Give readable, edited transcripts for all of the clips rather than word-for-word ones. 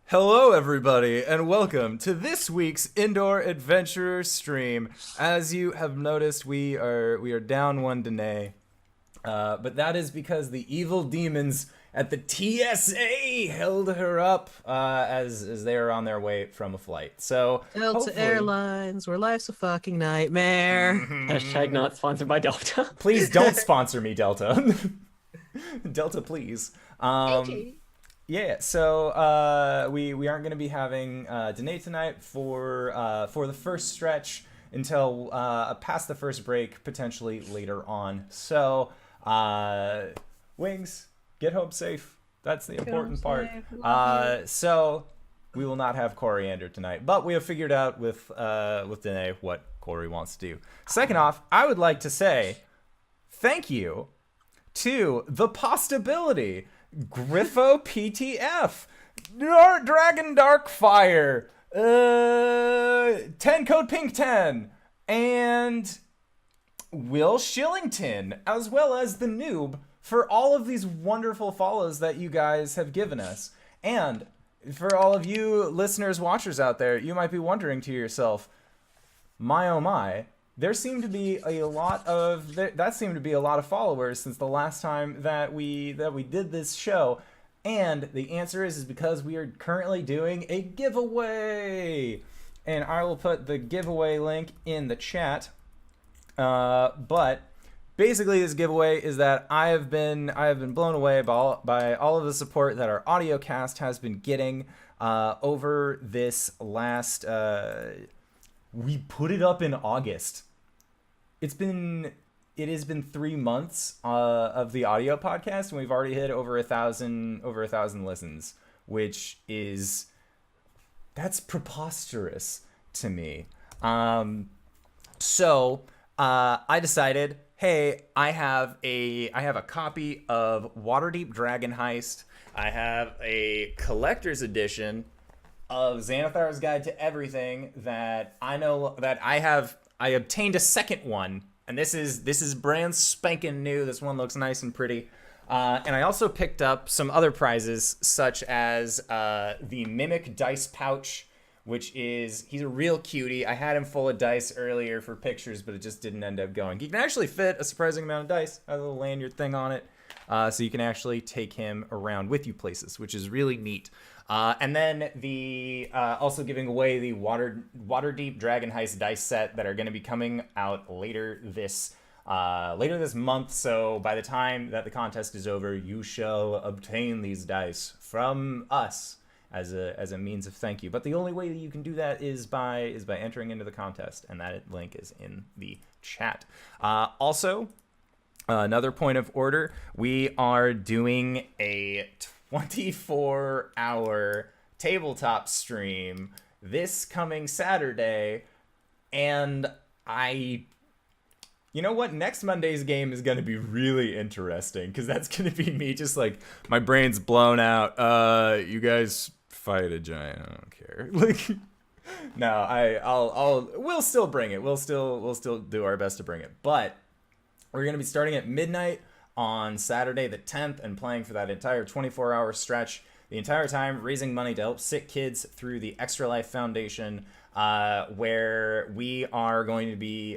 Hello, everybody, and welcome to this week's Indoor Adventurer stream. As you have noticed, we are down one Danae, but that is because the evil demons at the TSA held her up as they are on their way from a flight. So Delta Airlines, where life's a fucking nightmare. Hashtag not sponsored by Delta. Please don't sponsor me, Delta. Delta, please. Yeah, so we aren't going to be having Danae tonight for the first stretch until past the first break, potentially later on. So, Wings, get home safe. That's the important part. So we will not have Coriander tonight, but we have figured out with Danae what Cori wants to do. Second off, I would like to say thank you to the Possibility, Griffo PTF, Dragon Darkfire, 10 Code Pink 10, and Will Shillington, as well as the Noob, for all of these wonderful follows that you guys have given us. And for all of you listeners, watchers out there, you might be wondering to yourself, my oh my, there seemed to be a lot of followers since the last time that we did this show, and the answer is because we are currently doing a giveaway, and I will put the giveaway link in the chat. But basically, this giveaway is that I have been blown away by all of the support that our audio cast has been getting over this last. We put it up in August. It has been 3 months of the audio podcast, and we've already hit over 1,000 listens, which that's preposterous to me. So I decided, hey, I have a copy of Waterdeep Dragon Heist. I have a collector's edition of Xanathar's Guide to Everything that I know that I obtained a second one, and this is brand spanking new. This one looks nice and pretty. And I also picked up some other prizes, such as the Mimic Dice Pouch, which he's a real cutie. I had him full of dice earlier for pictures, but it just didn't end up going. He can actually fit a surprising amount of dice. Has a little lanyard thing on it. So you can actually take him around with you places, which is really neat. And then also giving away the Waterdeep Dragon Heist dice set that are going to be coming out later this month. So by the time that the contest is over, you shall obtain these dice from us as a means of thank you. But the only way that you can do that is by entering into the contest, and that link is in the chat. Also, another point of order, we are doing a 24-hour tabletop stream this coming Saturday, and you know what? Next Monday's game is going to be really interesting, because that's going to be me just like, my brain's blown out. You guys fight a giant. I don't care. Like, no, we'll still bring it. We'll still do our best to bring it. But we're going to be starting at midnight on Saturday the 10th and playing for that entire 24-hour stretch, the entire time raising money to help sick kids through the Extra Life Foundation, where we are going to be,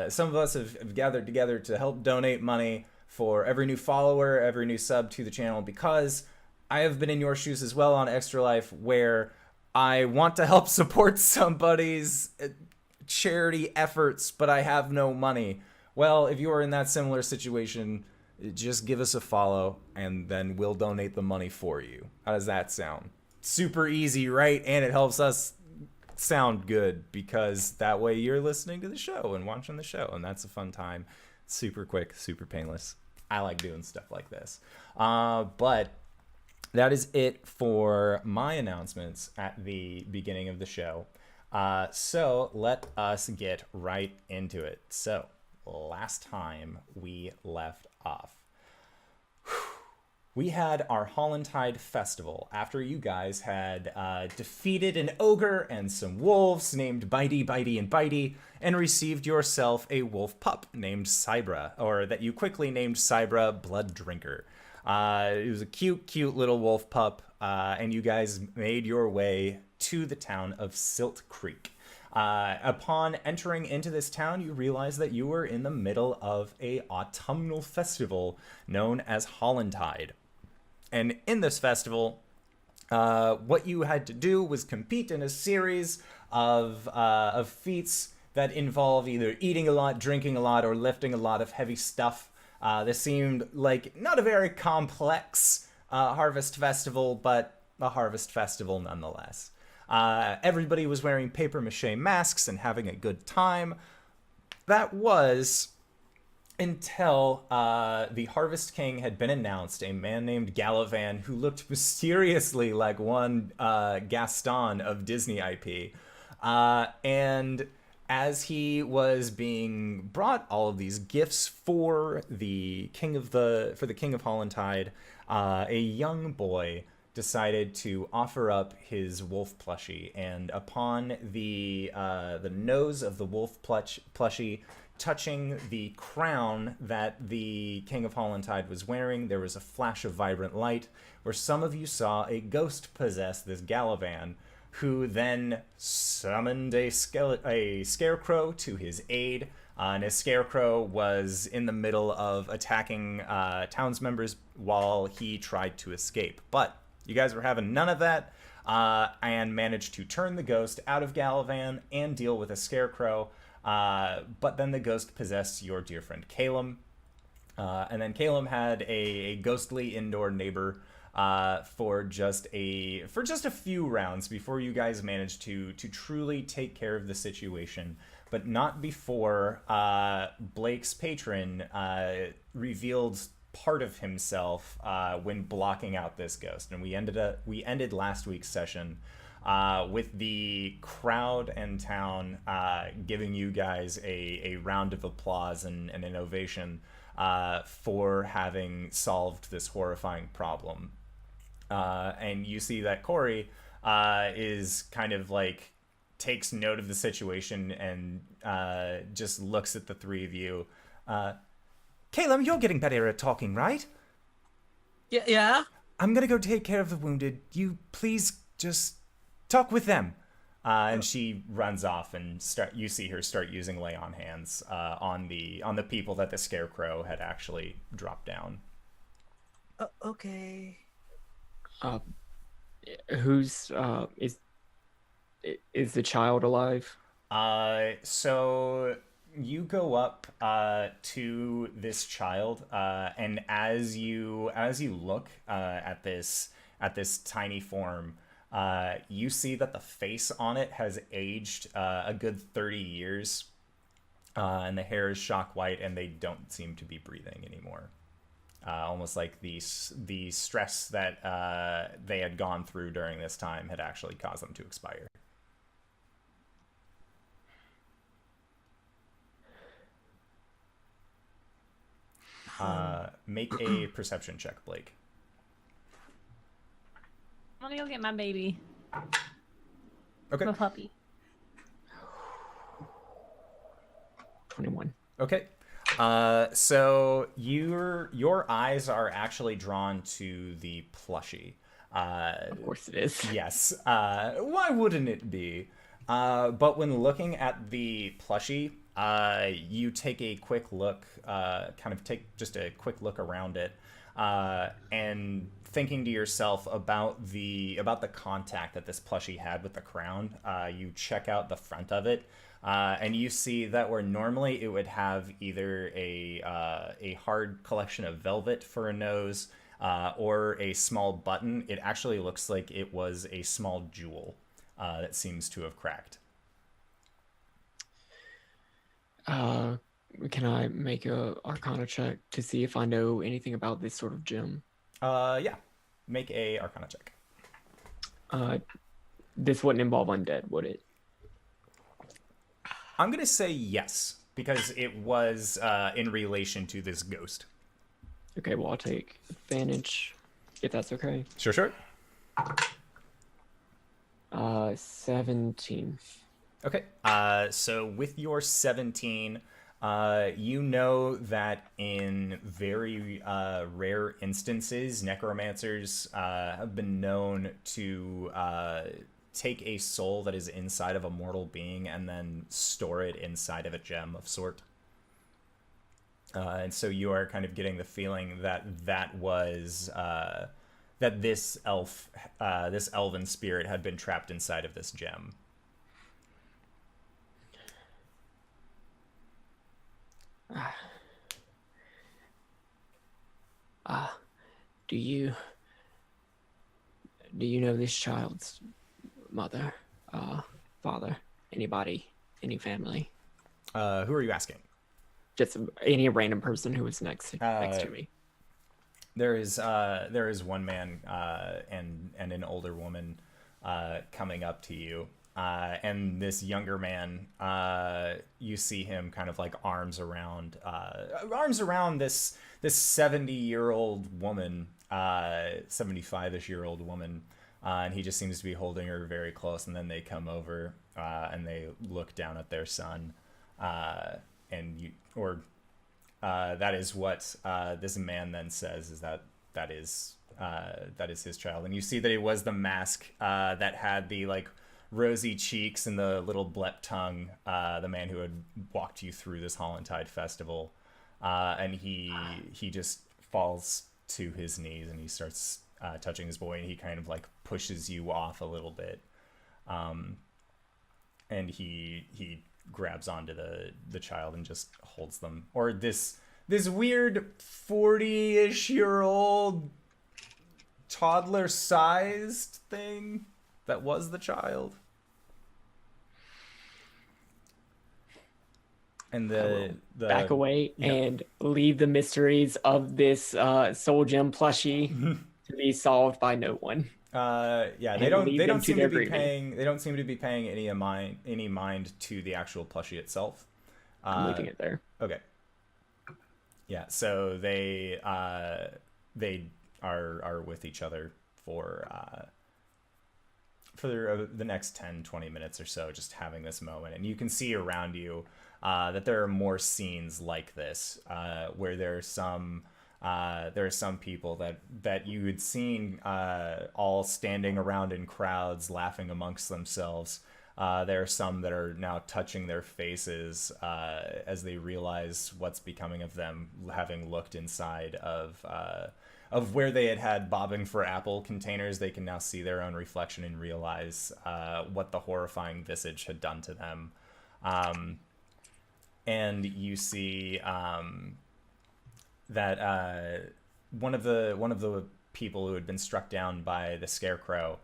some of us have gathered together to help donate money for every new follower, every new sub to the channel, because I have been in your shoes as well on Extra Life, where I want to help support somebody's charity efforts, but I have no money. Well, if you are in that similar situation, just give us a follow, and then we'll donate the money for you. How does that sound? Super easy, right? And it helps us sound good, because that way you're listening to the show and watching the show, and that's a fun time. Super quick, super painless. I like doing stuff like this. But that is it for my announcements at the beginning of the show. So let us get right into it. So last time we left off, we had our Hollantide Festival after you guys had defeated an ogre and some wolves named Bitey, Bitey, and Bitey, and received yourself a wolf pup named Cybra, or that you quickly named Cybra Blood Drinker. It was a cute little wolf pup, and you guys made your way to the town of Silt Creek. Upon entering into this town, you realize that you were in the middle of a autumnal festival known as Hallowed. And in this festival, what you had to do was compete in a series of feats that involve either eating a lot, drinking a lot, or lifting a lot of heavy stuff. This seemed like not a very complex harvest festival, but a harvest festival nonetheless. Everybody was wearing papier-mâché masks and having a good time. That was until the Harvest King had been announced, a man named Galavan, who looked mysteriously like one Gaston of Disney IP. And as he was being brought all of these gifts for the King of Hallowed, a young boy decided to offer up his wolf plushie, and upon the nose of the wolf plushie touching the crown that the King of Hallowed was wearing, there was a flash of vibrant light, where some of you saw a ghost possess this Galavan, who then summoned a scarecrow to his aid, and his scarecrow was in the middle of attacking towns members while he tried to escape. But you guys were having none of that, and managed to turn the ghost out of Galavan and deal with a scarecrow. But then the ghost possessed your dear friend Caelum, and then Caelum had a ghostly indoor neighbor for just a few rounds before you guys managed to truly take care of the situation, but not before Blake's patron revealed part of himself when blocking out this ghost. And we ended last week's session with the crowd and town giving you guys a round of applause and an ovation for having solved this horrifying problem. And you see that Cori is kind of like takes note of the situation and just looks at the three of you. Caelum, you're getting better at talking, right? Yeah. I'm gonna go take care of the wounded. You please just talk with them. And she runs off, and you see her start using lay on hands on the people that the scarecrow had actually dropped down. Okay. Who's is the child alive? So you go up to this child, and as you look at this tiny form, you see that the face on it has aged a good 30 years, and the hair is shock white, and they don't seem to be breathing anymore. Almost like the stress that they had gone through during this time had actually caused them to expire. Make a perception check, Blake. I'm gonna go get my baby. Okay. My puppy. 21. Okay. So your eyes are actually drawn to the plushie. Of course it is. Yes. Why wouldn't it be? But when looking at the plushie, you take a quick look, take just a quick look around it, and thinking to yourself about the contact that this plushie had with the crown, you check out the front of it, and you see that where normally it would have either a hard collection of velvet for a nose, or a small button, it actually looks like it was a small jewel that seems to have cracked. Can I make a Arcana check to see if I know anything about this sort of gem? Yeah. Make a Arcana check. This wouldn't involve undead, would it? I'm gonna say yes, because it was in relation to this ghost. Okay, well, I'll take advantage, if that's okay. Sure. 17. Okay. So with your 17, You know that in very rare instances, necromancers have been known to take a soul that is inside of a mortal being and then store it inside of a gem of sort. And so you are kind of getting the feeling that that this elven spirit had been trapped inside of this gem. Do you know this child's mother, father, anybody, any family? Who are you asking? Just any random person who was next to me. There is one man and an older woman coming up to you, and this younger man, you see him kind of like arms around this 70-year-old woman, 75-ish-year-old woman, and he just seems to be holding her very close. And then they come over and they look down at their son, that is what this man then says, is that is his child. And you see that it was the mask that had the like rosy cheeks and the little blep tongue, the man who had walked you through this Hollantide festival. And he just falls to his knees and he starts touching his boy, and he kind of like pushes you off a little bit. And he grabs onto the child and just holds them. Or this weird 40-ish-year-old toddler-sized thing that was the child. And the back away and leave the mysteries of this soul gem plushie to be solved by no one. They don't seem to be paying any mind to the actual plushie itself. I'm leaving it there. Okay. Yeah, so they are with each other for the next 10-20 minutes or so, just having this moment. And you can see around you that there are more scenes like this, where there are some people that you had seen all standing around in crowds laughing amongst themselves. There are some that are now touching their faces as they realize what's becoming of them, having looked inside of where they had bobbing for apple containers. They can now see their own reflection and realize what the horrifying visage had done to them. And you see that one of the people who had been struck down by the scarecrow,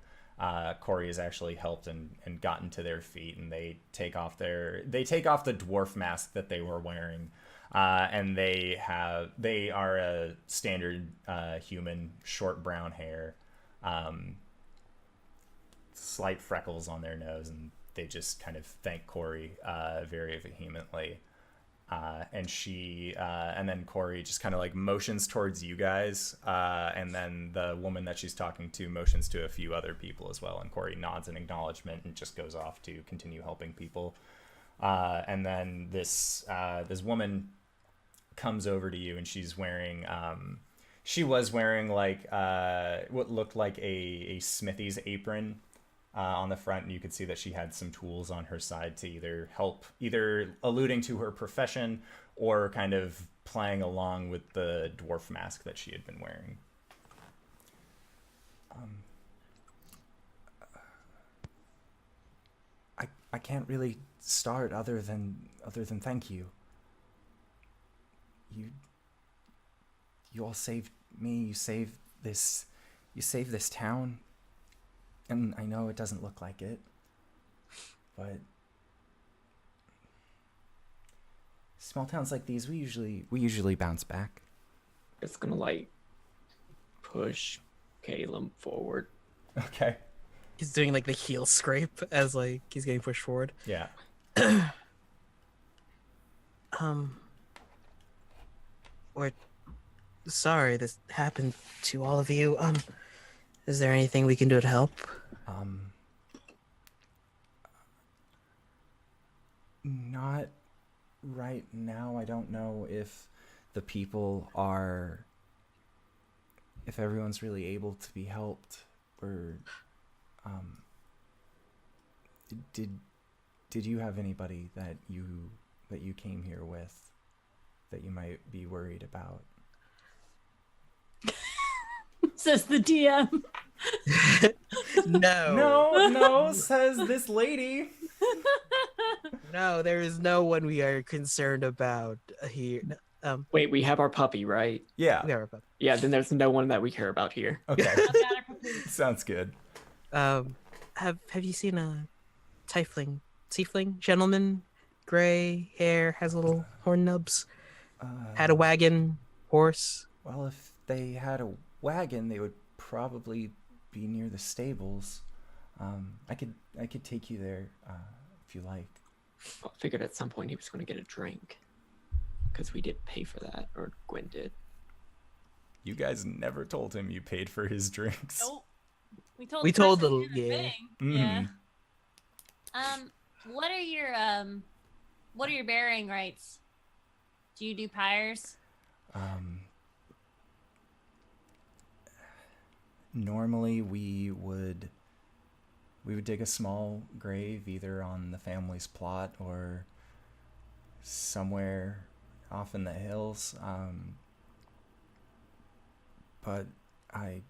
Cori, has actually helped and gotten to their feet, and they take off the dwarf mask that they were wearing, and they are a standard human, short brown hair, slight freckles on their nose, and they just kind of thank Cori very vehemently. And then Cori just kind of like motions towards you guys, and then the woman that she's talking to motions to a few other people as well, and Cori nods in acknowledgement and just goes off to continue helping people. And then this woman comes over to you, and she's wearing like what looked like a smithy's apron on the front, and you could see that she had some tools on her side to either alluding to her profession or kind of playing along with the dwarf mask that she had been wearing. I can't really start other than thank you. You all saved me. You saved this town. And I know it doesn't look like it, but small towns like these, we usually bounce back. It's gonna like push Caelum forward. Okay. He's doing like the heel scrape as like he's getting pushed forward. Yeah. We're sorry this happened to all of you. Is there anything we can do to help? right now, I don't know if the people are, if everyone's really able to be helped, or did you have anybody that you came here with that you might be worried about? Says the DM. No, says this lady. No, there is no one we are concerned about here. Wait, we have our puppy, right? Yeah. We are about. Yeah, then there's no one that we care about here. Okay. I've got her complete. Sounds good. Have you seen a tiefling gentleman, gray hair, has little horn nubs, had a wagon, horse? Well, if they had a wagon, they would probably be near the stables. I could take you there if you like. I figured at some point he was going to get a drink. Because we did pay for that, or Gwen did. You guys never told him you paid for his drinks. Nope. We We the told person the- who did yeah. thing. Mhm. Yeah. What are your burying rites? Do you do pyres? Normally we would dig a small grave either on the family's plot or somewhere off in the hills. But I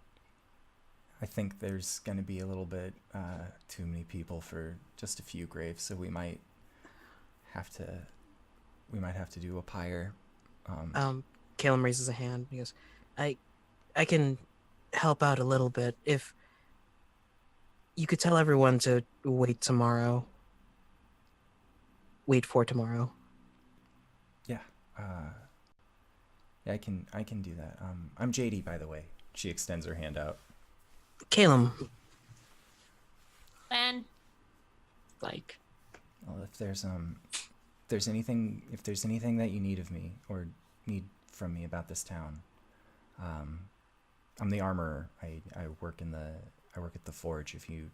think there's going to be a little bit too many people for just a few graves, so we might have to do a pyre. Caelum raises a hand. He goes, I can help out a little bit if you could tell everyone to wait for tomorrow. Yeah, I can do that. I'm JD, by the way. She extends her hand out. Caelum, Ben, Like, Well, if there's anything that you need of me or need from me about this town, I'm the armorer. I work at the forge. I'm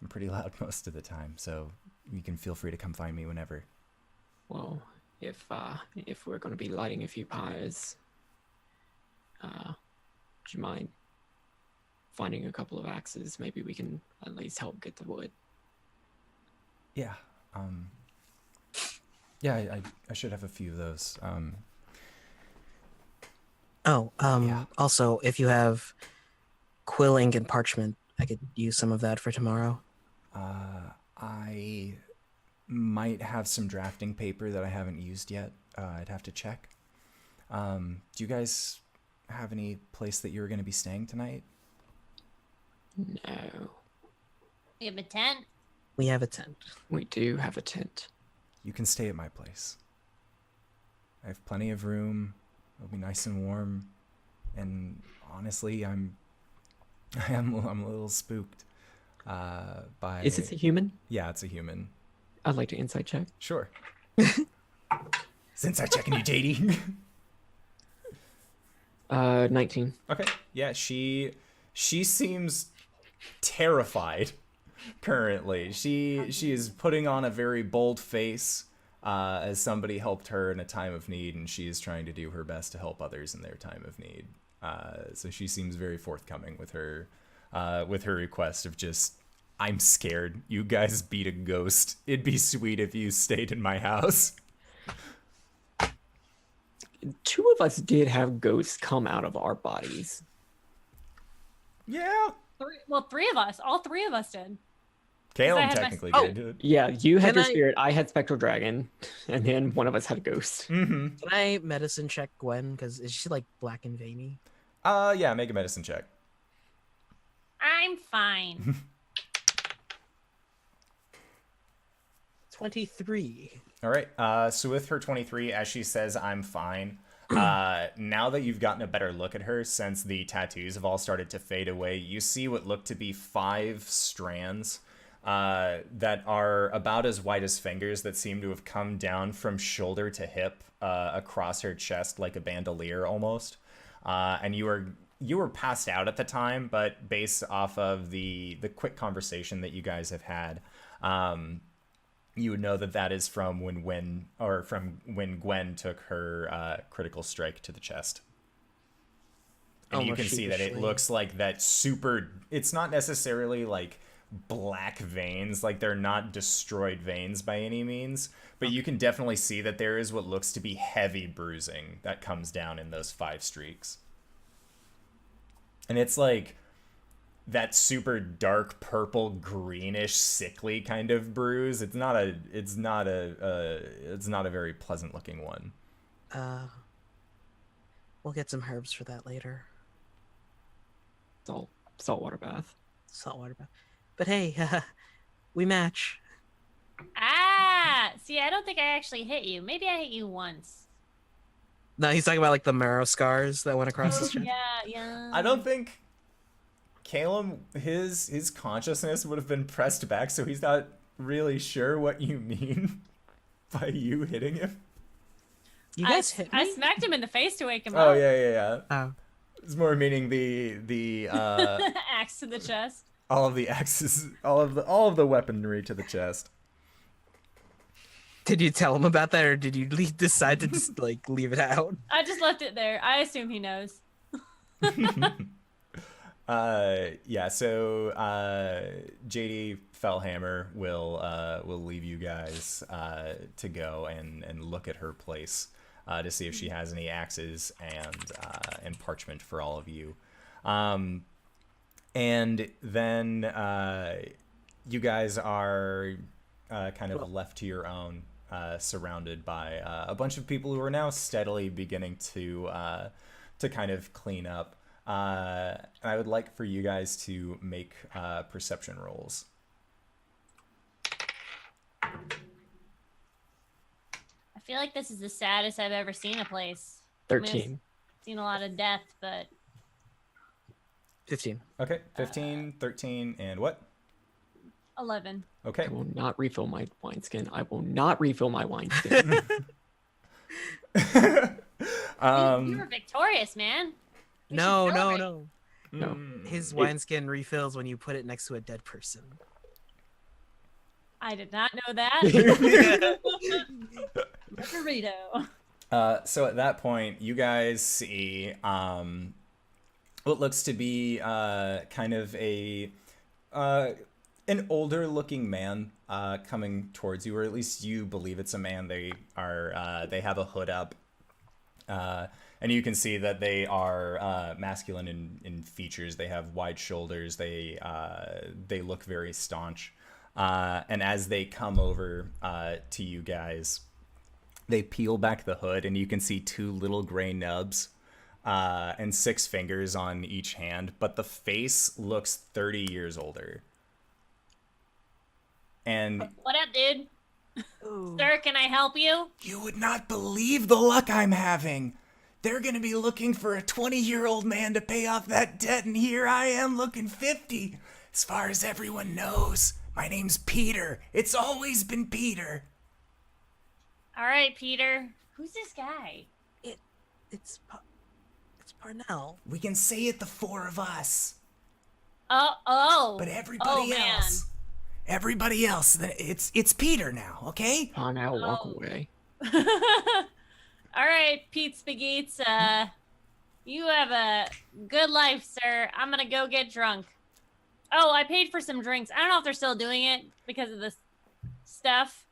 pretty loud most of the time, so you can feel free to come find me whenever. well, if we're going to be lighting a few pyres, would you mind finding a couple of axes? Maybe we can at least help get the wood. Yeah. I should have a few of those. Yeah. Also, if you have quill ink and parchment, I could use some of that for tomorrow. I might have some drafting paper that I haven't used yet. I'd have to check. Do you guys have any place that you're going to be staying tonight? No, we have a tent. We have a tent. we do have a tent. You can stay at my place. I have plenty of room. It'll be nice and warm. And honestly, I'm a little spooked by... Is it a human? Yeah, it's a human. I'd like to insight check. Sure. Since I checking you, JD. 19. Okay. Yeah, she seems terrified currently. She is putting on a very bold face as somebody helped her in a time of need, and she is trying to do her best to help others in their time of need. So she seems very forthcoming with her request of just, I'm scared. You guys beat a ghost. It'd be sweet if you stayed in my house. Two of us did have ghosts come out of our bodies. Yeah. Three of us. All three of us did. I Caelum had my- technically Oh. did. Yeah, you had Can your I- spirit, I had spectral dragon, and then one of us had a ghost. Mm-hmm. Can I medicine check Gwen? Because is she like black and veiny? Yeah, make a medicine check. I'm fine. 23. All right. So with her 23, as she says, I'm fine. Now that you've gotten a better look at her, since the tattoos have all started to fade away, you see what look to be 5 strands that are about as wide as fingers that seem to have come down from shoulder to hip across her chest like a bandolier almost. And you were passed out at the time, but based off of the quick conversation that you guys have had, you would know that that is from when Gwen took her critical strike to the chest. And you Almost can see that it sheepishly. looks like that super. It's not necessarily like black veins, like they're not destroyed veins by any means, but you can definitely see that there is what looks to be heavy bruising that comes down in those 5 streaks. And it's like that super dark purple greenish sickly kind of bruise. It's not a very pleasant looking one. We'll get some herbs for that later. Saltwater bath. Saltwater bath. But hey, we match. Ah! See, I don't think I actually hit you. Maybe I hit you once. No, he's talking about like the marrow scars that went across his chest. Yeah. I don't think Caelum, his consciousness would have been pressed back, so he's not really sure what you mean by you hitting him. You guys hit me? I smacked him in the face to wake him Oh up. yeah. Oh. It's more meaning the Axe to the chest. all of the axes, all of the weaponry to the chest. Did you tell him about that, or did you decide to just like leave it out? I just left it there. I assume he knows. Yeah. So JD Fellhammer will leave you guys to go and look at her place to see if she has any axes and parchment for all of you. And then you guys are kind of left to your own, surrounded by a bunch of people who are now steadily beginning to kind of clean up. I would like for you guys to make perception rolls. I feel like this is the saddest I've ever seen a place. I mean, 13. I've seen a lot of death, but 15. Okay, 15, 13, and what? 11. Okay. I will not refill my wineskin. I will not refill my wineskin. You were victorious, man. We should No. no. His wineskin refills when you put it next to a dead person. I did not know that. Burrito. So at that point, you guys see what looks to be kind of an older looking man coming towards you, or at least you believe it's a man. They have a hood up, and you can see that they are masculine in features. They have wide shoulders. They look very staunch. And as they come over to you guys, they peel back the hood, and you can see 2 little gray nubs and 6 fingers on each hand, but the face looks 30 years older. And What up, dude? Sir, can I help you? you would not believe the luck I'm having. They're going to be looking for a 20-year-old man to pay off that debt, and here I am looking 50. As far as everyone knows, my name's Peter. It's always been Peter. All right, Peter. Who's this guy? It's Parnell. We can say it, the 4 of us. Oh. But everybody man. else, it's Peter now, okay? Parnell, walk away. All right, Pete Spagheets. You have a good life, sir. I'm gonna go get drunk. Oh, I paid for some drinks. I don't know if they're still doing it because of this stuff.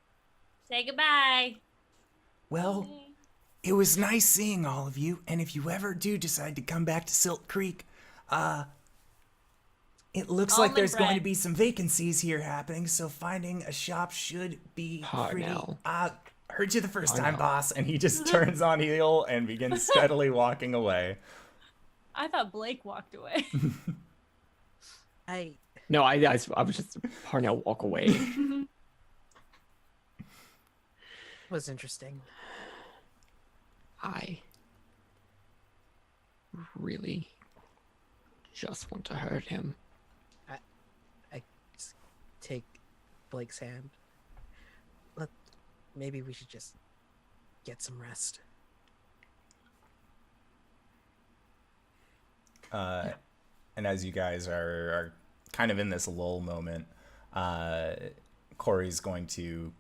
Say goodbye. Well, it was nice seeing all of you, and if you ever do decide to come back to Silt Creek, it looks like Almond there's going to bread. be some vacancies here happening, so finding a shop should be pretty... Parnell. Heard you the first time, Parnell. boss, and he just turns on heel and begins steadily walking away. I thought Blake walked away. No, I was just Parnell, walk away. Was interesting. I really just want to hurt him. I just take Blake's hand. Maybe we should just get some rest. And as you guys are kind of in this lull moment, Cori's going to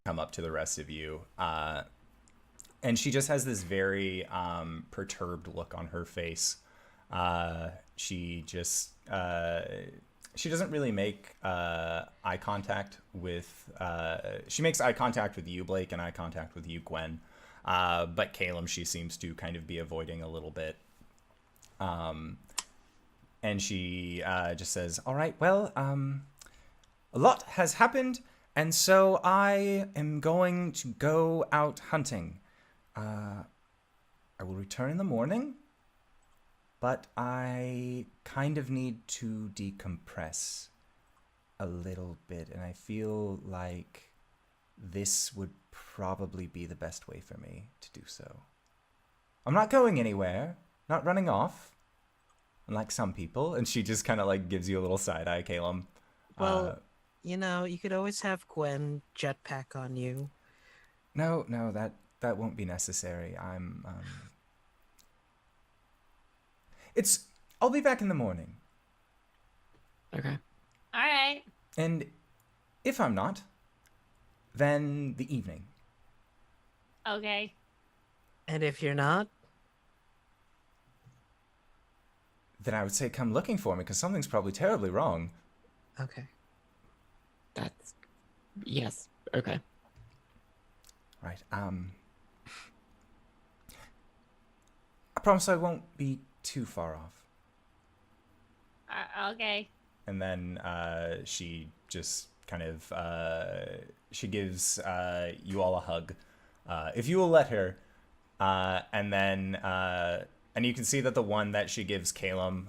come up to the rest of you. And she just has this very perturbed look on her face. She doesn't really make eye contact with... she makes eye contact with you, Blake, and eye contact with you, Gwen. But Caelum, she seems to kind of be avoiding a little bit. And she just says, all right, well, a lot has happened, and so I am going to go out hunting. I will return in the morning, but I kind of need to decompress a little bit, and I feel like this would probably be the best way for me to do so. I'm not going anywhere, not running off, unlike some people. And she just kind of like gives you a little side eye, Caelum. Well, you know, you could always have Gwen jetpack on you. No, that won't be necessary. I'll be back in the morning. Okay. All right. And if I'm not, then the evening. Okay. And if you're not? Then I would say come looking for me, because something's probably terribly wrong. Okay. That's... Yes. Okay. Right. I promise I won't be too far off. Okay. And then she just kind of she gives you all a hug, if you will let her. And then and you can see that the one that she gives Caelum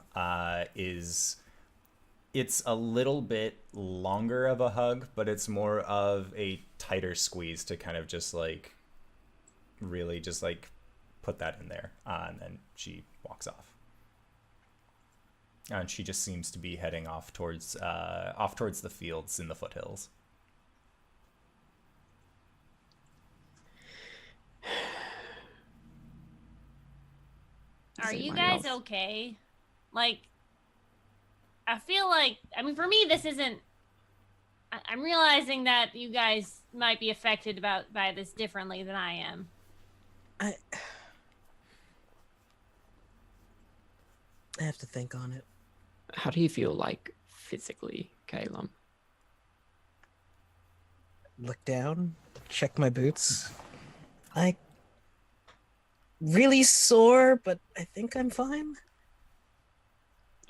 it's a little bit longer of a hug, but it's more of a tighter squeeze to kind of just like really just like put that in there. And then she walks off. And she just seems to be heading off towards the fields in the foothills. Are Is you anyone guys else? okay? Like, I feel like, I mean, for me, this isn't. I'm realizing that you guys might be affected by this differently than I am. I have to think on it. How do you feel like physically, Caelum? Look down, check my boots. I really sore, but I think I'm fine.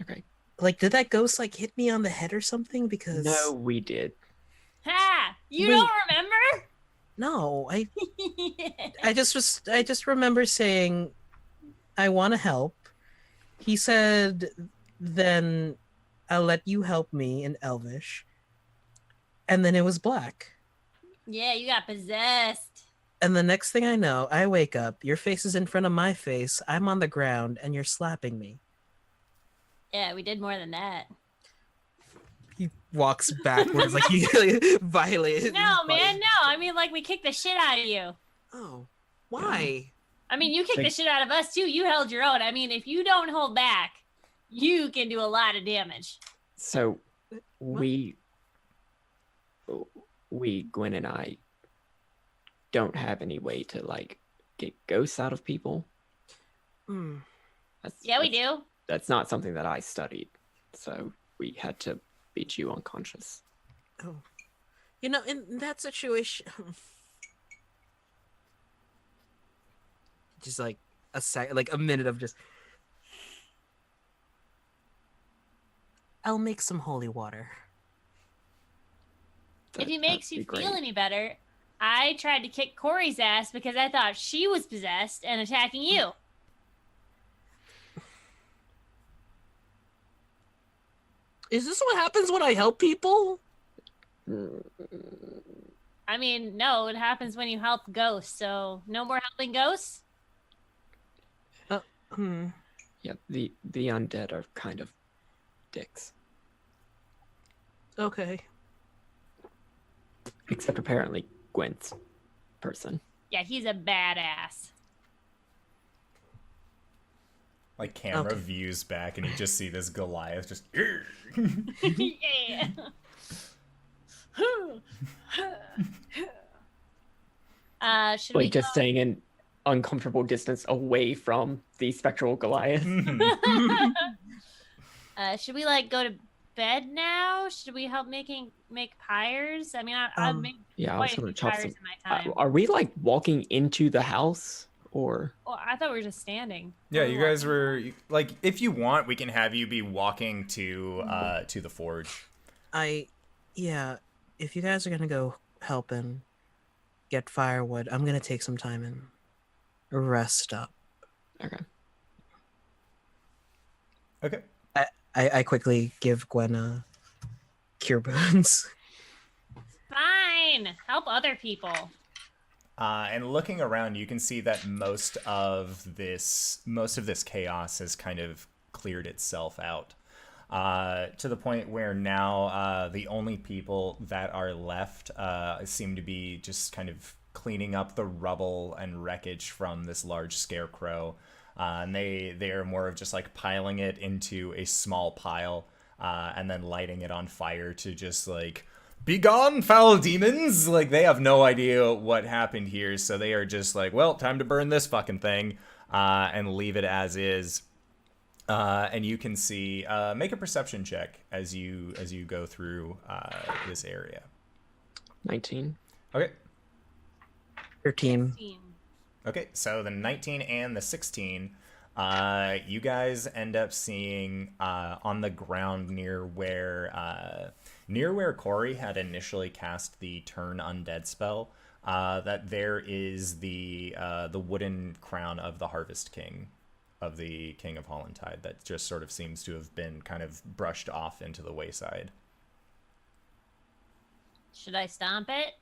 Okay. Like, did that ghost like hit me on the head or something? Because No, we did. Ha! You Wait. don't remember? no, I just remember saying, I want to help. He said, then I'll let you help me in Elvish. And then it was black. Yeah, you got possessed. And the next thing I know, I wake up, your face is in front of my face, I'm on the ground, and you're slapping me. Yeah, we did more than that. He walks backwards like he violated. No, man, no. I mean, like, we kicked the shit out of you. Oh, why? I mean, you kicked the Like- shit out of us, too. You held your own. I mean, if you don't hold back, you can do a lot of damage. So, we, Gwen and I, don't have any way to, like, get ghosts out of people. Hmm. Yeah, we do. That's not something that I studied. So, we had to beat you unconscious. Oh. You know, in that situation, just like a minute of just. I'll make some holy water. If it That'd makes you be great. feel any better, I tried to kick Cori's ass because I thought she was possessed and attacking you. Is this what happens when I help people? I mean, no, it happens when you help ghosts, so no more helping ghosts? Hmm. Yeah, the undead are kind of dicks. Okay. Except apparently Gwen's person. Yeah, he's a badass. Like camera Okay. views back, and you just see this Goliath just. Yeah. Should we Like just staying an uncomfortable distance away from the spectral Goliath. Should we like go to bed now? Should we help make pyres? I mean, I've made Yeah, I quite was a few gonna chop pyres some. in my time. Are we like walking into the house or? Well, I thought we were just standing. Yeah, Were we you guys walking? were like, if you want, we can have you be walking to the forge. Yeah, if you guys are gonna go help and get firewood, I'm gonna take some time and rest up. Okay. Okay. I quickly give Gwen cure wounds. Fine. Help other people. And looking around, you can see that most of this chaos has kind of cleared itself out. To the point where now the only people that are left seem to be just kind of cleaning up the rubble and wreckage from this large scarecrow. And they are more of just like piling it into a small pile and then lighting it on fire to just like, be gone, foul demons! Like, they have no idea what happened here, so they are just like, well, time to burn this fucking thing and leave it as is. And you can see, make a perception check as you go through this area. 19. Okay. 13. 16. Okay, so the 19 and the 16, you guys end up seeing on the ground near where Cori had initially cast the Turn Undead spell, that there is the wooden crown of the Harvest King, of the King of Hollantide, that just sort of seems to have been kind of brushed off into the wayside. Should I stomp it?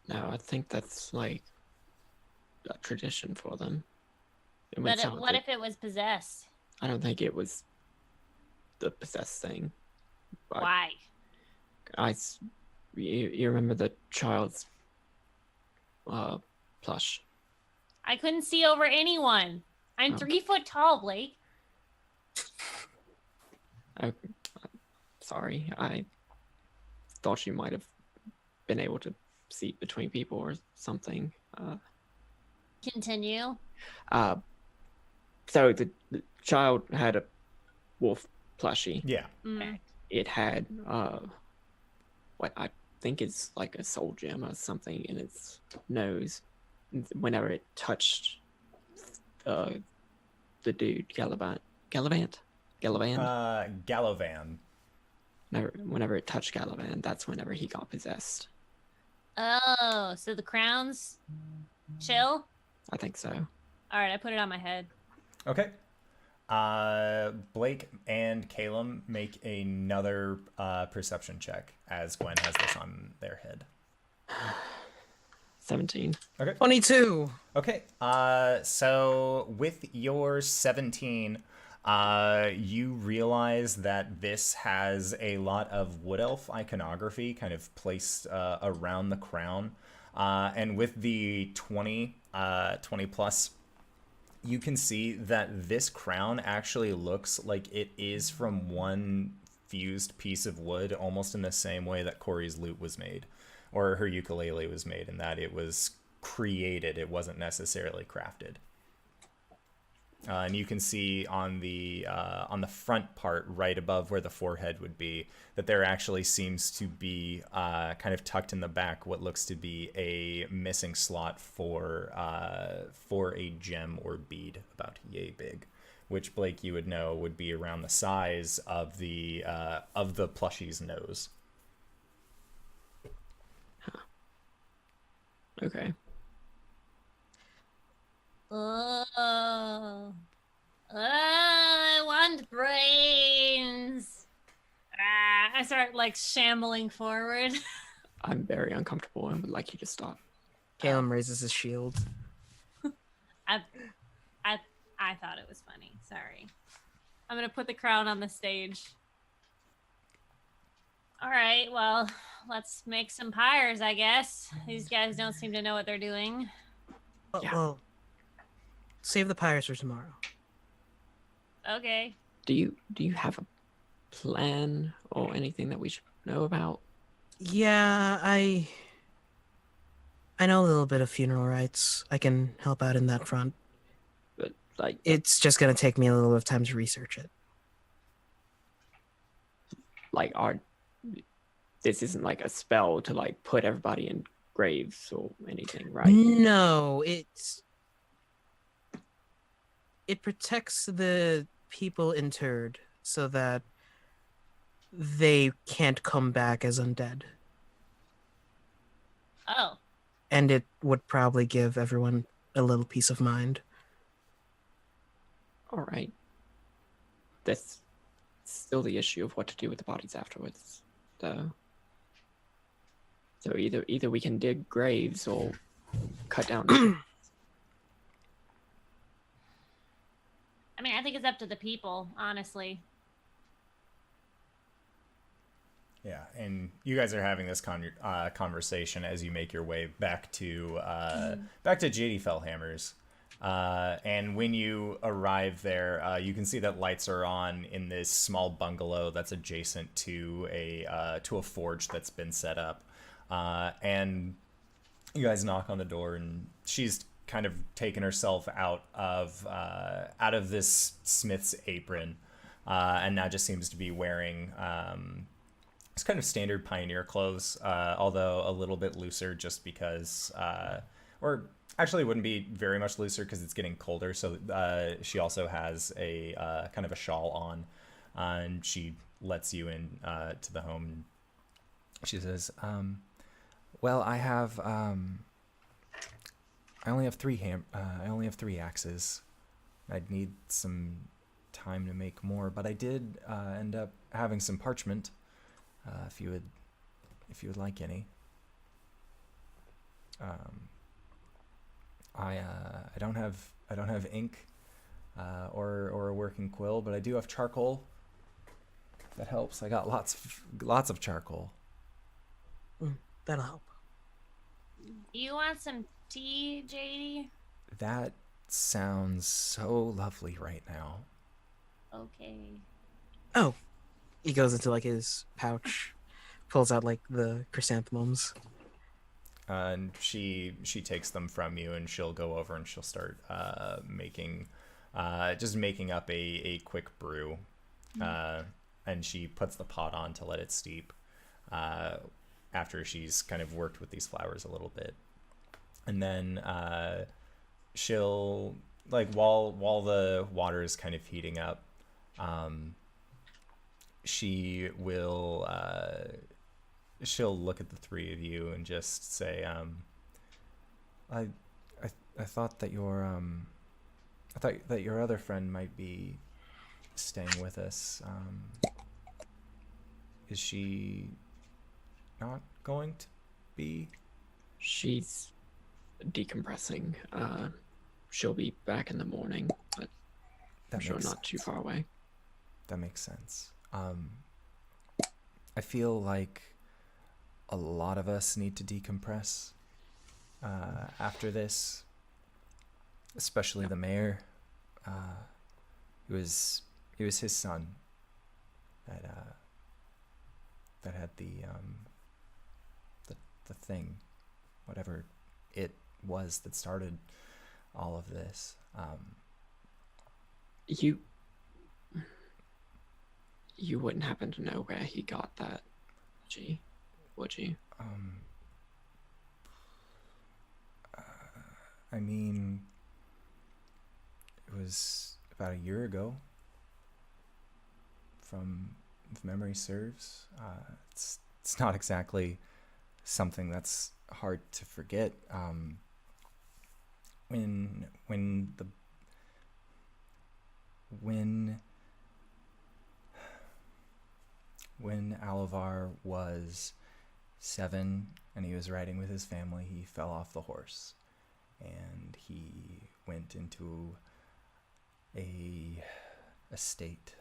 No, I think that's like a tradition for them. It would But sound what like- if it was possessed? I don't think it was the possessed thing. But Why? you remember the child's plush? I couldn't see over anyone. I'm Oh. 3 foot tall, Blake. Sorry, I thought you might have been able to see between people or something. Continue. So the child had a wolf plushie. Yeah. Mm. It had what I think is like a soul gem or something in its nose. Whenever it touched the dude Gallivant. Gallovan. Whenever it touched Gallivant, that's whenever he got possessed. Oh, so the crown's chill? I think so. All right, I put it on my head. Okay. Blake and Caelum make another perception check as Gwen has this on their head. 17. Okay. 22. Okay. So with your 17, you realize that this has a lot of wood elf iconography kind of placed around the crown. And with the 20 plus, you can see that this crown actually looks like it is from one fused piece of wood, almost in the same way that Cori's lute was made, or her ukulele was made, in that it was created. It wasn't necessarily crafted. And you can see on the front part, right above where the forehead would be, that there actually seems to be kind of tucked in the back what looks to be a missing slot for a gem or bead about yay big, which Blake, you would know would be around the size of the plushie's nose. Okay. Oh, I want brains. I start like shambling forward. I'm very uncomfortable and would like you to stop. Caelum raises his shield. I thought it was funny. Sorry. I'm gonna put the crown on the stage. All right, well, let's make some pyres, I guess. These guys don't seem to know what they're doing. Yeah. Well, save the pyres for tomorrow. Okay. Do you have a plan or anything that we should know about? Yeah, I know a little bit of funeral rites. I can help out in that front. But like, It's just gonna take me a little bit of time to research it. like our this isn't like a spell to like put everybody in graves or anything, right? No, it protects the people interred so that they can't come back as undead. Oh. And it would probably give everyone a little peace of mind. All right. That's still the issue of what to do with the bodies afterwards, though. So either we can dig graves or cut down. I mean, I think it's up to the people, honestly. Yeah, and you guys are having this conversation as you make your way back to JD Fellhammer's. And when you arrive there, you can see that lights are on in this small bungalow that's adjacent to a forge that's been set up. And you guys knock on the door, and she's kind of taken herself out of this smith's apron, and now just seems to be wearing it's kind of standard pioneer clothes, although a little bit looser, just because, or actually it wouldn't be very much looser because it's getting colder. So she also has a kind of a shawl on, and she lets you in to the home. She says, "Well, I only have three axes. I'd need some time to make more, but I did end up having some parchment. If you would like any. I don't have ink or a working quill, but I do have charcoal. If that helps. I got lots of charcoal. That'll help. You want some tea, JD? That sounds so lovely right now. Okay. Oh, he goes into like his pouch, pulls out like the chrysanthemums. And she takes them from you, and she'll go over and she'll start making up a quick brew. And she puts the pot on to let it steep after she's kind of worked with these flowers a little bit. And then she'll, like, while the water is kind of heating up, she will she'll look at the three of you and just say, I thought that your other friend might be staying with us. Is she not going to be? She's decompressing. She'll be back in the morning, but I'm sure not too far away. That makes sense. I feel like a lot of us need to decompress after this, especially the mayor. It was his son that had the thing, whatever it was that started all of this. You wouldn't happen to know where he got that, would you? I mean, it was about a year ago, if memory serves. It's not exactly something that's hard to forget. When Alavar was 7 and he was riding with his family, he fell off the horse and he went into a state.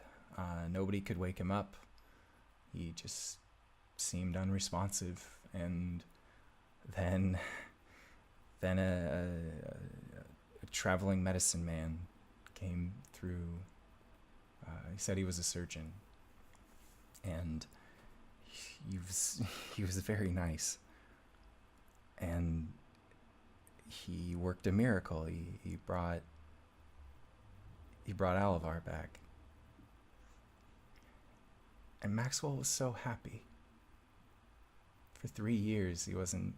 Nobody could wake him up. He just seemed unresponsive, and then a traveling medicine man came through. He said he was a surgeon, and he was very nice. And he worked a miracle. He brought Alavar back. And Maxwell was so happy. For 3 years, he wasn't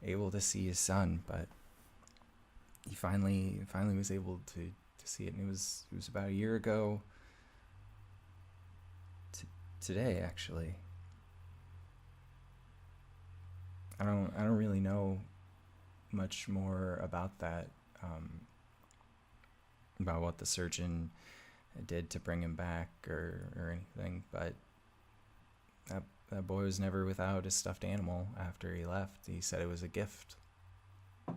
able to see his son, but he finally was able to see it. And it was about a year ago today, actually. I don't really know much more about that, about what the surgeon did to bring him back or anything, but that boy was never without his stuffed animal after he left. He said it was a gift. All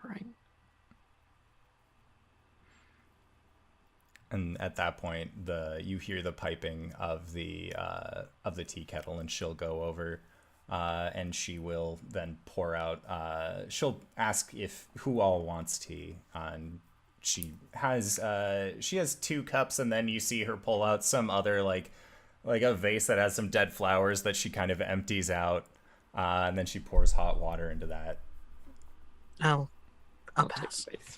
right. And at that point, you hear the piping of the tea kettle, and she'll go over, and she will then pour out. She'll ask who all wants tea, and she has 2 cups, and then you see her pull out some other like a vase that has some dead flowers that she kind of empties out, and then she pours hot water into that. I'll I'll take pass. space.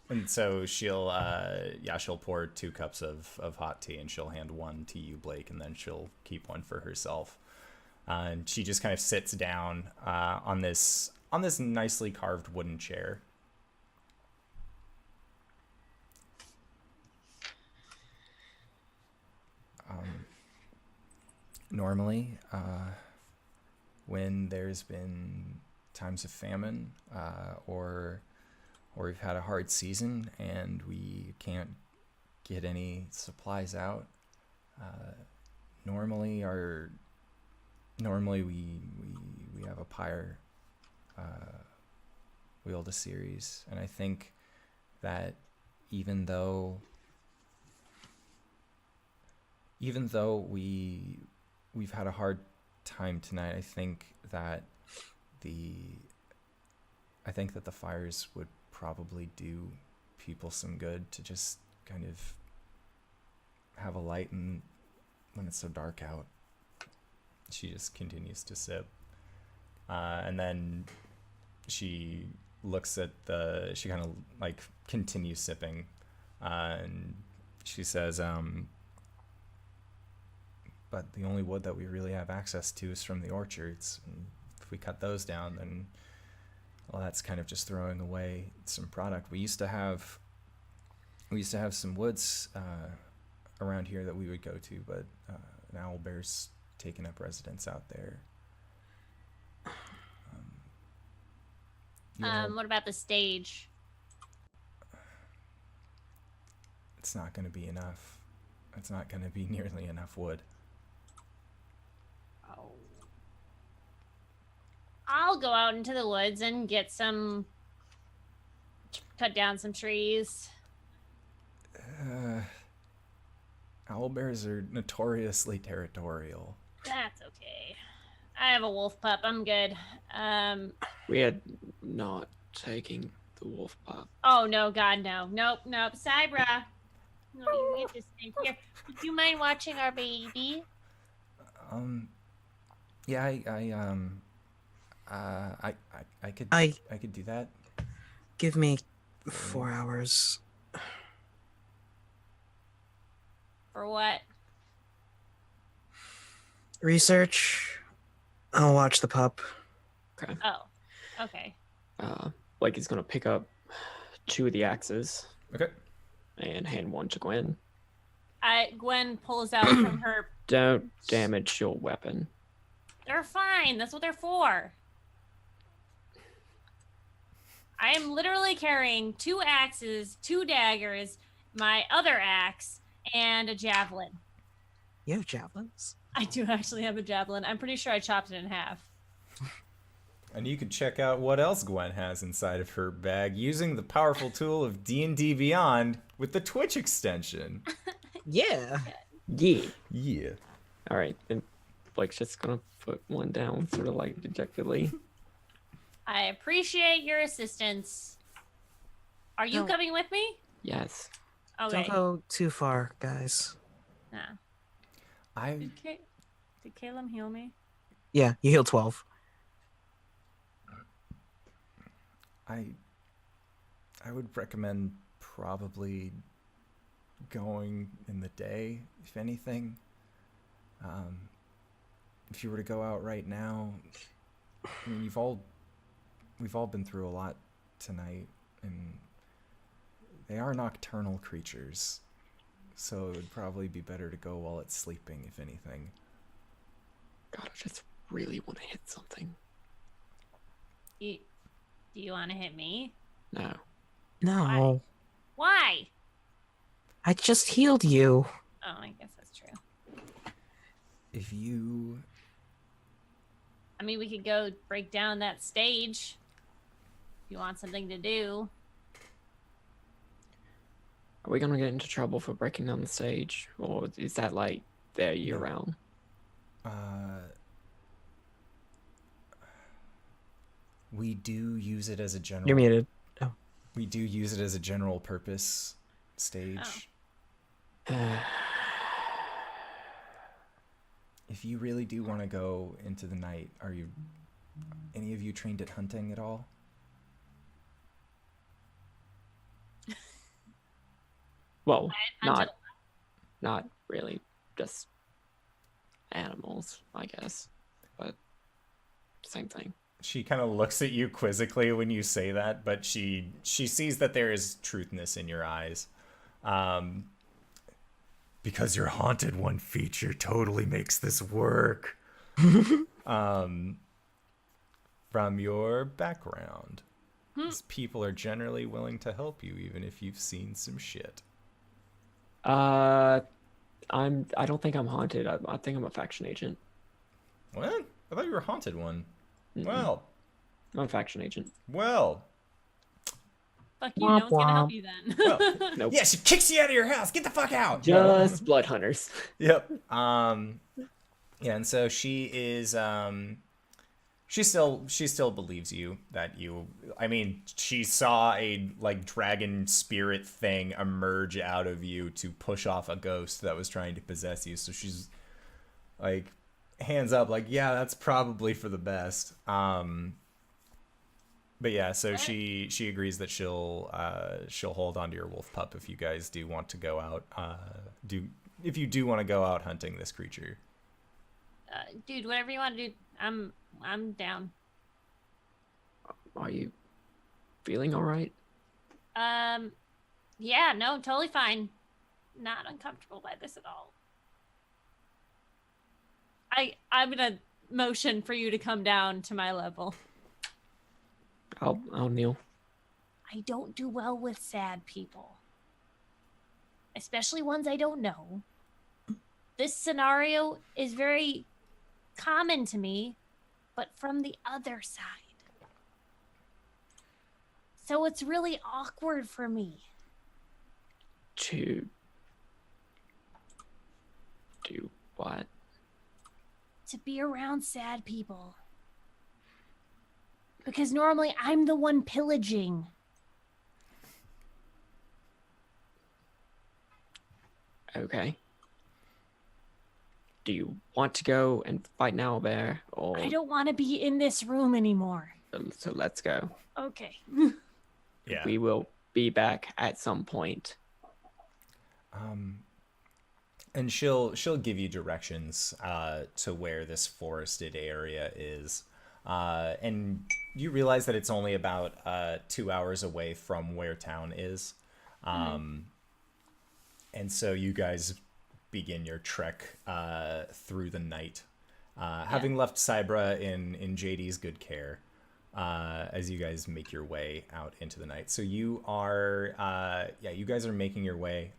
And so she'll pour 2 cups of hot tea, and she'll hand one to you, Blake, and then she'll keep one for herself. And she just kind of sits down on this nicely carved wooden chair. Normally, when there's been times of famine or we've had a hard season and we can't get any supplies out, normally we have a pyre wield a series, and I think that even though we've had a hard time tonight, I think that the fires would probably do people some good to just kind of have a light when it's so dark out. She just continues to sip, and then she looks at she kind of like continues sipping, and she says, but the only wood that we really have access to is from the orchards, and if we cut those down, then, well, that's kind of just throwing away some product. We used to have some woods around here that we would go to, but an owl bear's taken up residence out there. What about the stage? It's not going to be enough. It's not going to be nearly enough wood. Oh. I'll go out into the woods and cut down some trees. Owlbears are notoriously territorial. That's okay. I have a wolf pup. I'm good. We are not taking the wolf pup. Oh no, God, no, nope. Cybra. No, you get this thing here. Would you mind watching our baby? Yeah, I could do that. Give me 4 hours. For what? Research. I'll watch the pup. Okay. Oh, okay. Blake is gonna pick up 2 of the axes Okay. and hand one to Gwen. Gwen pulls out from her. Don't damage your weapon. They're fine. That's what they're for. I am literally carrying 2 axes, 2 daggers, my other axe, and a javelin. You have javelins? I do actually have a javelin. I'm pretty sure I chopped it in half. And you can check out what else Gwen has inside of her bag using the powerful tool of D&D Beyond with the Twitch extension. Yeah. Yeah. Yeah. All right, then Blake's just gonna put one down, sort of like dejectedly. I appreciate your assistance. Are you No. coming with me? Yes. Okay. Don't go too far, guys. Nah. I Did Caelum heal me? Yeah, you heal 12. I would recommend probably going in the day, if anything. If you were to go out right now, I mean, we've all been through a lot tonight, and they are nocturnal creatures, so it would probably be better to go while it's sleeping, if anything. God, I just really want to hit something. Do you want to hit me? No. No. Why? I just healed you. Oh, I guess that's true. If you... I mean, we could go break down that stage. If you want something to do. Are we gonna get into trouble for breaking down the stage, or is that like there year round? We do use it as a general... You're muted. Oh. We do use it as a general purpose stage. If you really do want to go into the night, are you... any of you trained at hunting at all? Well, I hunted not really, just animals, I guess, but same thing. She kind of looks at you quizzically when you say that, but she sees that there is truthness in your eyes. Because your haunted one feature totally makes this work. From your background, these people are generally willing to help you, even if you've seen some shit. I don't think I'm haunted. I think I'm a faction agent. What? I thought you were a haunted one. Mm-mm. Well, I'm a faction agent. well. Fuck you, no one's gonna help you then. Well, Nope. yeah, she kicks you out of your house. Get the fuck out. Just blood hunters. Yep. Yeah, and so she is she still believes you that you... I mean, she saw a like dragon spirit thing emerge out of you to push off a ghost that was trying to possess you. So she's like hands up like, yeah, that's probably for the best. But yeah, so she agrees that she'll hold on to your wolf pup if you guys do want to go out if you do want to go out hunting this creature. Dude, whatever you want to do, I'm down. Are you feeling all right? Yeah, no, totally fine. Not uncomfortable by this at all. I'm gonna motion for you to come down to my level. I'll kneel. I don't do well with sad people. Especially ones I don't know. This scenario is very common to me, but from the other side. So it's really awkward for me. To do what? To be around sad people. Because normally I'm the one pillaging. Okay. Do you want to go and fight an owlbear, or I don't want to be in this room anymore. so let's go. Okay. Yeah. We will be back at some point. And she'll give you directions to where this forested area is. And you realize that it's only about 2 hours away from where town is. And so you guys begin your trek through the night, having left Cybra in JD's good care, as you guys make your way out into the night. So you are, you guys are making your way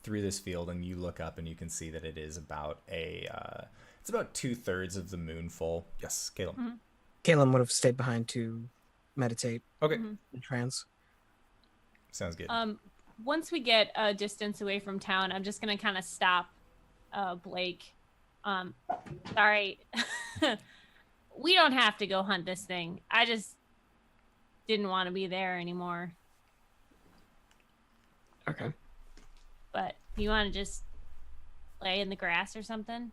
through this field, and you look up and you can see that it is about it's about 2/3 of the moon full. Yes, Caelum. Caelum would have stayed behind to meditate Okay, in trance. sounds good. Once we get a distance away from town, I'm just gonna kind of stop Blake. Sorry. We don't have to go hunt this thing. I just didn't want to be there anymore. Okay. But you want to just lay in the grass or something?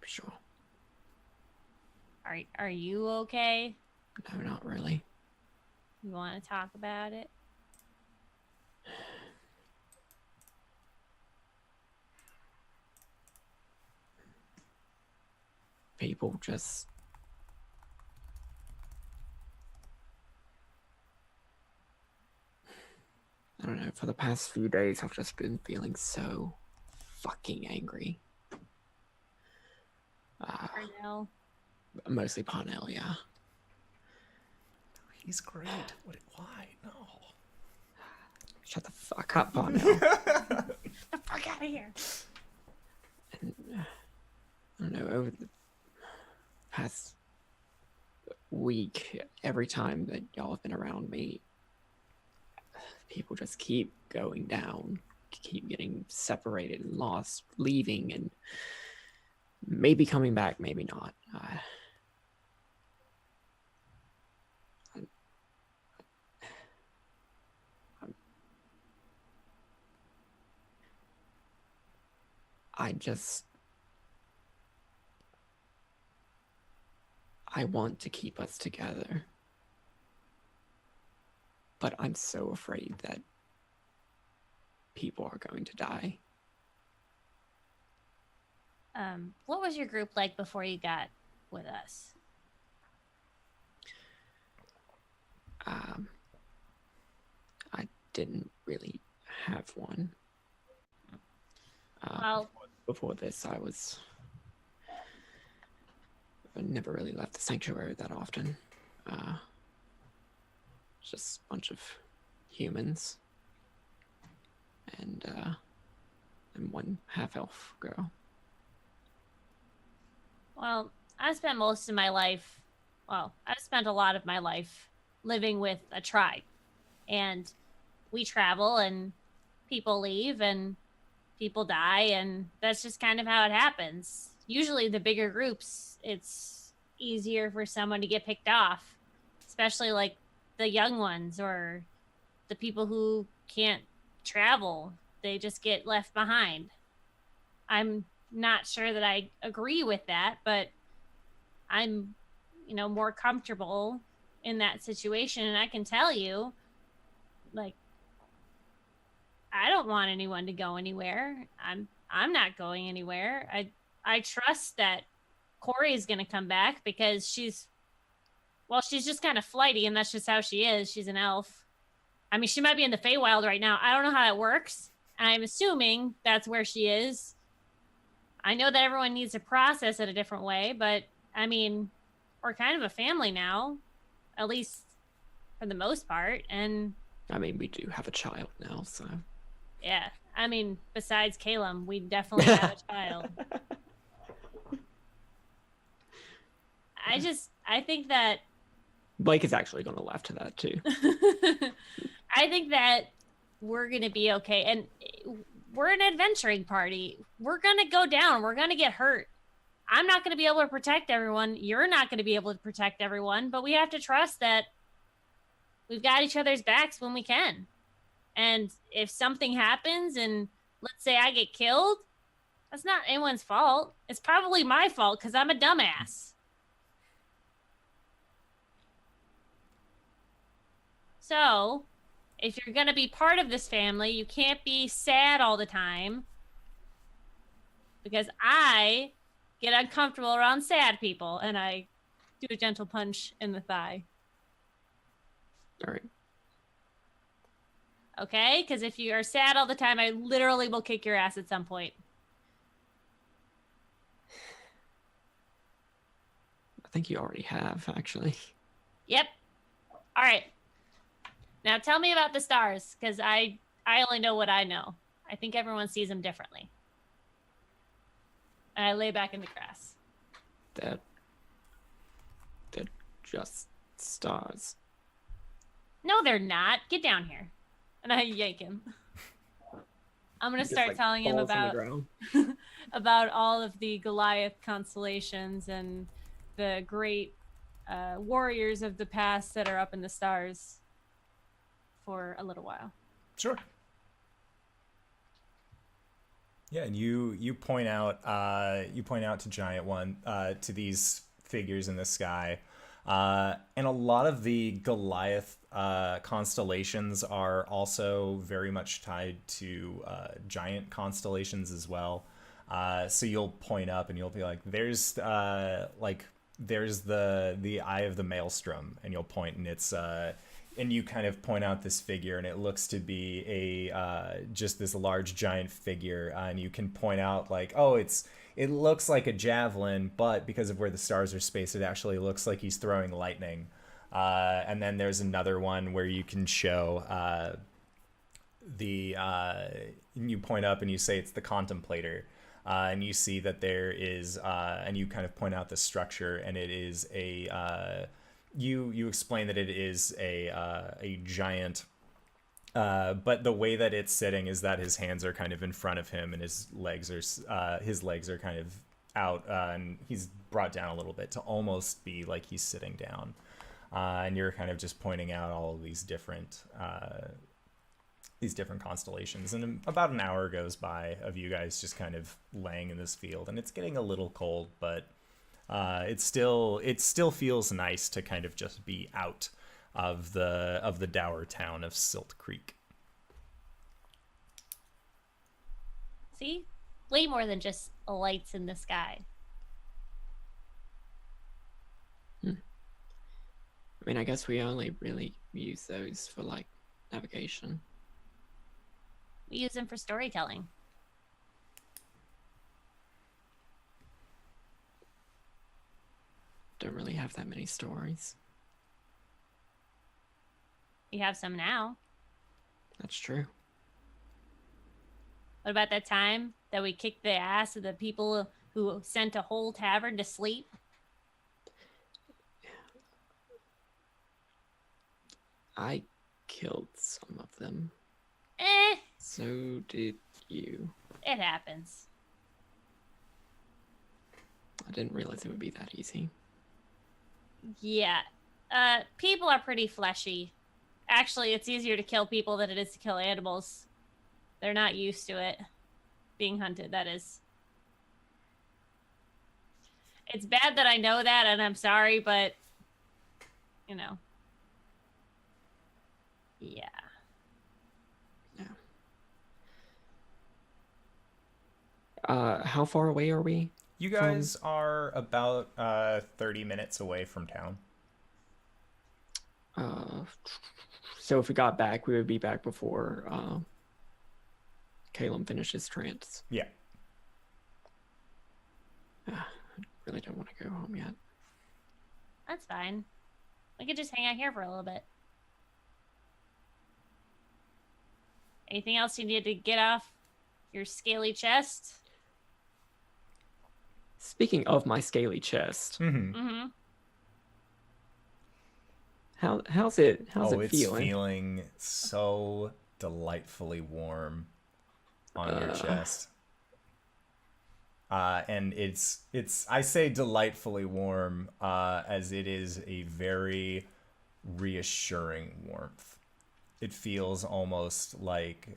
Sure. Are you okay? No, not really. You want to talk about it? People just... I don't know, for the past few days I've just been feeling so fucking angry. Parnell? Mostly Parnell, yeah. He's great. Why? No. Shut the fuck up, Parnell. Get the fuck out of here. And, I don't know, over the past week, every time that y'all have been around me, people just keep going down, keep getting separated and lost, leaving, and maybe coming back, maybe not. I want to keep us together, but I'm so afraid that people are going to die. What was your group like before you got with us? I didn't really have one. Well, before this, I never really left the sanctuary that often. Just a bunch of humans and one half-elf girl. well, I've spent most of my life, I've spent a lot of my life living with a tribe. And we travel and people leave and people die, and that's just kind of how it happens. Usually the bigger groups, it's easier for someone to get picked off, especially like the young ones or the people who can't travel. They just get left behind. I'm not sure that I agree with that, but I'm, more comfortable in that situation. And I can tell you, like, I don't want anyone to go anywhere. I'm not going anywhere. I trust that Cori is going to come back because she's just kind of flighty, and that's just how she is. She's an elf. I mean, she might be in the Feywild right now. I don't know how that works. I'm assuming that's where she is. I know that everyone needs to process it a different way, but I mean, we're kind of a family now, at least for the most part. And I mean, we do have a child now, so... Yeah, I mean, besides Caelum, we definitely have a child. I think that... Blake is actually going to laugh to that, too. I think that we're going to be okay. And we're an adventuring party. We're going to go down. We're going to get hurt. I'm not going to be able to protect everyone. You're not going to be able to protect everyone. But we have to trust that we've got each other's backs when we can. And if something happens and let's say I get killed, that's not anyone's fault. It's probably my fault because I'm a dumbass. So, if you're going to be part of this family, you can't be sad all the time because I get uncomfortable around sad people, and I do a gentle punch in the thigh. All right. Okay? Because if you are sad all the time, I literally will kick your ass at some point. I think you already have, actually. Yep. All right. Now tell me about the stars, because I only know what I know. I think everyone sees them differently. And I lay back in the grass. They're just stars. No, they're not. Get down here. And I yank him. I'm going to start telling him about all of the Goliath constellations and the great warriors of the past that are up in the stars. for a little while. Sure. Yeah, and you point out to Giant One to these figures in the sky, and a lot of the Goliath constellations are also very much tied to giant constellations as well. So you'll point up and you'll be like, there's the Eye of the Maelstrom, and you'll point, and it's and you kind of point out this figure, and it looks to be a just this large giant figure, and you can point out like, oh, it looks like a javelin, but because of where the stars are spaced, it actually looks like he's throwing lightning. And then there's another one where you can show you point up and you say it's the Contemplator, and you see that there is, and you kind of point out the structure, and it is a you explain that it is a giant, but the way that it's sitting is that his hands are kind of in front of him, and his legs are kind of out, and he's brought down a little bit to almost be like he's sitting down. And you're kind of just pointing out all of these different constellations. And about an hour goes by of you guys just kind of laying in this field, and it's getting a little cold, but it still feels nice to kind of just be out of the dour town of Silt Creek. See? Way more than just lights in the sky. I mean, I guess we only really use those for, like, navigation. We use them for storytelling. Don't really have that many stories. You have some now. That's true. What about that time that we kicked the ass of the people who sent a whole tavern to sleep? I killed some of them. So did you. It happens. I didn't realize it would be that easy. Yeah. People are pretty fleshy. Actually, it's easier to kill people than it is to kill animals. They're not used to it. Being hunted, that is. It's bad that I know that, and I'm sorry, but, you know. Yeah. How far away are we? You guys are about 30 minutes away from town. So if we got back, we would be back before Caelum finishes trance. Yeah. I really don't want to go home yet. That's fine. We could just hang out here for a little bit. Anything else you need to get off your scaly chest? Speaking of my scaly chest, Mm-hmm. how's it feeling? It's feeling so delightfully warm on your chest. And it's I say delightfully warm as it is a very reassuring warmth. It feels almost like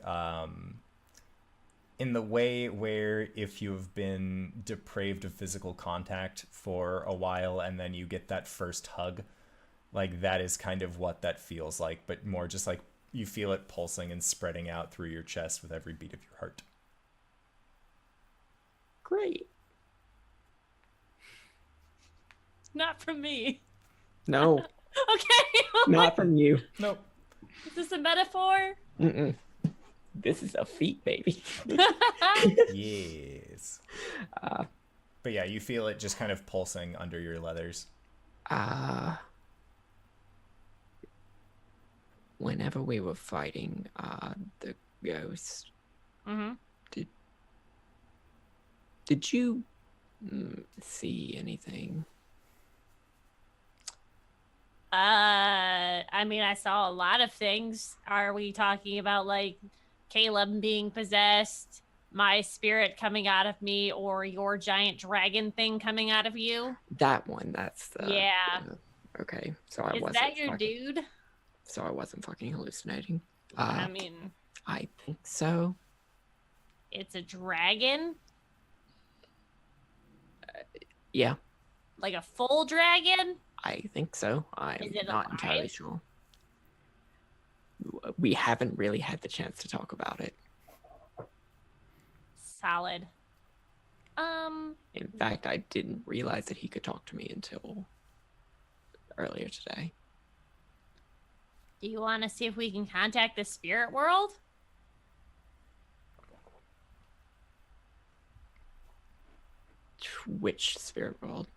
in the way where if you've been depraved of physical contact for a while and then you get that first hug, like that is kind of what that feels like, but more just like you feel it pulsing and spreading out through your chest with every beat of your heart. Great. Not from me. No, Okay. not from you. Nope. Is this a metaphor? Mm-mm. This is a feat, baby. Yes. But yeah, you feel it just kind of pulsing under your leathers. Whenever we were fighting the ghost, did you see anything? I mean, I saw a lot of things. Are we talking about like Caelum being possessed, my spirit coming out of me, or your giant dragon thing coming out of you? That one. That's the. Yeah. Okay, so I Is wasn't. that your dude? so I wasn't fucking hallucinating. I mean, I think so. it's a dragon, Yeah, like a full dragon. I think so. I'm Is it not entirely alive? sure. We haven't really had the chance to talk about it. Solid. In fact, I didn't realize that he could talk to me until earlier today. Do you want to see if we can contact the spirit world? Which spirit world?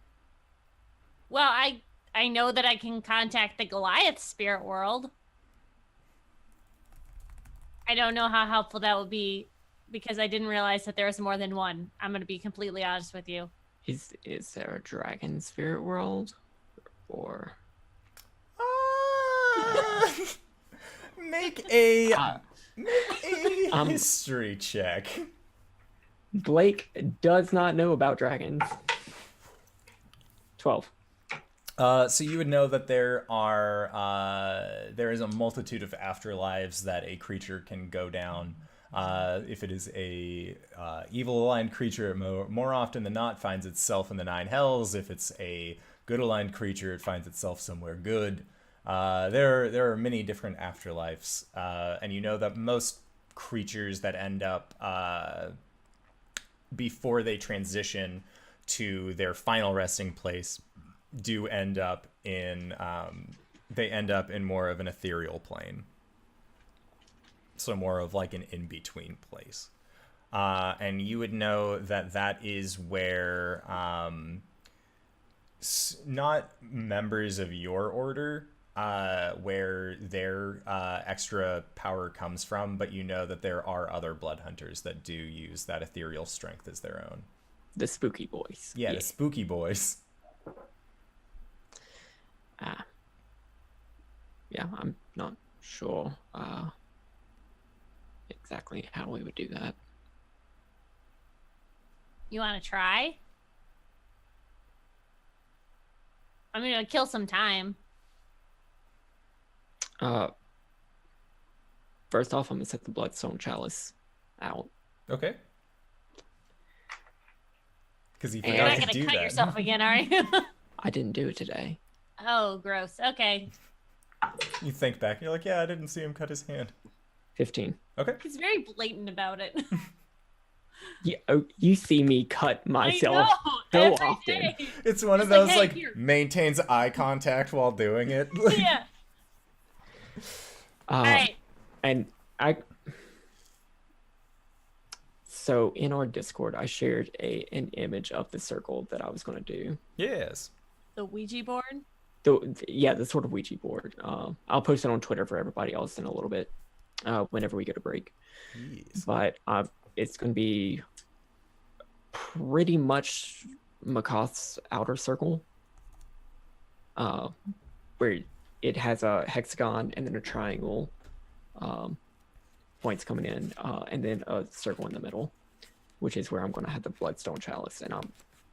Well, I know that I can contact the Goliath spirit world. I don't know how helpful that would be because I didn't realize that there was more than one. I'm going to be completely honest with you. Is there a dragon spirit world? Or Make a um, history check. Blake does not know about dragons. 12. So you would know that there is a multitude of afterlives that a creature can go down. If it is a evil aligned creature, it more often than not finds itself in the nine hells. If it's a good aligned creature, it finds itself somewhere good. There are many different afterlives, and you know that most creatures that end up before they transition to their final resting place do end up in more of an ethereal plane, so more of like an in-between place, and you would know that is where not members of your order where their extra power comes from, but you know that there are other blood hunters that do use that ethereal strength as their own. The spooky boys. Yeah, the spooky boys. Yeah, I'm not sure exactly how we would do that. You want to try? I'm going to kill some time. First off, I'm gonna set the bloodstone chalice out. Okay. Because you And- You're forgot not to going to do cut that. yourself again, are you? I didn't do it today. Oh, gross. Okay. You think back, and you're like, yeah, I didn't see him cut his hand. 15. Okay. He's very blatant about it. Yeah, oh, you see me cut myself I know, so every often. day. It's one of Just like, those "Hey, like here." maintains eye contact while doing it. Yeah. All right. And so in our Discord, I shared an image of the circle that I was going to do. Yes. The Ouija board? The sort of Ouija board. I'll post it on Twitter for everybody else in a little bit, whenever we get a break. Yes. But it's going to be pretty much Makoth's outer circle, where it has a hexagon and then a triangle, points coming in, and then a circle in the middle, which is where I'm going to have the bloodstone chalice, and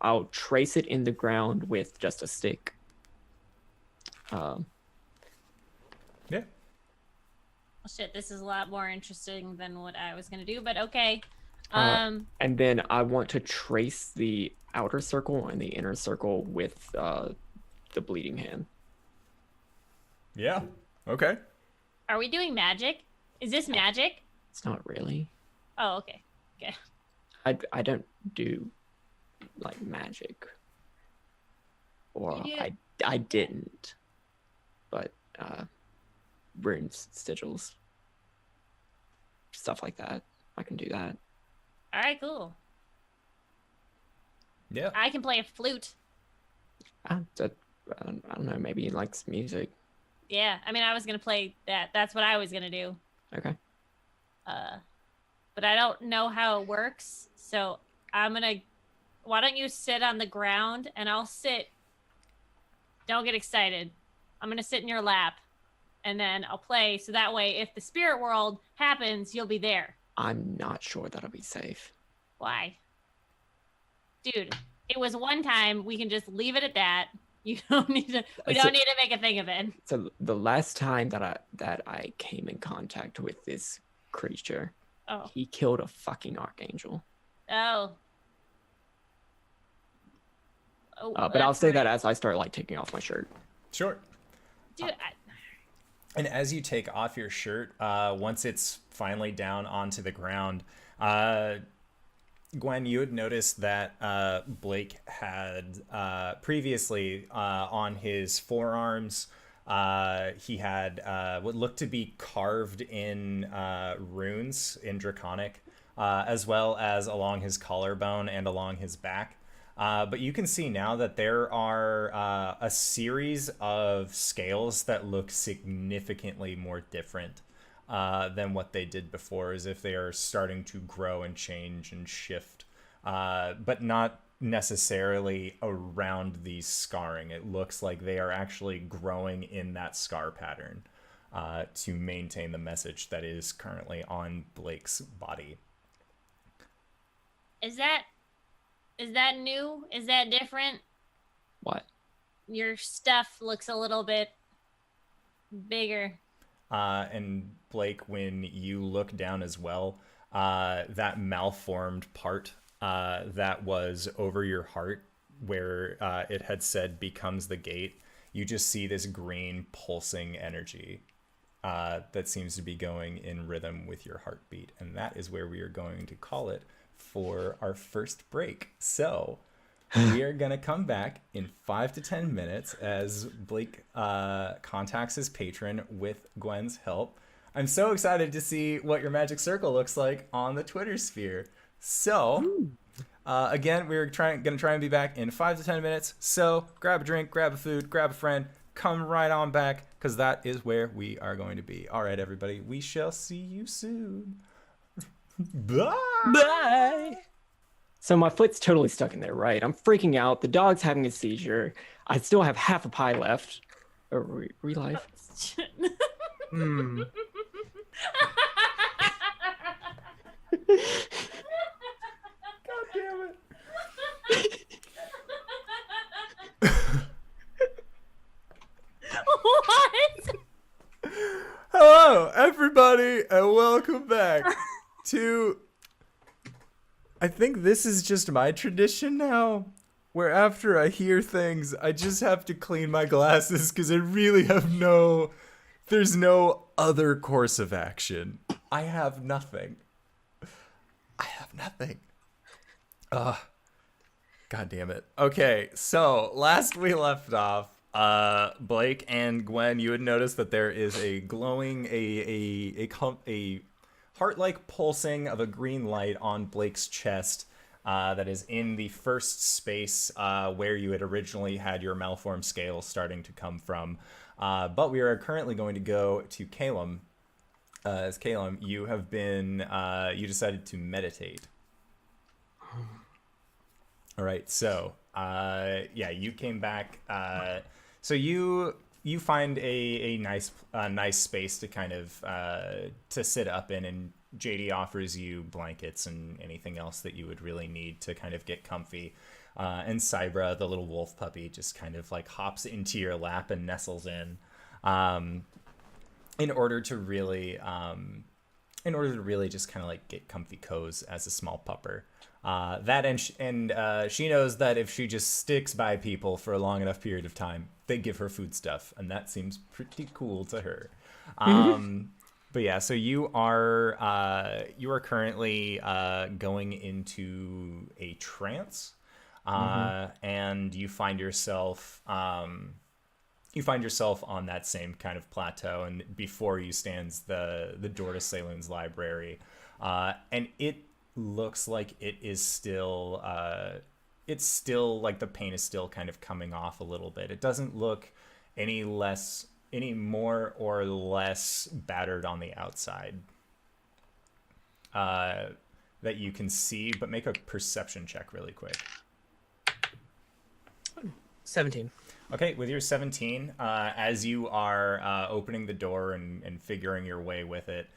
I'll trace it in the ground with just a stick. Yeah. Well, shit, this is a lot more interesting than what I was going to do, but okay. And then I want to trace the outer circle and the inner circle with the bleeding hand. Yeah. Okay. Are we doing magic? Is this magic? It's not really. Oh, okay. Okay. I don't do like magic, or You do- I didn't, but runes, sigils, stuff like that. I can do that. All right, cool. Yeah. I can play a flute. I don't know. Maybe he likes music. Yeah, I mean, I was going to play that. That's what I was going to do. Okay. But I don't know how it works. So I'm going to... Why don't you sit on the ground and I'll sit... Don't get excited. I'm going to sit in your lap and then I'll play. So that way, if the spirit world happens, you'll be there. I'm not sure that'll be safe. Why? Dude, it was one time. We can just leave it at that. You don't need to. We don't need to make a thing of it. So the last time that I came in contact with this creature, he killed a fucking archangel. Oh. But I'll say that as I start like taking off my shirt. Sure. Dude, And as you take off your shirt, once it's finally down onto the ground, Gwen, you had noticed that Blake had previously on his forearms, he had what looked to be carved in runes in Draconic, as well as along his collarbone and along his back. But you can see now that there are a series of scales that look significantly more different than what they did before, as if they are starting to grow and change and shift, but not necessarily around the scarring. It looks like they are actually growing in that scar pattern to maintain the message that is currently on Blake's body. Is that new? Is that different? What? Your stuff looks a little bit bigger. And Blake, when you look down as well, that malformed part that was over your heart, where it had said becomes the gate, you just see this green pulsing energy that seems to be going in rhythm with your heartbeat. And that is where we are going to call it for our first break. So we are going to come back in 5 to 10 minutes as Blake contacts his patron with Gwen's help. I'm so excited to see what your magic circle looks like on the Twitter sphere. So again, we're going to try and be back in 5 to 10 minutes. So grab a drink, grab a food, grab a friend, come right on back, because that is where we are going to be. All right, everybody, we shall see you soon. Bye. Bye. So my foot's totally stuck in there, right? I'm freaking out. The dog's having a seizure. I still have half a pie left. Relife. Hmm. God damn it. What? Hello, everybody, and welcome back to... I think this is just my tradition now, where after I hear things, I just have to clean my glasses because I really have there's no other course of action. I have nothing. Ugh. God damn it. Okay, so last we left off, Blake and Gwen, you had noticed that there is a glowing, a heart-like pulsing of a green light on Blake's chest that is in the first space where you had originally had your malformed scale starting to come from. But we are currently going to go to Caelum. As Caelum, you have been, you decided to meditate. All right, so, yeah, you came back. So you find a nice space to kind of to sit up in, and JD offers you blankets and anything else that you would really need to kind of get comfy. And Cybra, the little wolf puppy, just kind of like hops into your lap and nestles in order to really just kind of like get comfy cozy as a small pupper. She knows that if she just sticks by people for a long enough period of time, they give her food stuff, and that seems pretty cool to her. But yeah, so you are currently going into a trance, and you find yourself on that same kind of plateau, and before you stands the door to Saloon's library, and it looks like it is still it's still like the paint is still kind of coming off a little bit. It doesn't look any more or less battered on the outside that you can see, but make a perception check really quick. 17. Okay, with your 17, as you are opening the door and figuring your way with it,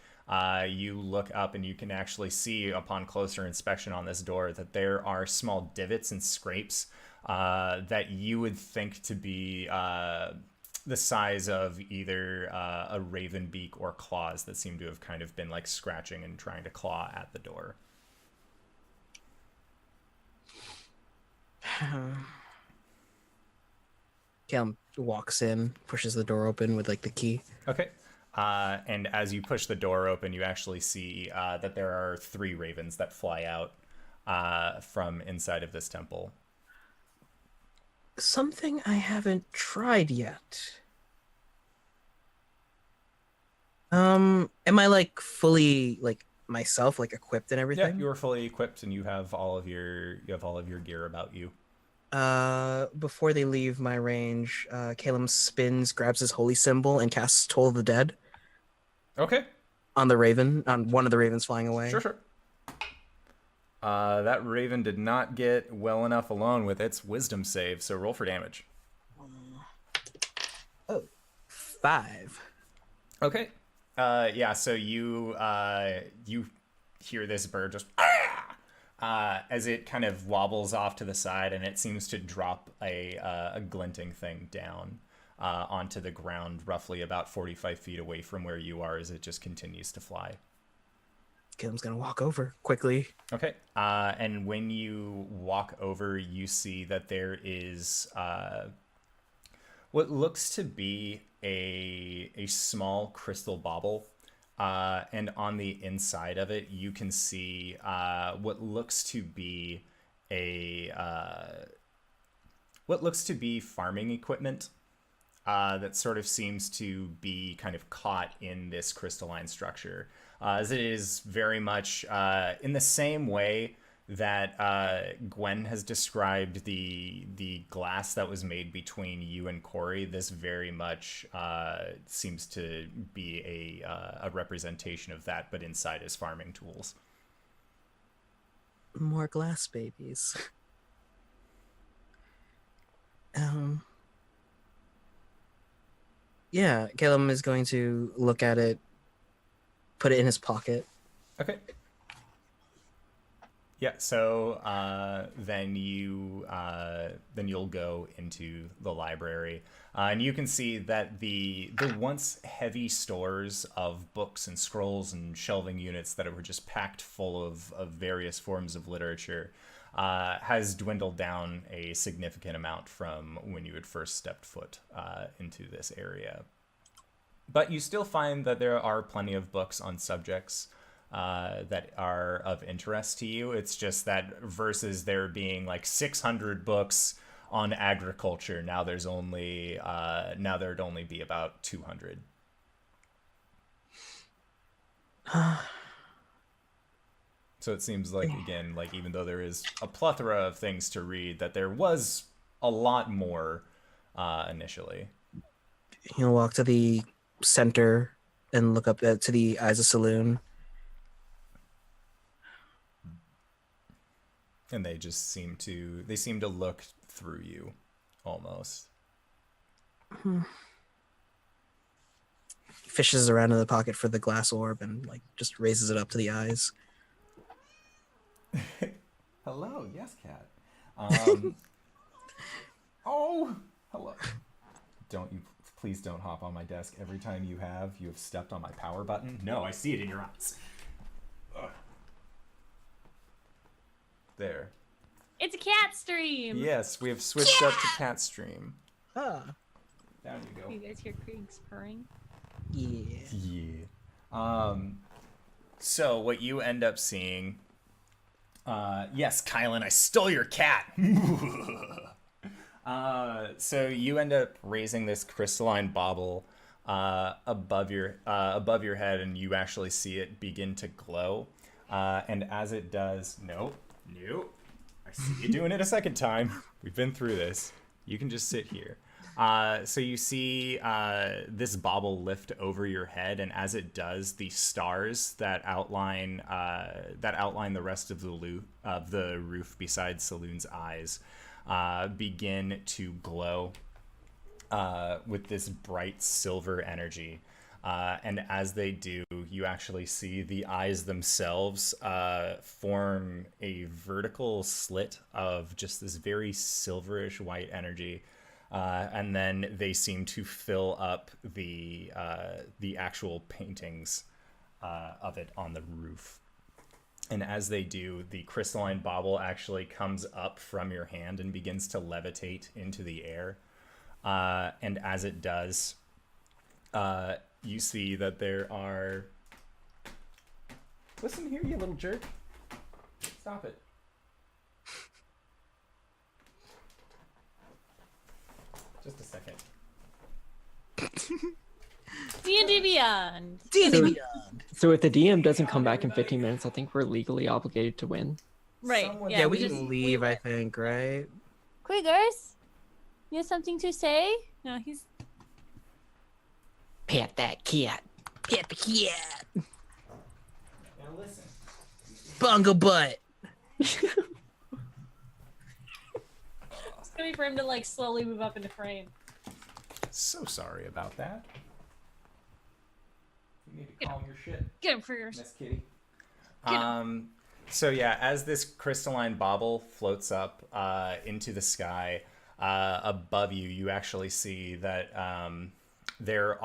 you look up and you can actually see, upon closer inspection on this door, that there are small divots and scrapes that you would think to be the size of either a raven beak or claws that seem to have kind of been like scratching and trying to claw at the door. Caelum walks in, pushes the door open with like the key. Okay. And as you push the door open, you actually see that there are 3 ravens that fly out from inside of this temple. Something I haven't tried yet. Am I like fully like myself, like equipped and everything? Yeah, you are fully equipped and you have all of your gear about you. Before they leave my range, Caelum spins, grabs his holy symbol, and casts Toll of the Dead Okay. on the raven, on one of the ravens flying away. Sure. That raven did not get well enough alone with its wisdom save, so roll for damage. 5. Okay. Yeah, so you hear this bird just as it kind of wobbles off to the side, and it seems to drop a glinting thing down onto the ground roughly about 45 feet away from where you are as it just continues to fly. Caelum's gonna walk over quickly. Okay. And when you walk over, you see that there is what looks to be a small crystal bauble. And on the inside of it, you can see what looks to be farming equipment that sort of seems to be kind of caught in this crystalline structure, as it is very much in the same way that Gwen has described the glass that was made between you and Cori. This very much seems to be a representation of that, but inside his farming tools. More glass babies. Yeah, Caelum is going to look at it, put it in his pocket. Okay. Yeah, so then you'll go into the library, and you can see that the once heavy stores of books and scrolls and shelving units that were just packed full of various forms of literature has dwindled down a significant amount from when you had first stepped foot into this area. But you still find that there are plenty of books on subjects that are of interest to you. It's just that versus there being like 600 books on agriculture, now there'd only be about 200. So it seems like, again, like even though there is a plethora of things to read, that there was a lot more initially. He'll walk to the center and look up to the Eyes of Saloon. And they just seem to look through you almost. Fishes around in the pocket for the glass orb and like just raises it up to the eyes. Hello, yes, cat. Oh, hello. Please don't hop on my desk every time you have stepped on my power button. No, I see it in your eyes. Ugh. There. It's a cat stream. Yes, we have switched up to cat stream. Ah. Down you go. You guys hear Krieg's purring? Yeah. Yeah. So what you end up seeing, yes, Kylan, I stole your cat. So you end up raising this crystalline bauble above your head, and you actually see it begin to glow. And as it does, nope. I see you doing it a second time. We've been through this. You can just sit here. So you see this bauble lift over your head, and as it does, the stars that outline the rest of the roof besides Saloon's eyes begin to glow. with this bright silver energy. And as they do, you actually see the eyes themselves form a vertical slit of just this very silverish white energy. And then they seem to fill up the actual paintings of it on the roof. And as they do, the crystalline bauble actually comes up from your hand and begins to levitate into the air. And as it does, you see that there are... Listen here, you little jerk. Stop it. Just a second. D&D Beyond. D&D Beyond. So if the DM doesn't come back in 15 minutes, I think we're legally obligated to win. Right. Someone- Yeah, we just- can leave, I think, right? Quiggers, you have something to say? No, he's... Pet that cat. Pet the cat. Now listen. Bungle butt. It's gonna be for him to like slowly move up into frame. So sorry about that. You need to calm your shit, Get him for yours. Miss Kitty. So yeah, as this crystalline bauble floats up into the sky, above you, you actually see that there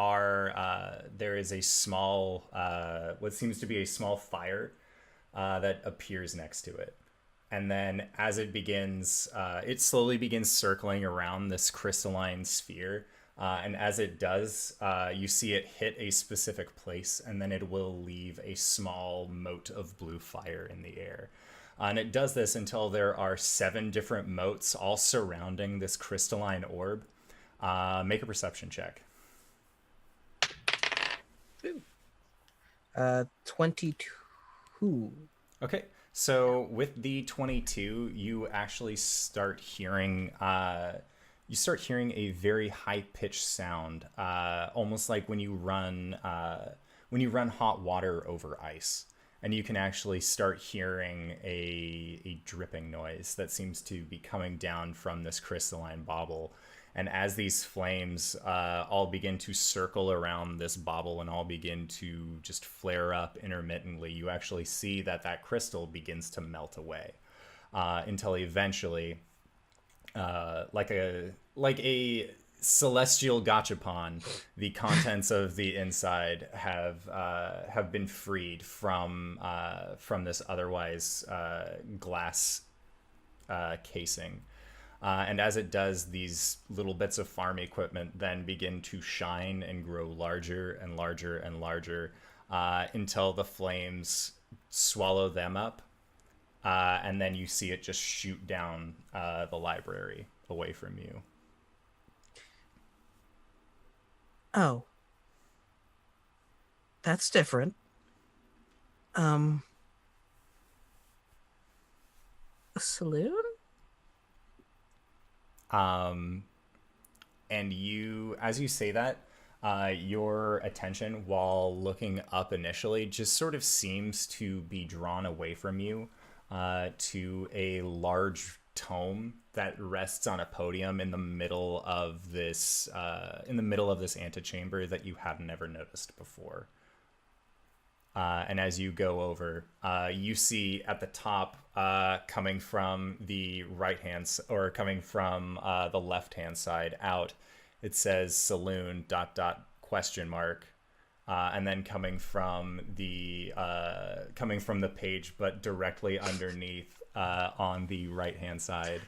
is a small, what seems to be a small fire that appears next to it. And then as it begins, it slowly begins circling around this crystalline sphere. And as it does, you see it hit a specific place, and then it will leave a small mote of blue fire in the air. And it does this until there are 7 different motes all surrounding this crystalline orb. Make a perception check. 22. Okay, so with the 22, you actually start hearing a very high-pitched sound, almost like when you run hot water over ice, and you can actually start hearing a dripping noise that seems to be coming down from this crystalline bauble. And as these flames all begin to circle around this bauble and all begin to just flare up intermittently, you actually see that crystal begins to melt away until eventually, like a celestial gachapon, the contents of the inside have been freed from this otherwise glass casing. And as it does, these little bits of farm equipment then begin to shine and grow larger and larger and larger until the flames swallow them up. And then you see it just shoot down the library away from you. Oh. That's different. A saloon? And you, as you say that, your attention while looking up initially just sort of seems to be drawn away from you to a large tome that rests on a podium in the middle of this antechamber that you have never noticed before. And as you go over, you see at the top, coming from the right hand or coming from the left hand side out, it says saloon ... And then coming from the page, but directly underneath on the right hand side,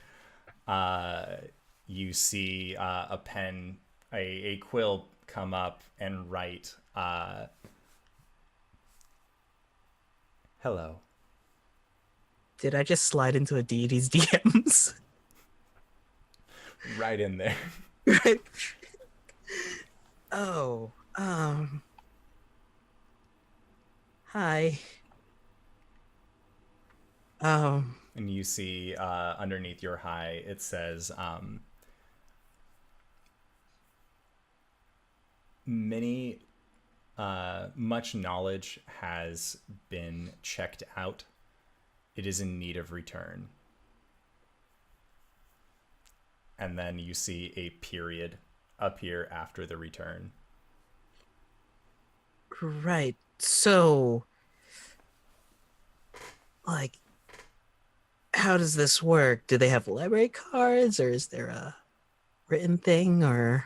you see a pen, a quill come up and write, hello. Did I just slide into a deity's DMs? Right in there. Right. Oh, hi. And you see underneath your hi, it says, much knowledge has been checked out. It is in need of return. And then you see a period appear after the return. Right. So, like, how does this work? Do they have library cards, or is there a written thing, or?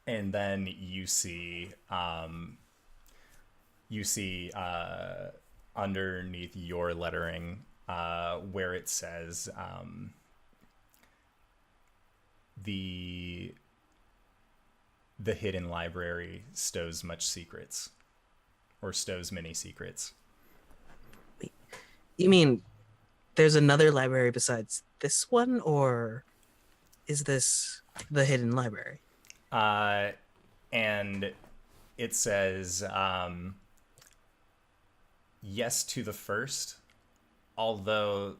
And then you see underneath your lettering where it says the hidden library stows much secrets, or stows many secrets. You mean there's another library besides this one, or is this the hidden library? And it says yes to the first, although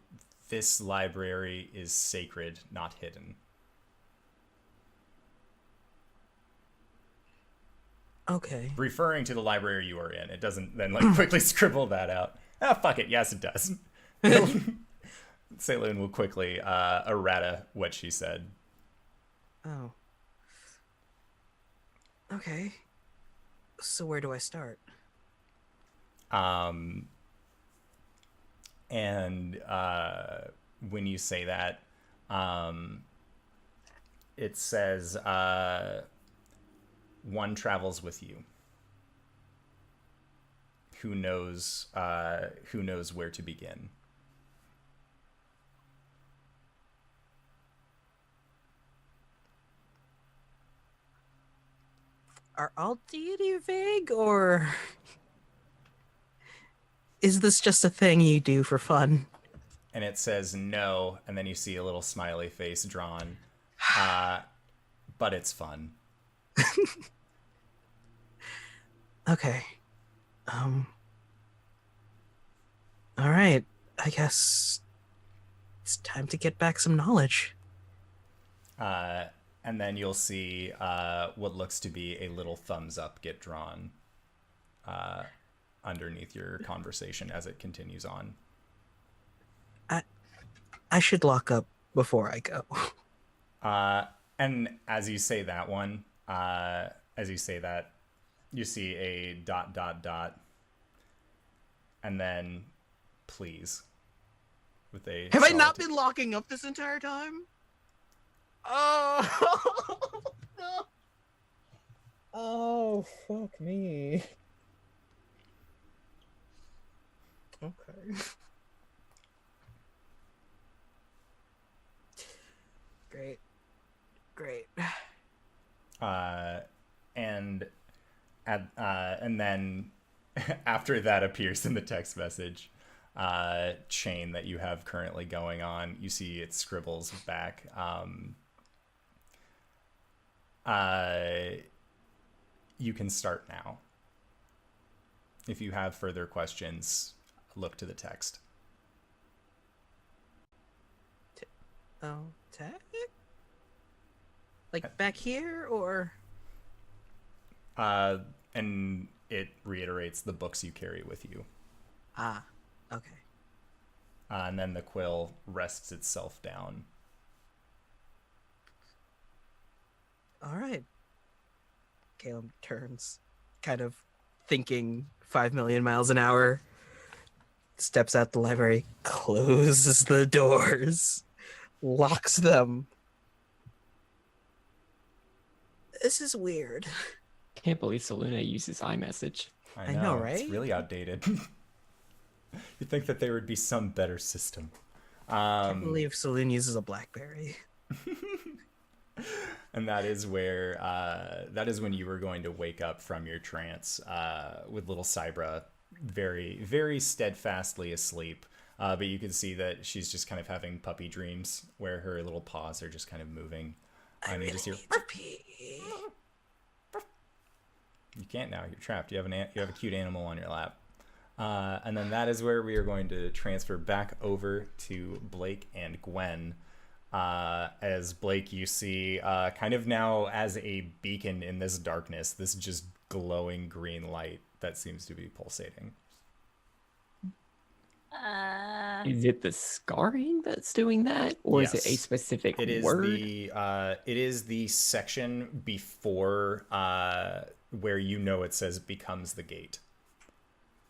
this library is sacred, not hidden. Okay. Referring to the library you are in. It doesn't then like quickly scribble that out. Ah, fuck it. Yes, it does. Caelum will quickly errata what she said. Oh. Okay. So where do I start? And when you say that, it says one travels with you. Who knows where to begin? Are all deity vague, or is this just a thing you do for fun? And it says no, and then you see a little smiley face drawn. But it's fun. Okay. All right. I guess it's time to get back some knowledge. And then you'll see what looks to be a little thumbs up get drawn underneath your conversation as it continues on. I should lock up before I go. And as you say that one, you see a ... and then please with a Have I not solid- been locking up this entire time? Oh no! Oh fuck me. Okay. Great. And then after that appears in the text message chain that you have currently going on, you see it scribbles back. You can start now. If you have further questions, look to the text. Oh, tag? Like back here, or? And it reiterates the books you carry with you. Ah, okay. And then the quill rests itself down. All right. Caelum turns, kind of thinking 5 million miles an hour, steps out the library, closes the doors, locks them. This is weird. Can't believe Saluna uses iMessage. I know, right? It's really outdated. You'd think that there would be some better system. I can't believe Saloon uses a BlackBerry. And that is where that is when you were going to wake up from your trance with little Cybra very, very steadfastly asleep. But you can see that she's just kind of having puppy dreams where her little paws are just kind of moving. And you just hear, need to pee. you can't now, you're trapped. You have a cute animal on your lap. And then that is where we are going to transfer back over to Blake and Gwen. As Blake, you see kind of now as a beacon in this darkness, this just glowing green light that seems to be pulsating. Is it the scarring that's doing that, or is it a Yes. specific It is word? the section before where it says becomes the gate.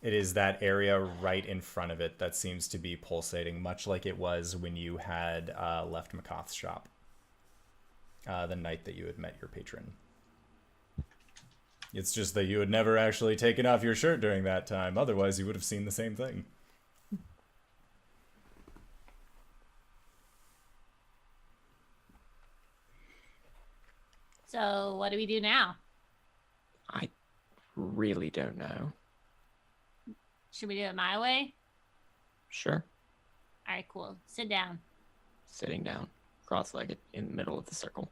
It is that area right in front of it that seems to be pulsating, much like it was when you had left Makoth's shop the night that you had met your patron. It's just that you had never actually taken off your shirt during that time. Otherwise, you would have seen the same thing. So what do we do now? I really don't know. Should we do it my way? Sure. All right, cool. Sit down. Sitting down, cross-legged, in the middle of the circle,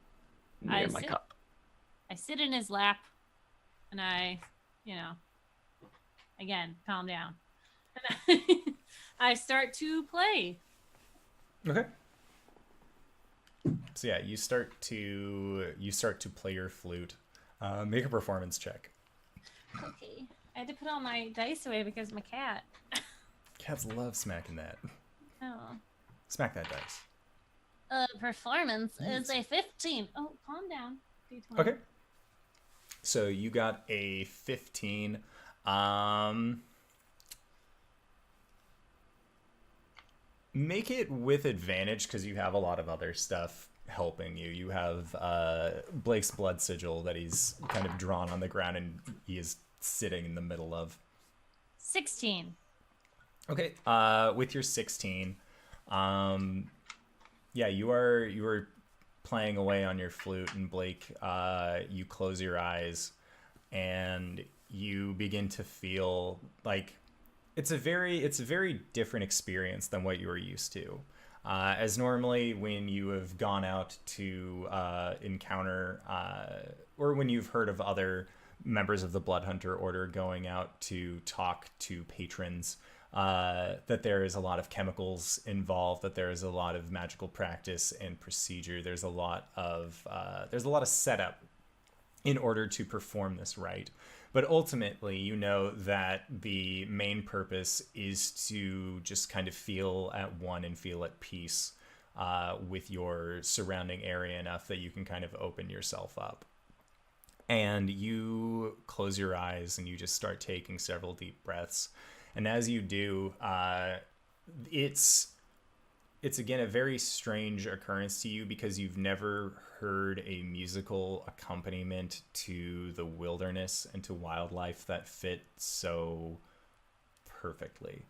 I near my sit- cup. I sit in his lap, and I, again, calm down. And I start to play. Okay. So yeah, you start to play your flute. Make a performance check. Okay. I had to put all my dice away because of my cat. Cats love smacking that. Oh. Smack that dice. Performance is a 15. Oh, calm down. D20. Okay. So you got a 15. Make it with advantage because you have a lot of other stuff helping you. You have Blake's blood sigil that he's kind of drawn on the ground and he is sitting in the middle of. 16. Okay. With your 16, yeah, you are playing away on your flute, and Blake, you close your eyes and you begin to feel like it's a very different experience than what you were used to. As normally when you have gone out to encounter, or when you've heard of other members of the Blood Hunter Order going out to talk to patrons, that there is a lot of chemicals involved, that there is a lot of magical practice and procedure. There's a lot of setup in order to perform this rite. But ultimately, you know that the main purpose is to just kind of feel at one and feel at peace with your surrounding area enough that you can kind of open yourself up. And you close your eyes and you just start taking several deep breaths. And as you do, it's again a very strange occurrence to you because you've never heard a musical accompaniment to the wilderness and to wildlife that fit so perfectly.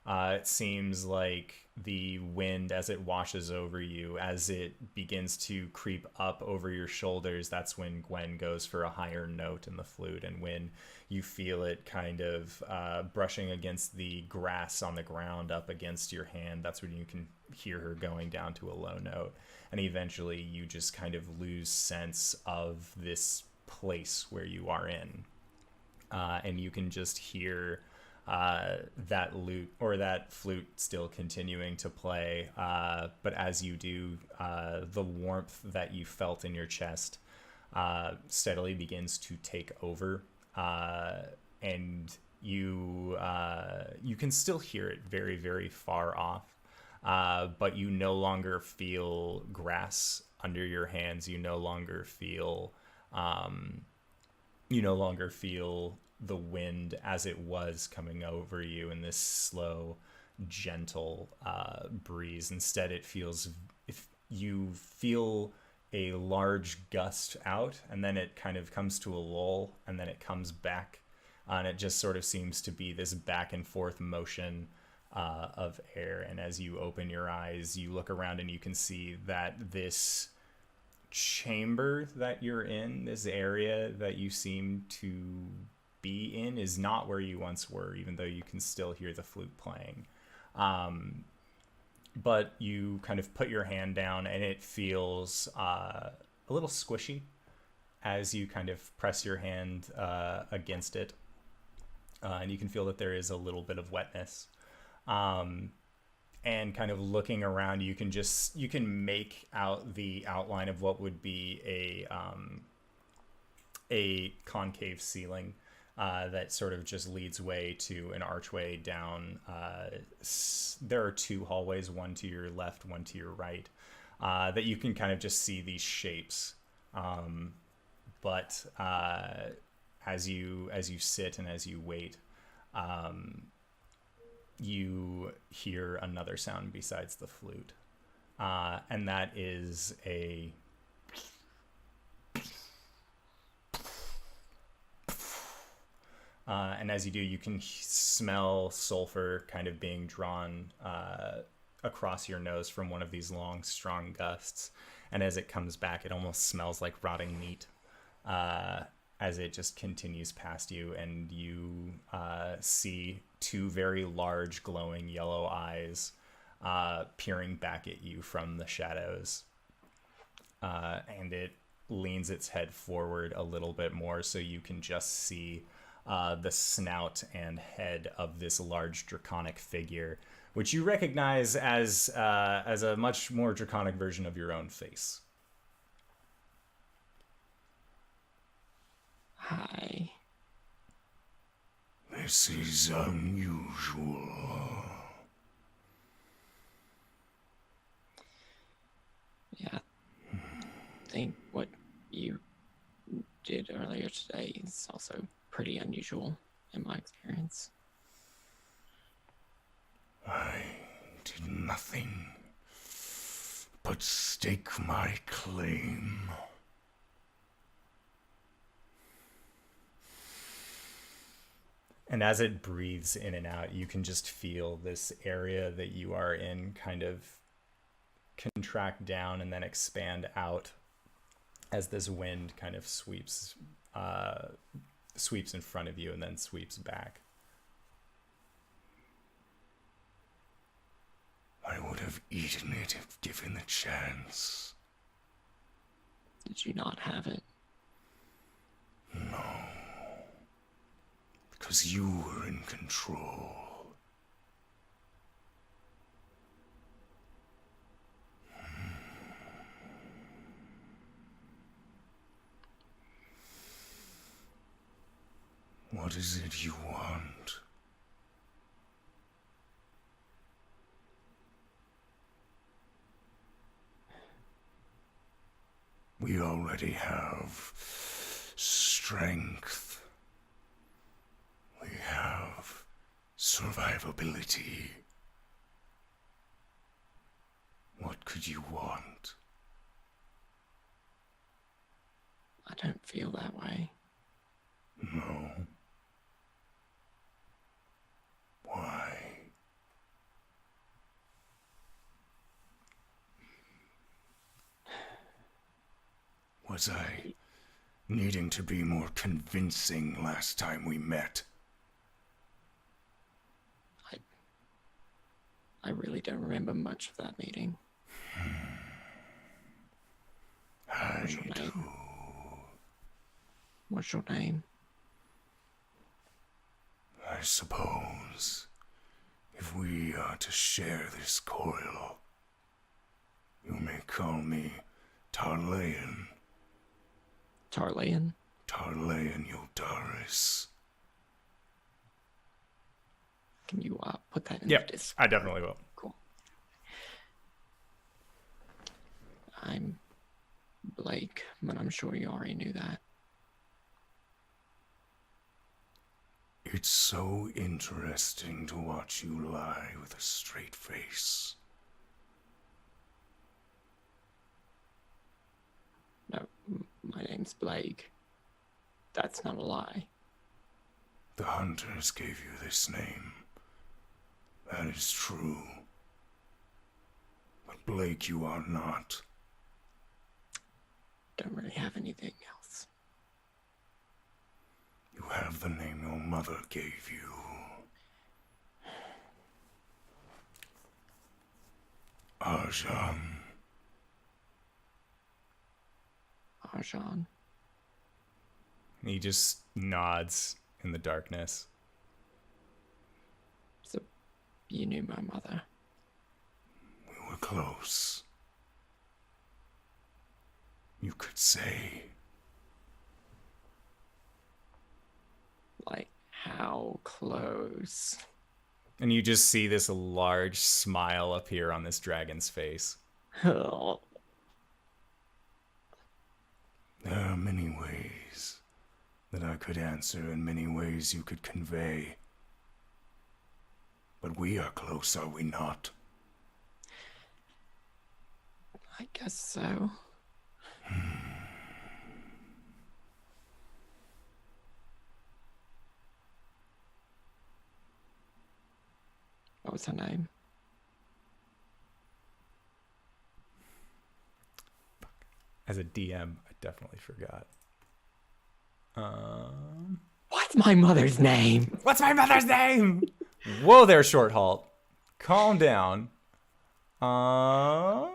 It seems like the wind, as it washes over you, as it begins to creep up over your shoulders, that's when Gwen goes for a higher note in the flute. And when you feel it kind of brushing against the grass on the ground up against your hand, that's when you can hear her going down to a low note. And eventually you just kind of lose sense of this place where you are in. And you can just hear that lute or that flute still continuing to play. But as you do, the warmth that you felt in your chest steadily begins to take over. And you can still hear it very, very far off. But you no longer feel grass under your hands. You no longer feel the wind as it was coming over you in this slow, gentle breeze. Instead, it feels, if you feel a large gust out, and then it kind of comes to a lull, and then it comes back, and it just sort of seems to be this back and forth motion of air. And as you open your eyes, you look around and you can see that this chamber that you're in, this area that you seem to be in, is not where you once were, even though you can still hear the flute playing. But you kind of put your hand down and it feels a little squishy as you kind of press your hand against it. And you can feel that there is a little bit of wetness. And kind of looking around, you can make out the outline of what would be a concave ceiling that sort of just leads way to an archway down. There are 2 hallways, one to your left, one to your right, that you can kind of just see these shapes. But as you sit and as you wait, you hear another sound besides the flute. And that is a and as you do, you can smell sulfur kind of being drawn across your nose from one of these long, strong gusts. And as it comes back, it almost smells like rotting meat as it just continues past you. And you see 2 very large, glowing yellow eyes peering back at you from the shadows. And it leans its head forward a little bit more so you can just see the snout and head of this large draconic figure, which you recognize as a much more draconic version of your own face. Hi. This is unusual. Yeah. I think what you did earlier today is also pretty unusual in my experience. I did nothing but stake my claim. And as it breathes in and out, you can just feel this area that you are in kind of contract down and then expand out as this wind kind of sweeps in front of you and then sweeps back. I would have eaten it if given the chance. Did you not have it? No. Because you were in control. What is it you want? We already have strength. We have survivability. What could you want? I don't feel that way. No. Why? Was I needing to be more convincing last time we met? I really don't remember much of that meeting. I What's your do. name? What's your name? I suppose if we are to share this coil, you may call me Tarlean. Tarlean? Tarlean Yodaris. Can you put that in Yep, the disc? I definitely will. Cool. I'm Blake, but I'm sure you already knew that. It's so interesting to watch you lie with a straight face. No, my name's Blake. That's not a lie. The hunters gave you this name. That is true. But Blake, you are not. Don't really have anything else. You have the name your mother gave you. Arjan. Arjan. He just nods in the darkness. So, you knew my mother. We were close. You could say. close. And you just see this large smile appear on this dragon's face. Oh, There are many ways that I could answer and many ways you could convey. But we are close, are we not? I guess so. What was her name? As a DM, I definitely forgot. What's my mother's name? What's my mother's name? Whoa there, Short Halt. Calm down. Oh,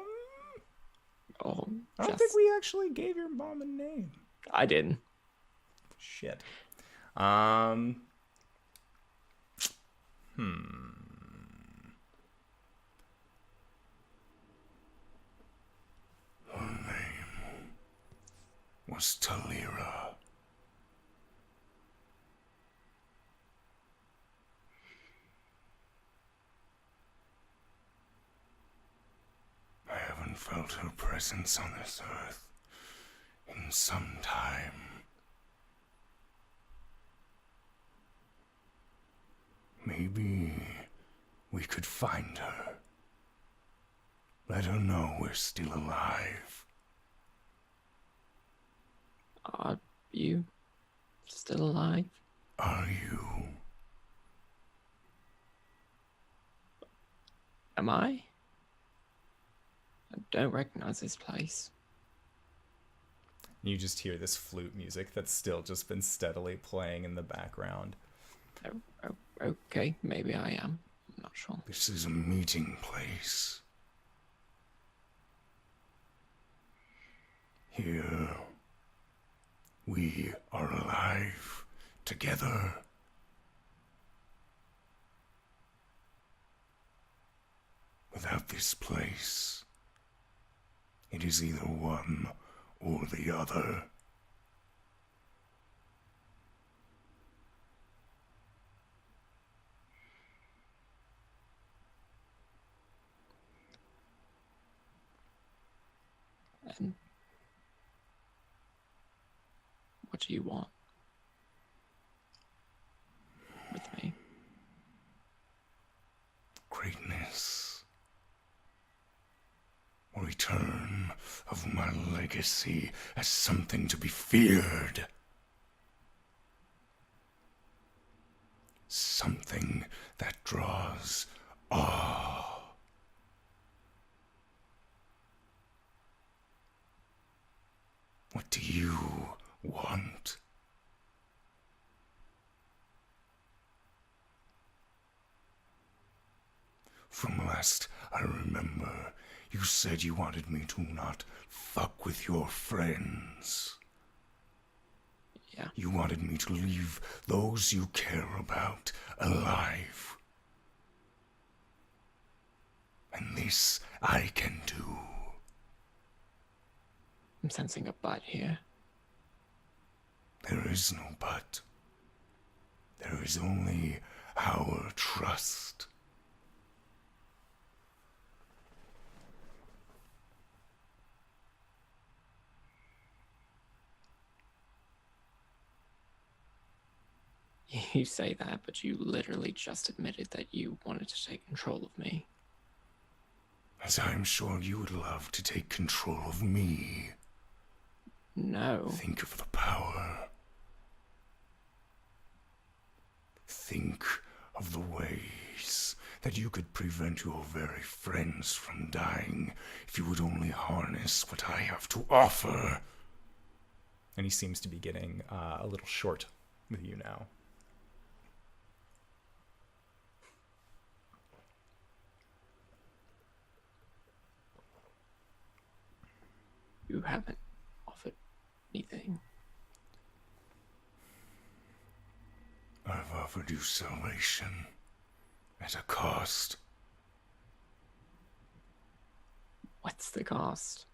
I don't think we actually gave your mom a name. I didn't. Shit. Was Talira. I haven't felt her presence on this earth in some time. Maybe we could find her. Let her know we're still alive. Are you still alive? Are you? Am I? I don't recognize this place. You just hear this flute music that's still just been steadily playing in the background. Okay, maybe I am. I'm not sure. This is a meeting place. Here, we are alive together. Without this place, it is either one or the other. And what do you want with me? Greatness. Return of my legacy as something to be feared. Something that draws awe. What do you want? From last I remember, you said you wanted me to not fuck with your friends. Yeah. You wanted me to leave those you care about alive. And this I can do. I'm sensing a but here. There is no but. There is only our trust. You say that, but you literally just admitted that you wanted to take control of me. As I'm sure you would love to take control of me. No. Think of the power. Think of the ways that you could prevent your very friends from dying if you would only harness what I have to offer. And he seems to be getting a little short with you now. You haven't offered anything. I've offered you salvation at a cost. What's the cost?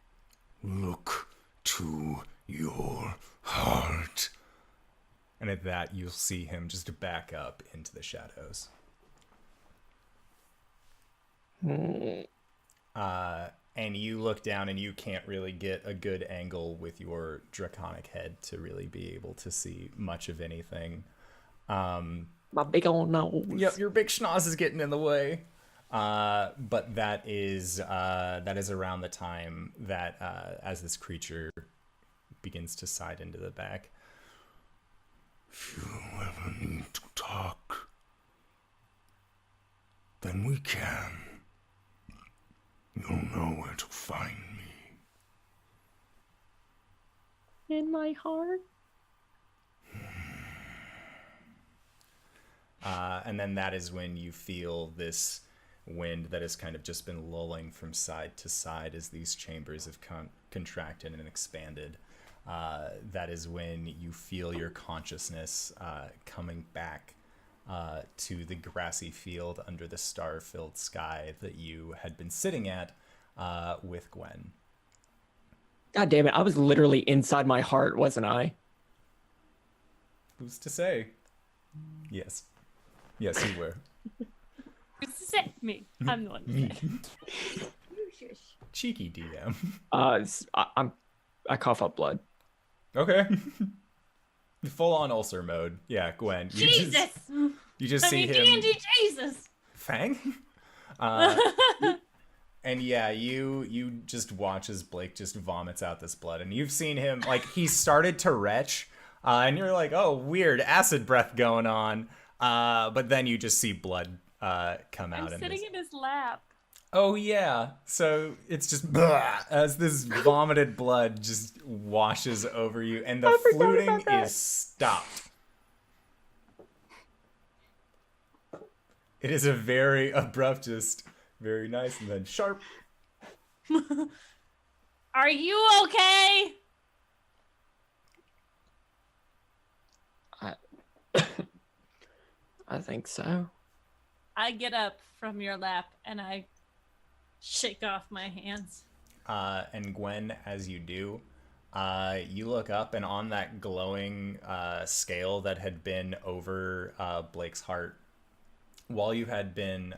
Look to your heart. And at that, you'll see him just back up into the shadows. And you look down and you can't really get a good angle with your draconic head to really be able to see much of anything. My big old nose. Yep, your big schnoz is getting in the way. But that is around the time that as this creature begins to side into the back. If you ever need to talk, then we can. You'll know where to find me. In my heart. And then that is when you feel this wind that has kind of just been lulling from side to side as these chambers have contracted and expanded. That is when you feel your consciousness coming back to the grassy field under the star-filled sky that you had been sitting at with Gwen. God damn it, I was literally inside my heart, wasn't I? Who's to say? Yes. Yes, you were. Who's to say? Me. I'm the one to say. Cheeky DM. I cough up blood. Okay. Full-on ulcer mode. Yeah, Gwen. Jesus! You just I see mean, him. D&D Jesus! Fang? And yeah, you just watch as Blake just vomits out this blood. And you've seen him, like, he started to retch. And you're like, oh, weird, acid breath going on. But then you just see blood come out. I'm sitting in his lap. Oh, yeah. So it's just as this vomited blood just washes over you. And the fluting is stopped. It is a very abrupt, just very nice, and then sharp. Are you okay? I think so. I get up from your lap and I shake off my hands. And Gwen, as you do, you look up, and on that glowing scale that had been over Blake's heart, while you had been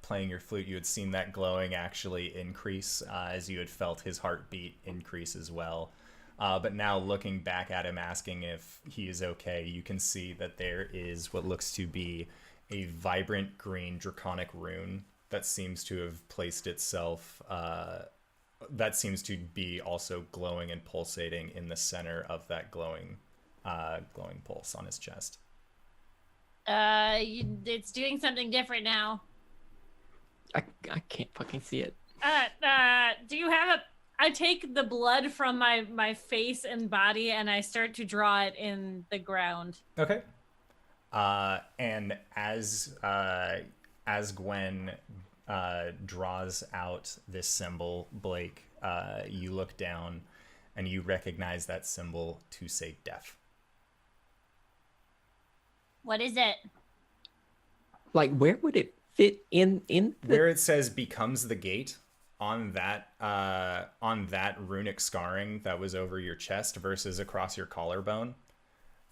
playing your flute, you had seen that glowing actually increase as you had felt his heartbeat increase as well. But now looking back at him, asking if he is okay, you can see that there is what looks to be a vibrant green draconic rune that seems to have placed itself, that seems to be also glowing and pulsating in the center of that glowing pulse on his chest. It's doing something different now. I can't fucking see it. Do you have a... I take the blood from my face and body and I start to draw it in the ground. Okay. And as Gwen draws out this symbol, Blake, you look down and you recognize that symbol to say death. What is it? Like, where would it fit in the... Where it says becomes the gate on that runic scarring that was over your chest versus across your collarbone,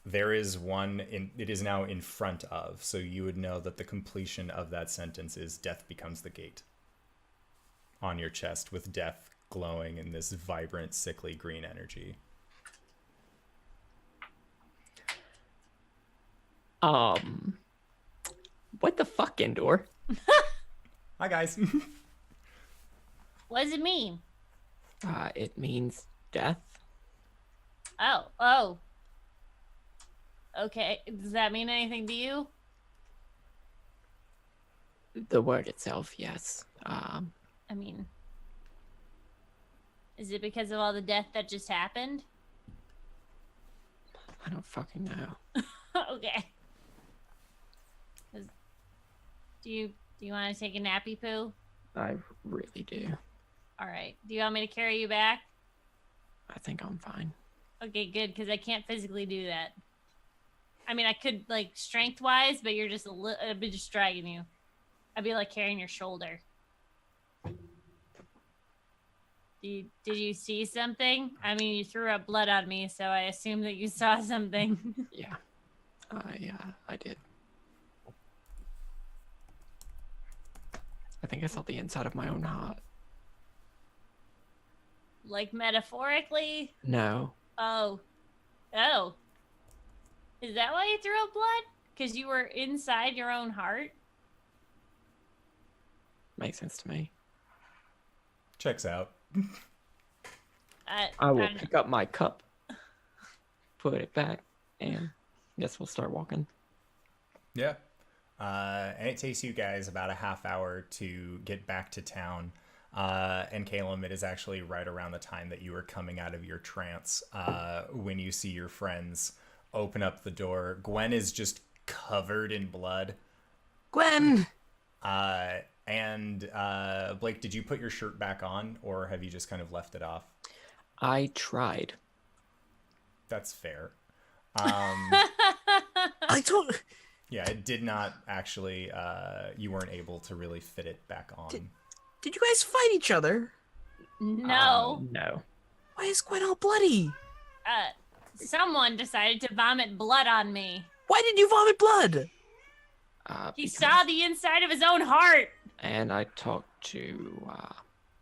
there is one it is now in front of, so you would know that the completion of that sentence is death becomes the gate on your chest, with death glowing in this vibrant, sickly green energy. What the fuck, Endor? Hi, guys. What does it mean? It means death. Oh. Okay, does that mean anything to you? The word itself, yes. I mean, is it because of all the death that just happened? I don't fucking know. Okay. Do you want to take a nappy poo? I really do. All right. Do you want me to carry you back? I think I'm fine. Okay, good, because I can't physically do that. I mean, I could, like, strength-wise, but you're just I'd be just dragging you. I'd be, like, carrying your shoulder. Did you see something? I mean, you threw up blood on me, so I assume that you saw something. Yeah. I did. I think I saw the inside of my own heart. Like metaphorically? No. Oh. Oh. Is that why you threw up blood? Because you were inside your own heart? Makes sense to me. Checks out. I will don't know. pick up my cup, put it back, and guess we'll start walking. Yeah. And it takes you guys about a half hour to get back to town. And Caelum, it is actually right around the time that you were coming out of your trance when you see your friends open up the door. Gwen is just covered in blood. Gwen! And Blake, did you put your shirt back on, or have you just kind of left it off? I tried. That's fair. I told... Yeah, it did not actually, you weren't able to really fit it back on. Did you guys fight each other? No. No. Why is Gwen all bloody? Someone decided to vomit blood on me. Why did you vomit blood? He Because- saw the inside of his own heart. And I talked to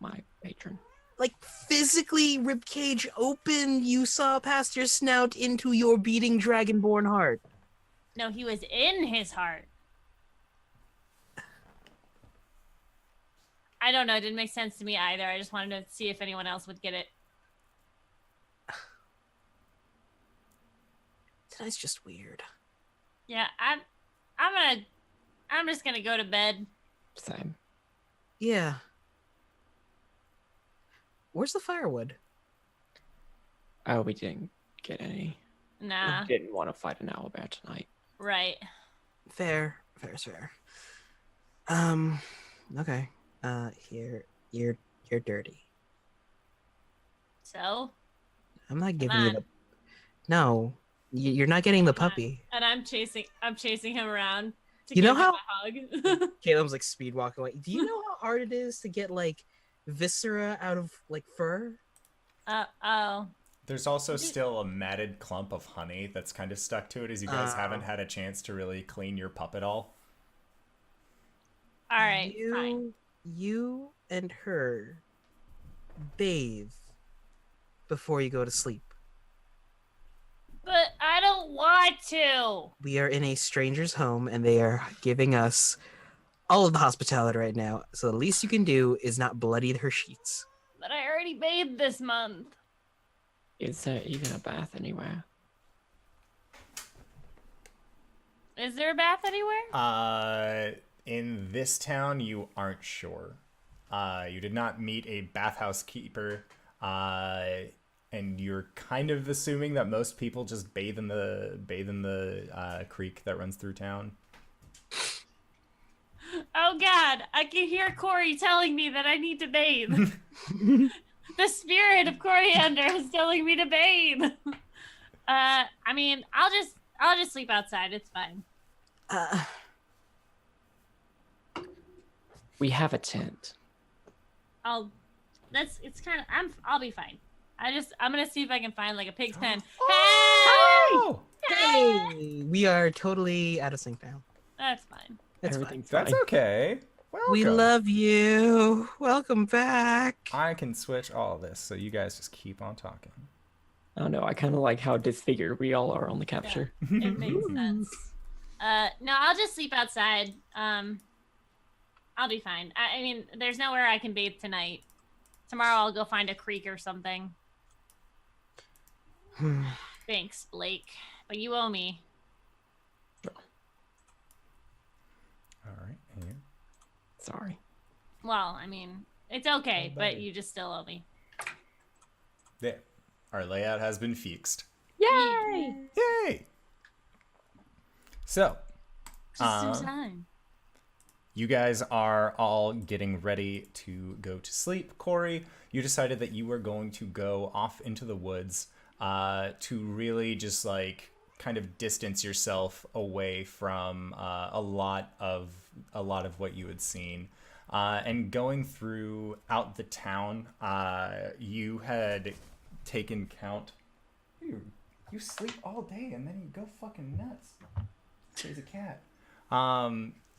my patron. Like, physically ribcage open, you saw past your snout into your beating dragonborn heart. No, he was in his heart. I don't know. It didn't make sense to me either. I just wanted to see if anyone else would get it. Tonight's just weird. Yeah, I'm just gonna go to bed. Same. Yeah. Where's the firewood? Oh, we didn't get any. Nah, Didn't want to fight an owlbear tonight. right. Fair. Fair's fair. Okay. Here, you're dirty. So, I'm not giving Come you on. the... No. You're not getting the Come on. puppy. and I'm chasing him around. To You know give him how- a hug. Caleb's like speed walking away. Do you know how hard it is to get like viscera out of like fur? Oh. There's also still a matted clump of honey that's kind of stuck to it, as you guys haven't had a chance to really clean your pup at all. All right, fine. You and her bathe before you go to sleep. But I don't want to. We are in a stranger's home and they are giving us all of the hospitality right now. So the least you can do is not bloody her sheets. But I already bathed this month. Is there even a bath anywhere? Is there a bath anywhere? In this town, you aren't sure. You did not meet a bathhouse keeper, and you're kind of assuming that most people just bathe in the creek that runs through town. Oh God, I can hear Cori telling me that I need to bathe. The spirit of Coriander is telling me to bathe. I mean, I'll just sleep outside. It's fine. We have a tent. It's kind of, I'll be fine. I'm gonna see if I can find like a pig's pen. Oh! Hey, we are totally out of sync now. That's fine. That's fine. Everything's That's fine. okay. Welcome. We love you. Welcome back. I can switch all of this, so you guys just keep on talking. Oh no, I kind of like how disfigured we all are on the capture. It makes sense. No, I'll just sleep outside. I'll be fine. I mean, there's nowhere I can bathe tonight. Tomorrow I'll go find a creek or something. Thanks, Blake. But you owe me. All right. Here. Sorry. Well, I mean, it's okay, but you just still owe me. There. Our layout has been fixed. Yay! Yay! So, Just in time. you guys are all getting ready to go to sleep. Cori, you decided that you were going to go off into the woods to really just like kind of distance yourself away from a lot of what you had seen. And going throughout the town, you had taken count. You sleep all day and then you go fucking nuts. Crazy cat.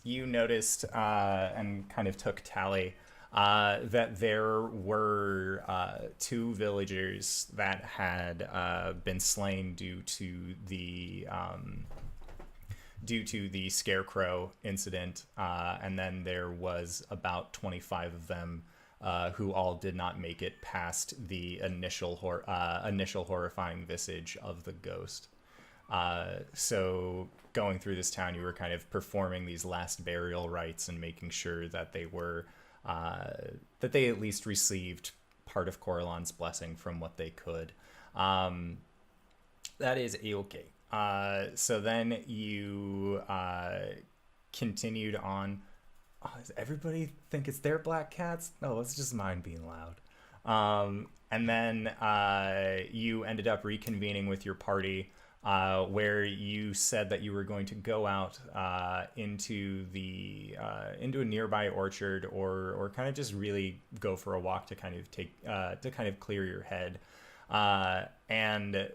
You noticed and kind of took tally that there were 2 villagers that had been slain due to the scarecrow incident, and then there was about 25 of them who all did not make it past the initial horrifying visage of the ghost. So going through this town, you were kind of performing these last burial rites and making sure that they were that they at least received part of Coralon's blessing from what they could. That is a-okay. So then you continued on. Oh, does everybody think it's their black cats? No, it's just mine being loud. And then you ended up reconvening with your party, where you said that you were going to go out into a nearby orchard, or kind of just really go for a walk to kind of clear your head. And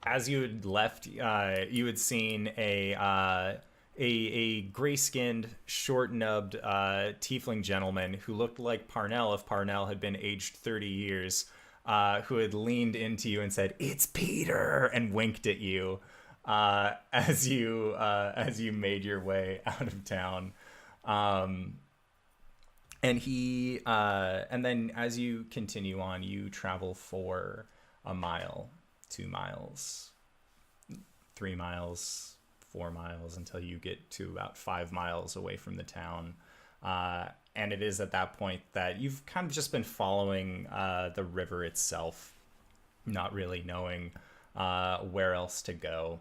as you had left, you had seen a gray-skinned, short-nubbed tiefling gentleman who looked like Parnell if Parnell had been aged 30 years, who had leaned into you and said, "It's Peter," and winked at you as you made your way out of town. And then as you continue on, you travel for a mile, 2 miles, 3 miles, 4 miles, until you get to about 5 miles away from the town. And it is at that point that you've kind of just been following the river itself, not really knowing where else to go,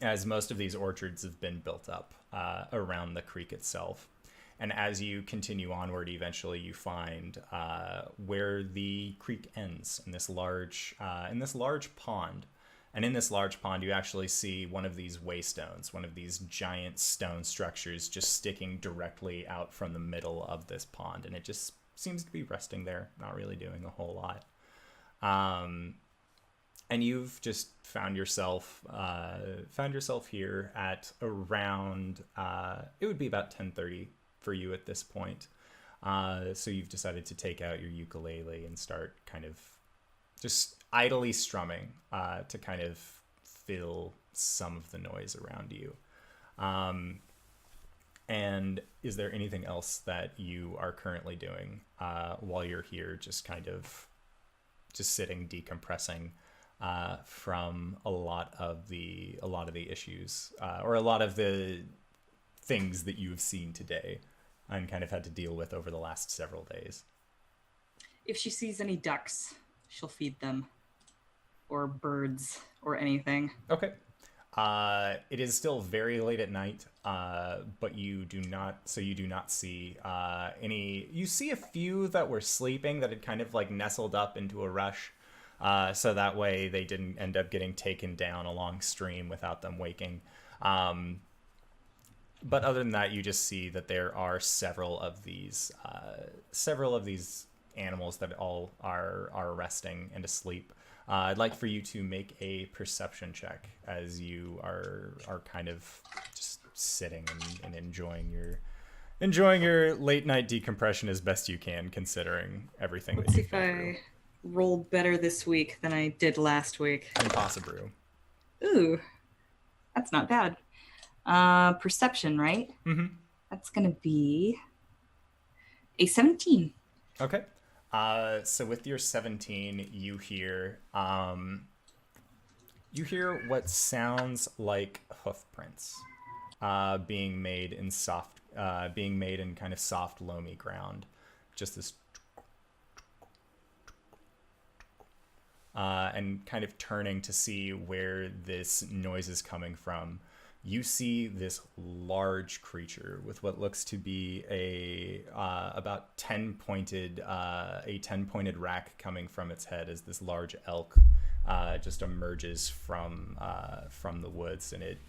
as most of these orchards have been built up around the creek itself. And as you continue onward, eventually you find where the creek ends in this large pond. And in this large pond, you actually see one of these waystones, one of these giant stone structures just sticking directly out from the middle of this pond. And it just seems to be resting there, not really doing a whole lot. And you've just found yourself here at around, it would be about 10:30 for you at this point. So you've decided to take out your ukulele and start kind of just idly strumming to kind of fill some of the noise around you. And is there anything else that you are currently doing while you're here, just kind of just sitting, decompressing from a lot of the issues or a lot of the things that you've seen today and kind of had to deal with over the last several days? If she sees any ducks, she'll feed them, or birds, or anything. Okay. It is still very late at night, but you do not see any. You see a few that were sleeping that had kind of like nestled up into a rush, so that way they didn't end up getting taken down along stream without them waking. But other than that, you just see that there are several of these animals that all are resting and asleep. I'd like for you to make a perception check as you are kind of just sitting and enjoying your late night decompression as best you can, considering everything. Let's see that you've if been through. I rolled better this week than I did last week. Impossible. Ooh, that's not bad. Perception, right? Mm-hmm. That's gonna be a 17. Okay. So with your 17, you hear what sounds like hoof prints being made in kind of soft, loamy ground. Just this, and kind of turning to see where this noise is coming from. You see this large creature with what looks to be about 10-pointed rack coming from its head as this large elk just emerges from the woods, and it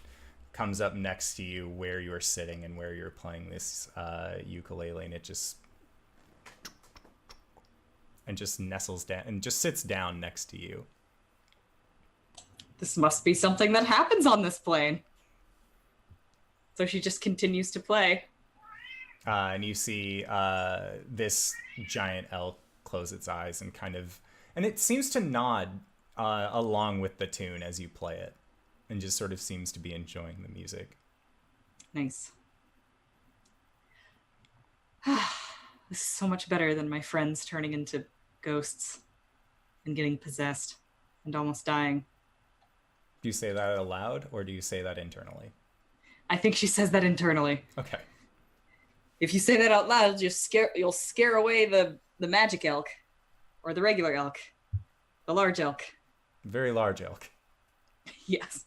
comes up next to you where you're sitting and where you're playing this ukulele, and it just nestles down and just sits down next to you. This must be something that happens on this plane. So she just continues to play. And you see this giant elk close its eyes and and it seems to nod along with the tune as you play it, and just sort of seems to be enjoying the music. Nice. This is so much better than my friends turning into ghosts and getting possessed and almost dying. Do you say that aloud, or do you say that internally? I think she says that internally. Okay. If you say that out loud, you'll scare away the magic elk, or the regular elk, the large elk. Very large elk. Yes.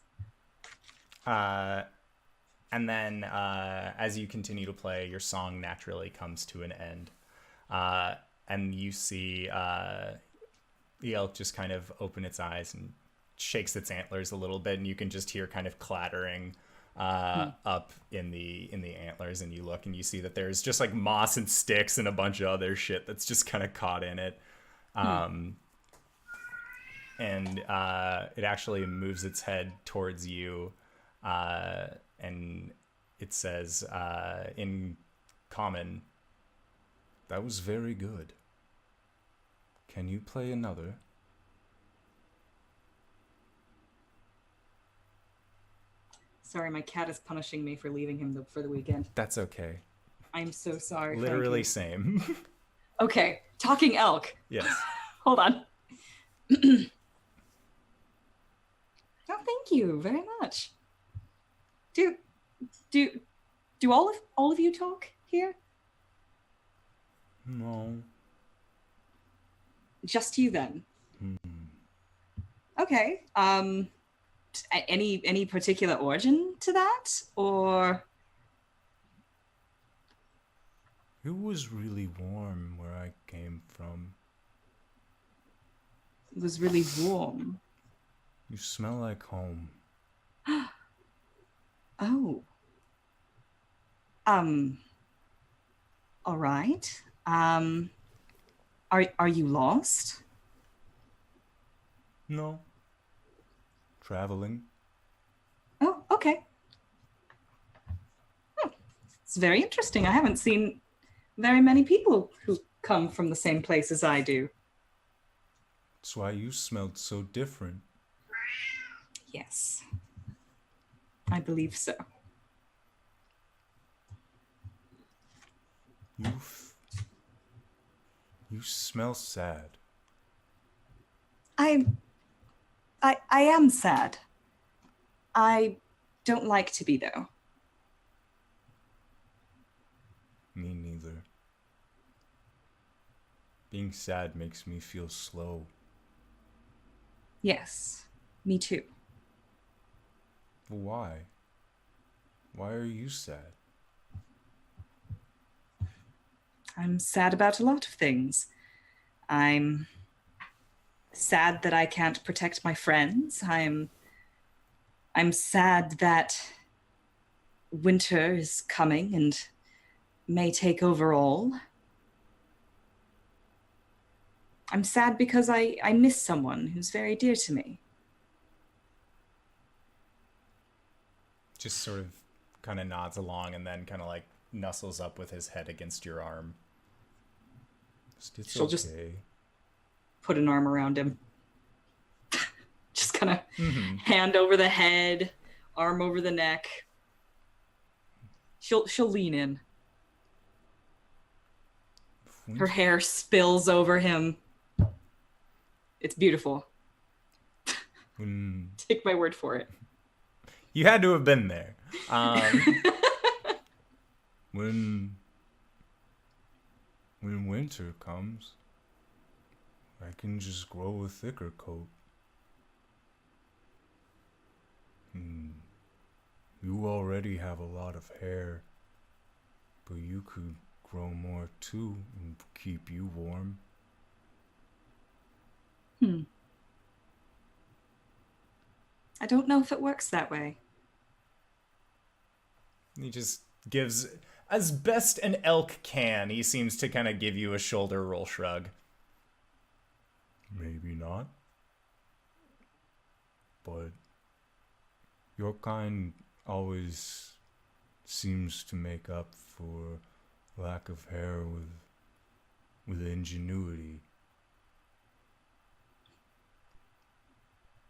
And then as you continue to play, your song naturally comes to an end. And you see the elk just kind of open its eyes and shakes its antlers a little bit, and you can just hear kind of clattering up in the antlers, and you look and you see that there's just like moss and sticks and a bunch of other shit that's just kind of caught in it. And it actually moves its head towards you, and it says in common, That was very good. Can you play another? Sorry, my cat is punishing me for leaving him for the weekend. that's okay. I'm so sorry. Literally Frankie. same. Okay, talking elk. Yes. Hold on. Oh, thank you very much. Do all of you talk here? No. Just you then. Okay. Any particular origin to that, or? It was really warm where I came from. It was really warm. You smell like home. Oh. All right. Are you lost? No. Traveling. Oh, okay. It's very interesting. I haven't seen very many people who come from the same place as I do. That's why you smelled so different. Yes. I believe so. You smell sad. I am sad. I don't like to be, though. Me neither. Being sad makes me feel slow. Yes, me too. Why? Why are you sad? I'm sad about a lot of things. I'm sad that I can't protect my friends. I'm sad that winter is coming and may take over all. I'm sad because I miss someone who's very dear to me. Just sort of kind of nods along and then kind of like nuzzles up with his head against your arm. It's She'll okay. just put an arm around him. Just kind of hand over the head, arm over the neck. She'll lean in. Her hair spills over him. It's beautiful. When Take my word for it. You had to have been there. when winter comes, I can just grow a thicker coat. You already have a lot of hair, but you could grow more too and keep you warm. I don't know if it works that way. He just gives, as best an elk can, he seems to kind of give you a shoulder roll shrug. Maybe not. But Your kind always seems to make up for lack of hair with ingenuity.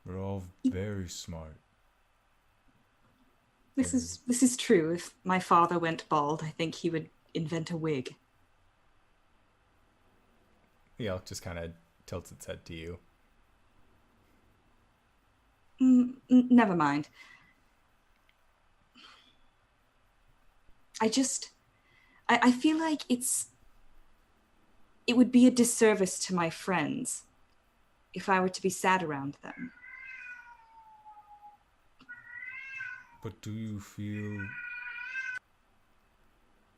We're all very smart. This is true. If my father went bald, I think he would invent a wig. The elk just kind of tilts its head to you. Never mind. I feel like it would be a disservice to my friends if I were to be sad around them. But do you feel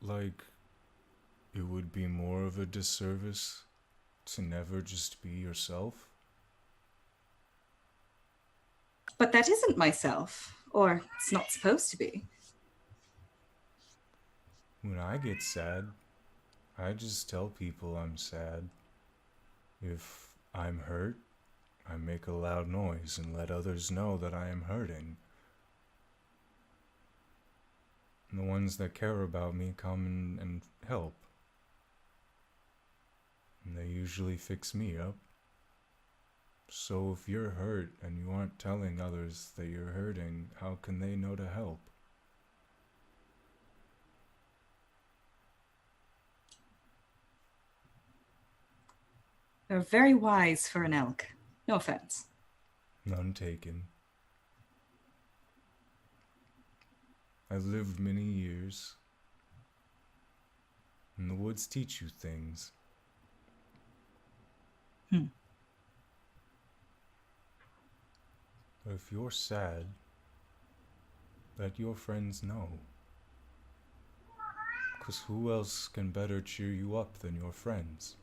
like it would be more of a disservice to never just be yourself? But that isn't myself, or it's not supposed to be. When I get sad, I just tell people I'm sad. If I'm hurt, I make a loud noise and let others know that I am hurting. And the ones that care about me come and help. And they usually fix me up. So if you're hurt and you aren't telling others that you're hurting, how can they know to help? They're very wise for an elk. No offense. None taken. I've lived many years, and the woods teach you things. But if you're sad, let your friends know. 'Cause who else can better cheer you up than your friends?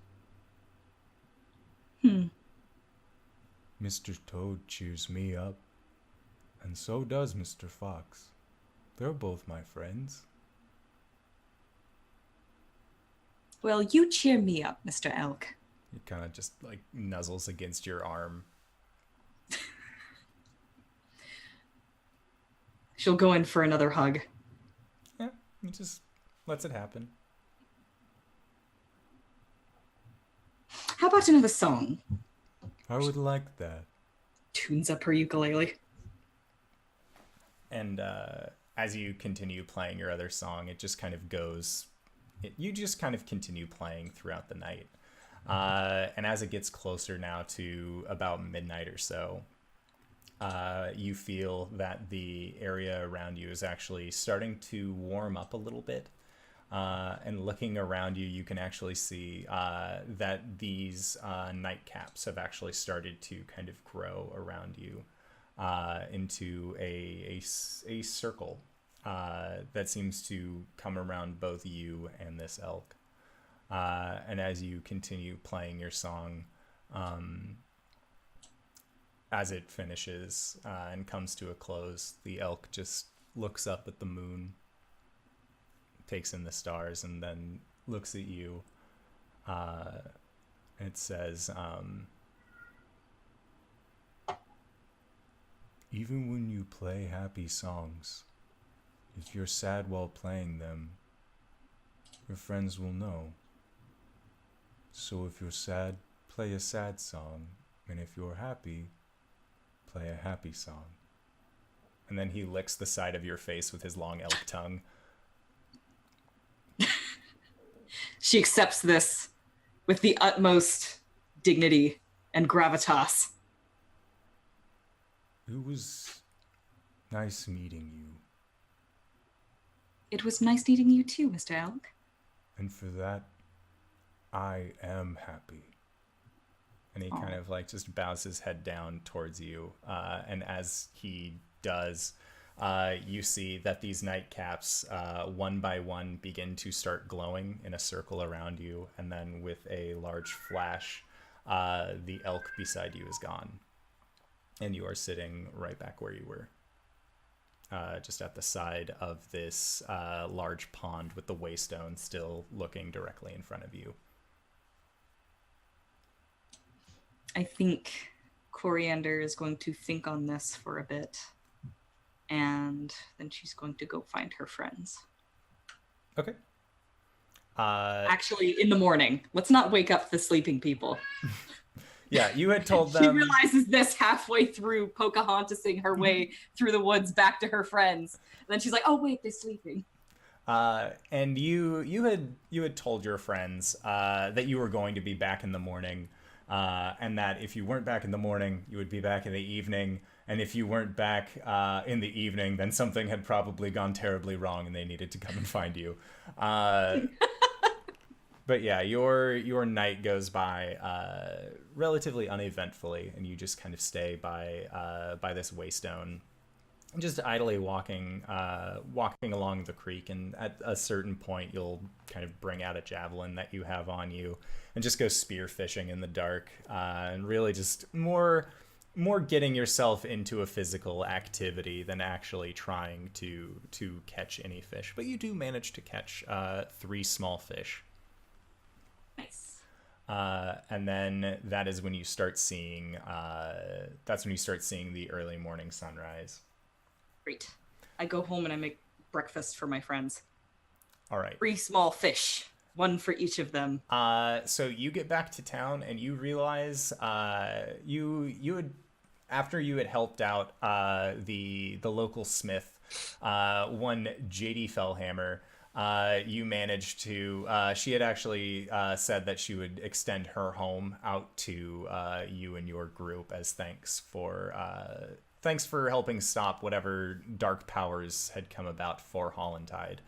Mr. Toad cheers me up, and so does Mr. Fox. They're both my friends. Well, you cheer me up, Mr. Elk. He kind of just like nuzzles against your arm. She'll go in for another hug. Yeah, he just lets it happen. How about another song? I would like that. Tunes up her ukulele. And as you continue playing your other song, it just kind of goes. You just kind of continue playing throughout the night. And as it gets closer now to about midnight or so, you feel that the area around you is actually starting to warm up a little bit. And looking around you, you can actually see that these nightcaps have actually started to kind of grow around you into a circle that seems to come around both you and this elk. And as you continue playing your song, as it finishes and comes to a close, the elk just looks up at the moon, takes in the stars, and then looks at you. It says, even when you play happy songs, if you're sad while playing them, your friends will know. So if you're sad, play a sad song, and if you're happy, play a happy song. and then he licks the side of your face with his long elk tongue. She accepts this with the utmost dignity and gravitas. It was nice meeting you. It was nice meeting you too, Mr. Elk. And for that, I am happy. And he kind of like just bows his head down towards you. And as he does, you see that these nightcaps, one by one, begin to start glowing in a circle around you. And then with a large flash, the elk beside you is gone. And you are sitting right back where you were. Just at the side of this large pond with the waystone still looking directly in front of you. I think Coriander is going to think on this for a bit and then she's going to go find her friends. Okay. Actually, in the morning. Let's not wake up the sleeping people. Yeah, you had told She them. realizes this halfway through Pocahontasing her way through the woods back to her friends. And then she's like, "Oh wait, they're sleeping." And you had told your friends that you were going to be back in the morning, and that if you weren't back in the morning, you would be back in the evening. And if you weren't back in the evening, then something had probably gone terribly wrong, and they needed to come and find you. But yeah, your night goes by relatively uneventfully, and you just kind of stay by this waystone, just idly walking along the creek. And at a certain point, you'll kind of bring out a javelin that you have on you, and just go spear fishing in the dark, and really just more getting yourself into a physical activity than actually trying to catch any fish. But you do manage to catch 3 small fish. Nice. And then that is when you start seeing the early morning sunrise. Great. I go home and I make breakfast for my friends. All right. 3 small fish, 1 for each of them. So you get back to town and you realize you had, after you had helped out the local smith, one JD Fellhammer. You managed to, she had actually said that she would extend her home out to you and your group as thanks for helping stop whatever dark powers had come about for Hollantide.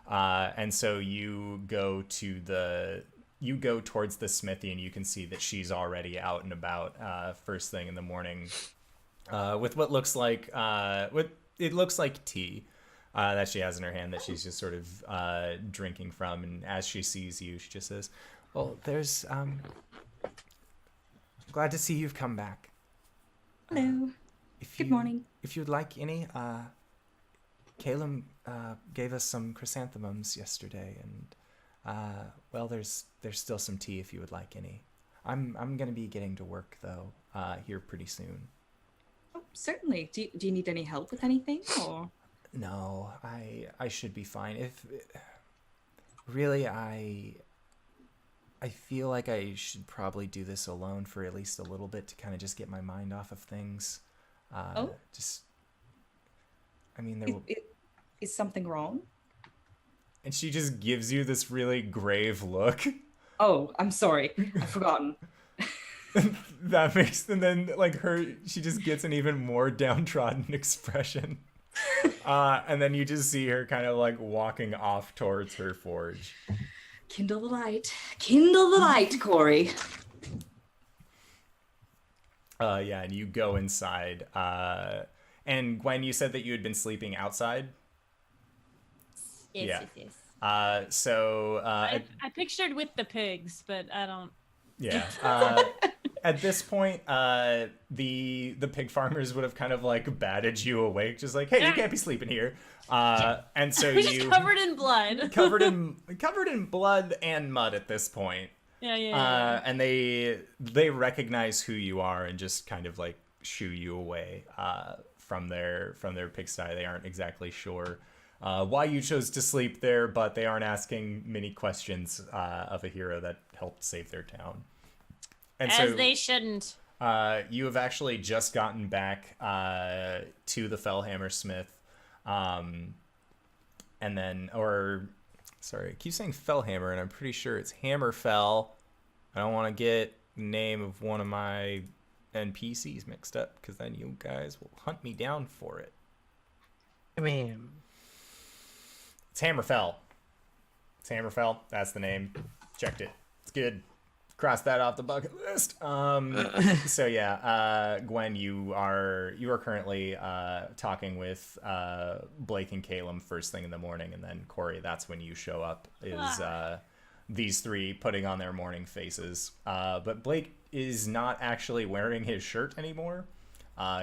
And so you go towards the smithy, and you can see that she's already out and about first thing in the morning with what looks like it looks like tea. That she has in her hand that she's just sort of drinking from. And as she sees you, she just says, "Well, there's glad to see you've come back. Hello. Good morning. If you'd like any, Caelum gave us some chrysanthemums yesterday, and well, there's still some tea if you would like any. I'm gonna be getting to work though here pretty soon." Oh, certainly. Do you need any help with anything, or? No, I should be fine. If really, I feel like I should probably do this alone for at least a little bit to kind of just get my mind off of things. Just, I mean, Is something wrong? and she just gives you this really grave look. Oh, I'm sorry. I've forgotten. That makes, and then like she just gets an even more downtrodden expression. And then you just see her kind of like walking off towards her forge. Kindle the light. Kindle the light, Cori. Yeah, and you go inside. And Gwen, you said that you had been sleeping outside? Yes. I pictured with the pigs, but I don't. Yeah. At this point, the pig farmers would have kind of like batted you awake, just like, "Hey, you can't be sleeping here." And so We're just covered in blood. covered in blood and mud at this point. Yeah. And they recognize who you are and just kind of like shoo you away from their pigsty. They aren't exactly sure why you chose to sleep there, but they aren't asking many questions of a hero that helped save their town. And As they shouldn't. You have actually just gotten back to the Fellhammer Smith, and then, sorry, I keep saying Fellhammer, and I'm pretty sure it's Hammerfell. I don't want to get the name of one of my NPCs mixed up, because then you guys will hunt me down for it. I mean, it's Hammerfell. It's Hammerfell. That's the name. Checked it. It's good. Cross that off the bucket list. So yeah, Gwen, you are currently talking with Blake and Caelum first thing in the morning, and then Cori, that's when you show up, is these 3 putting on their morning faces. But Blake is not actually wearing his shirt anymore.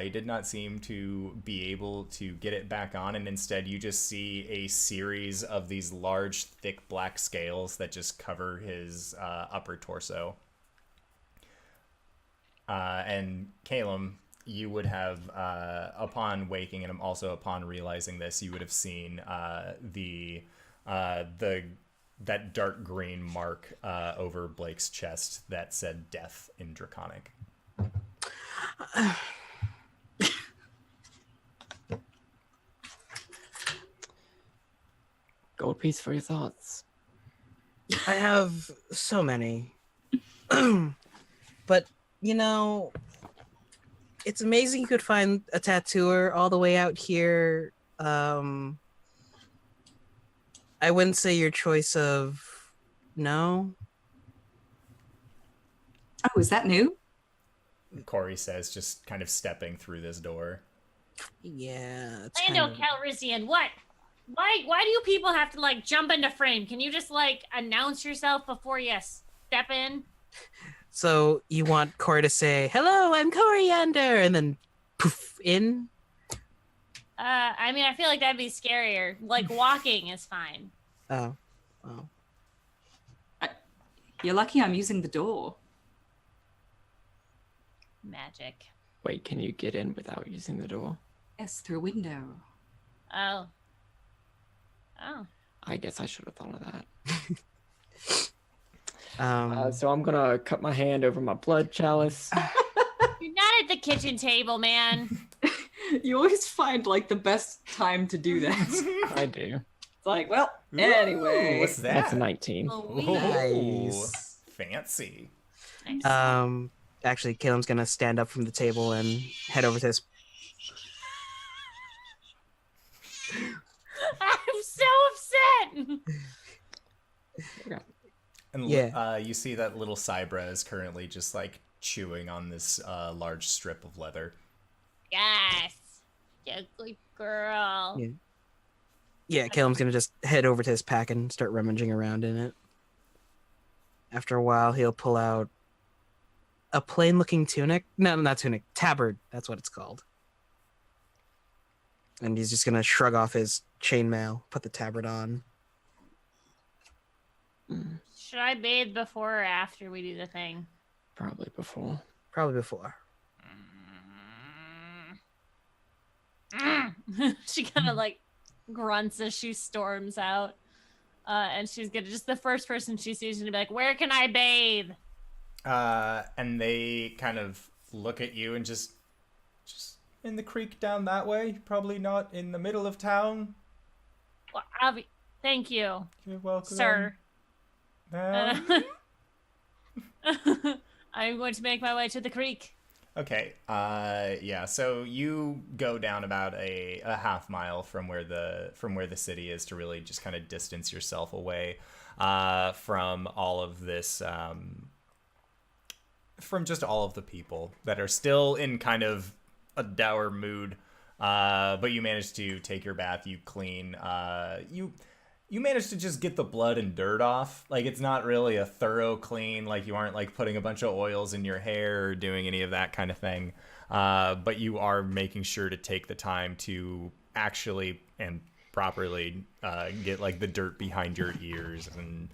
He did not seem to be able to get it back on, and instead you just see a series of these large, thick black scales that just cover his upper torso. And Caelum, you would have, upon waking and also upon realizing this, you would have seen that dark green mark over Blake's chest that said death in Draconic. Gold piece for your thoughts. I have so many. But, you know, it's amazing you could find a tattooer all the way out here. I wouldn't say your choice of no. Oh, is that new? Cori says, just kind of stepping through this door. Yeah. It's Lando kind of... Calrissian, what? Why do you people have to like jump into frame? Can you just like announce yourself before you step in? So you want Cori to say, "Hello, I'm Coriander," and then poof in? I mean, I feel like that'd be scarier. Like walking is fine. Oh. You're lucky I'm using the door. Magic. Wait, can you get in without using the door? Yes, through a window. Oh. I guess I should have thought of that. Um, So I'm gonna cut my hand over my blood chalice. You're not at the kitchen table, man. You always find like the best time to do that. I do. It's like, well, Ooh, anyway. what's that? That's a 19. Oh, Nice. Fancy. nice. Actually, Caelum's gonna stand up from the table and head over to his... I'm so upset. And Yeah. you see that little Cybra is currently just like chewing on this large strip of leather. Yes. You're a good girl. Yeah. Yeah, Caelum's gonna just head over to his pack and start rummaging around in it. After a while, he'll pull out a plain-looking tunic. No, not tunic. Tabard. That's what it's called. And he's just gonna shrug off his chainmail, put the tabard on. Should I bathe before or after we do the thing? Probably before. Probably before. She kind of like grunts as she storms out. And she's gonna just the first person she sees is gonna be like, "Where can I bathe?" And they kind of look at you and just in the creek down that way. Probably not in the middle of town. Well, thank you, You're welcome, sir. ma'am. I'm going to make my way to the creek. Okay. Yeah. So you go down about a half mile from where the city is to really just kind of distance yourself away from all of this, from just all of the people that are still in kind of a dour mood. But you manage to take your bath. You clean. You managed to just get the blood and dirt off. Like, it's not really a thorough clean. Like, you aren't, like, putting a bunch of oils in your hair or doing any of that kind of thing. But you are making sure to take the time to actually and properly get, like, the dirt behind your ears. And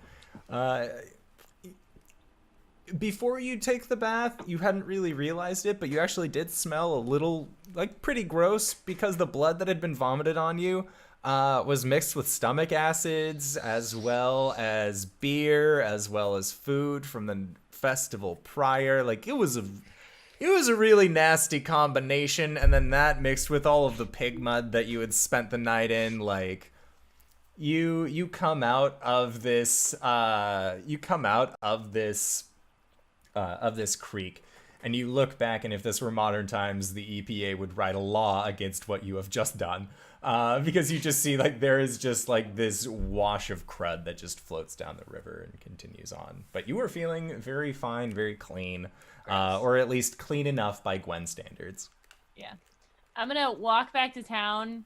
before you take the bath, you hadn't really realized it, but you actually did smell a little, like, pretty gross because the blood that had been vomited on you was mixed with stomach acids, as well as beer, as well as food from the festival prior. Like, it was a really nasty combination, and then that mixed with all of the pig mud that you had spent the night in. Like, you come out of this creek, and you look back, and if this were modern times, the EPA would write a law against what you have just done. Because you just see, like, there is just, like, this wash of crud that just floats down the river and continues on. But you were feeling very fine, very clean, or at least clean enough by Gwen standards. Yeah. I'm going to walk back to town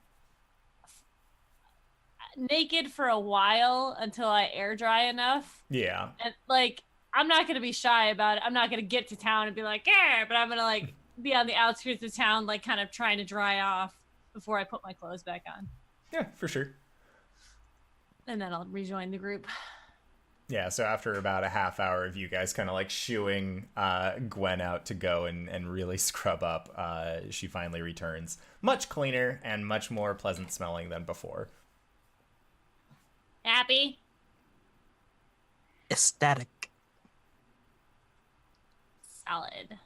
naked for a while until I air dry enough. Yeah. And, like, I'm not going to be shy about it. I'm not going to get to town and be like, yeah, but I'm going to, like, be on the outskirts of town, like, kind of trying to dry off before I put my clothes back on. Yeah, for sure. And then I'll rejoin the group. Yeah, so after about a half hour of you guys kind of like shooing Gwen out to go and really scrub up, she finally returns much cleaner and much more pleasant smelling than before. Happy? Ecstatic. Solid.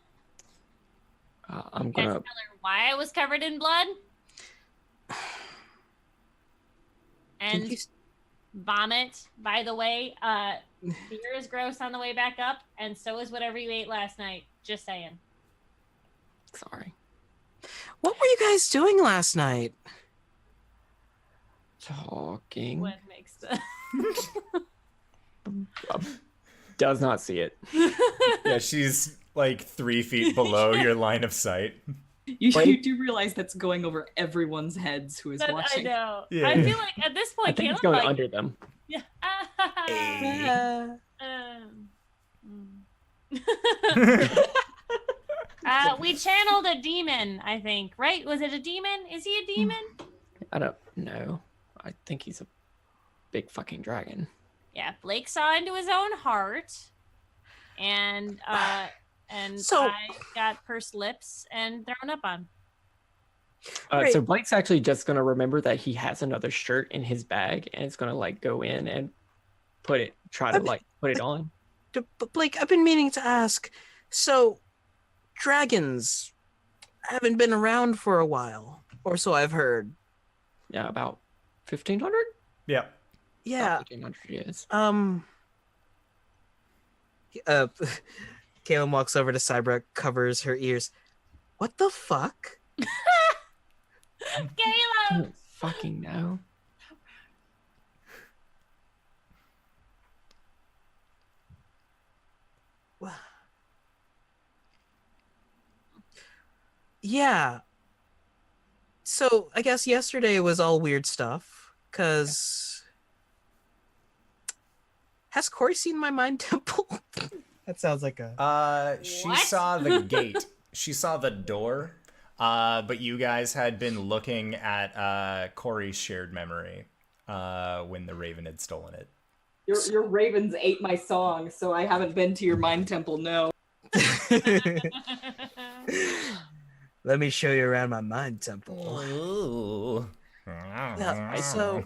I'm You guys gonna. tell her why I was covered in blood? Can And you vomit, by the way. Beer is gross on the way back up, and so is whatever you ate last night. Just saying. Sorry. What were you guys doing last night? Talking. Gwen makes the. Does not see it. Yeah, she's like 3 feet below your line of sight. You do realize that's going over everyone's heads who is I watching. know. Yeah. I feel like at this I point, think it's Caelum, going like, under them. yeah. We channeled a demon, I think, right? Was it a demon? Is he a demon? I don't know. I think he's a big fucking dragon. Yeah, Blake saw into his own heart, and So- I got pursed lips and thrown up on. Right. So Blake's actually just gonna remember that he has another shirt in his bag, and it's gonna like go in and put it on. But Blake, I've been meaning to ask. So, dragons haven't been around for a while, or so I've heard. Yeah, about 1,500. Yeah. Yeah. 1,500 years. Caelum walks over to Cybra, covers her ears. What the fuck? I Caelum! don't fucking know. Yeah. So I guess yesterday was all weird stuff. Cause has Cori seen my mind temple? That sounds like a. She What? saw the gate. She saw the door. But you guys had been looking at Cori's shared memory when the raven had stolen it. Your ravens ate my song, so I haven't been to your mind temple. No. Let me show you around my mind temple. Ooh. Yeah, so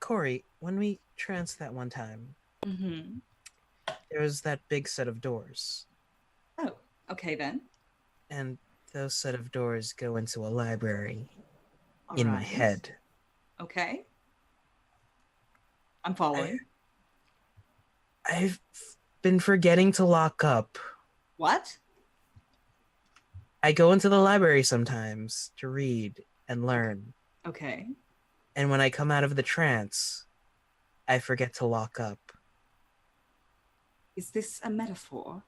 Cori, when we tranced that one time, Mm-hmm. there was that big set of doors. Oh, okay then. And those set of doors go into a library in my Alright. head. Okay. I'm following. I've been forgetting to lock up. What? I go into the library sometimes to read and learn. Okay. And when I come out of the trance, I forget to lock up. Is this a metaphor?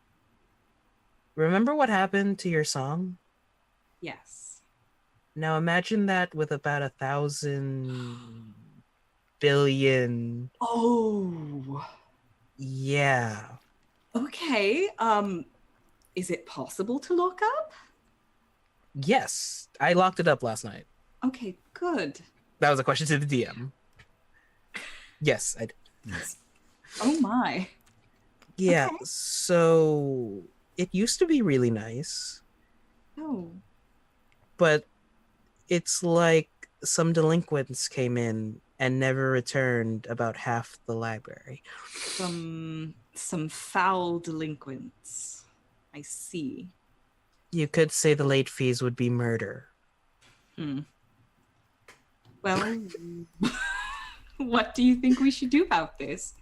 Remember what happened to your song? Yes. Now imagine that with about 1,000 billion. Oh. Yeah. Okay. Is it possible to lock up? Yes. I locked it up last night. Okay, good. That was a question to the DM. Yes, I did. Oh my. Yeah, Okay. so it used to be really nice, Oh. but it's like some delinquents came in and never returned about half the library. Some foul delinquents. I see. You could say the late fees would be murder. Well, what do you think we should do about this?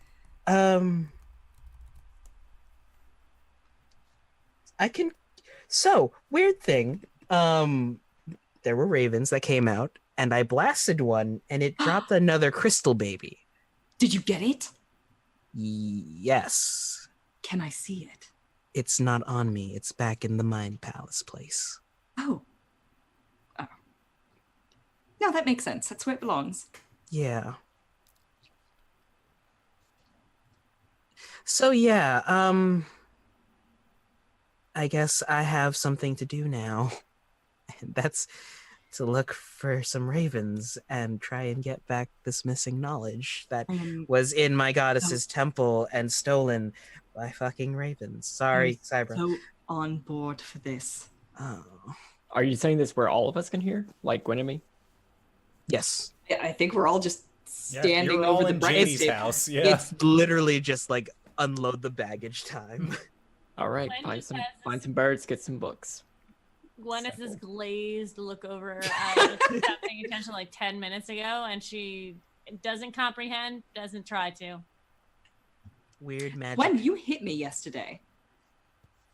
I can. So weird thing. There were ravens that came out, and I blasted one, and it dropped another crystal baby. Did you get it? Yes, Can I see it? it's not on me. It's back in the Mind Palace place. Oh. Oh. No, that makes sense. That's where it belongs. Yeah. So yeah, I guess I have something to do now. That's to look for some ravens and try and get back this missing knowledge that was in my goddess's temple and stolen by fucking ravens. Sorry, Cybra. So on board for this. Oh, Are you saying this where all of us can hear? Like Gwen and me? yes. Yeah, I think we're all just standing you're all over the in breakfast Janie's table. house. Yeah. It's literally just like unload the baggage time. All right, Gwen find just some has find this- some birds, get some books. Gwen has this glazed look over. She stopped paying attention like 10 minutes ago, and she doesn't comprehend, doesn't try to. Weird magic. When you hit me yesterday.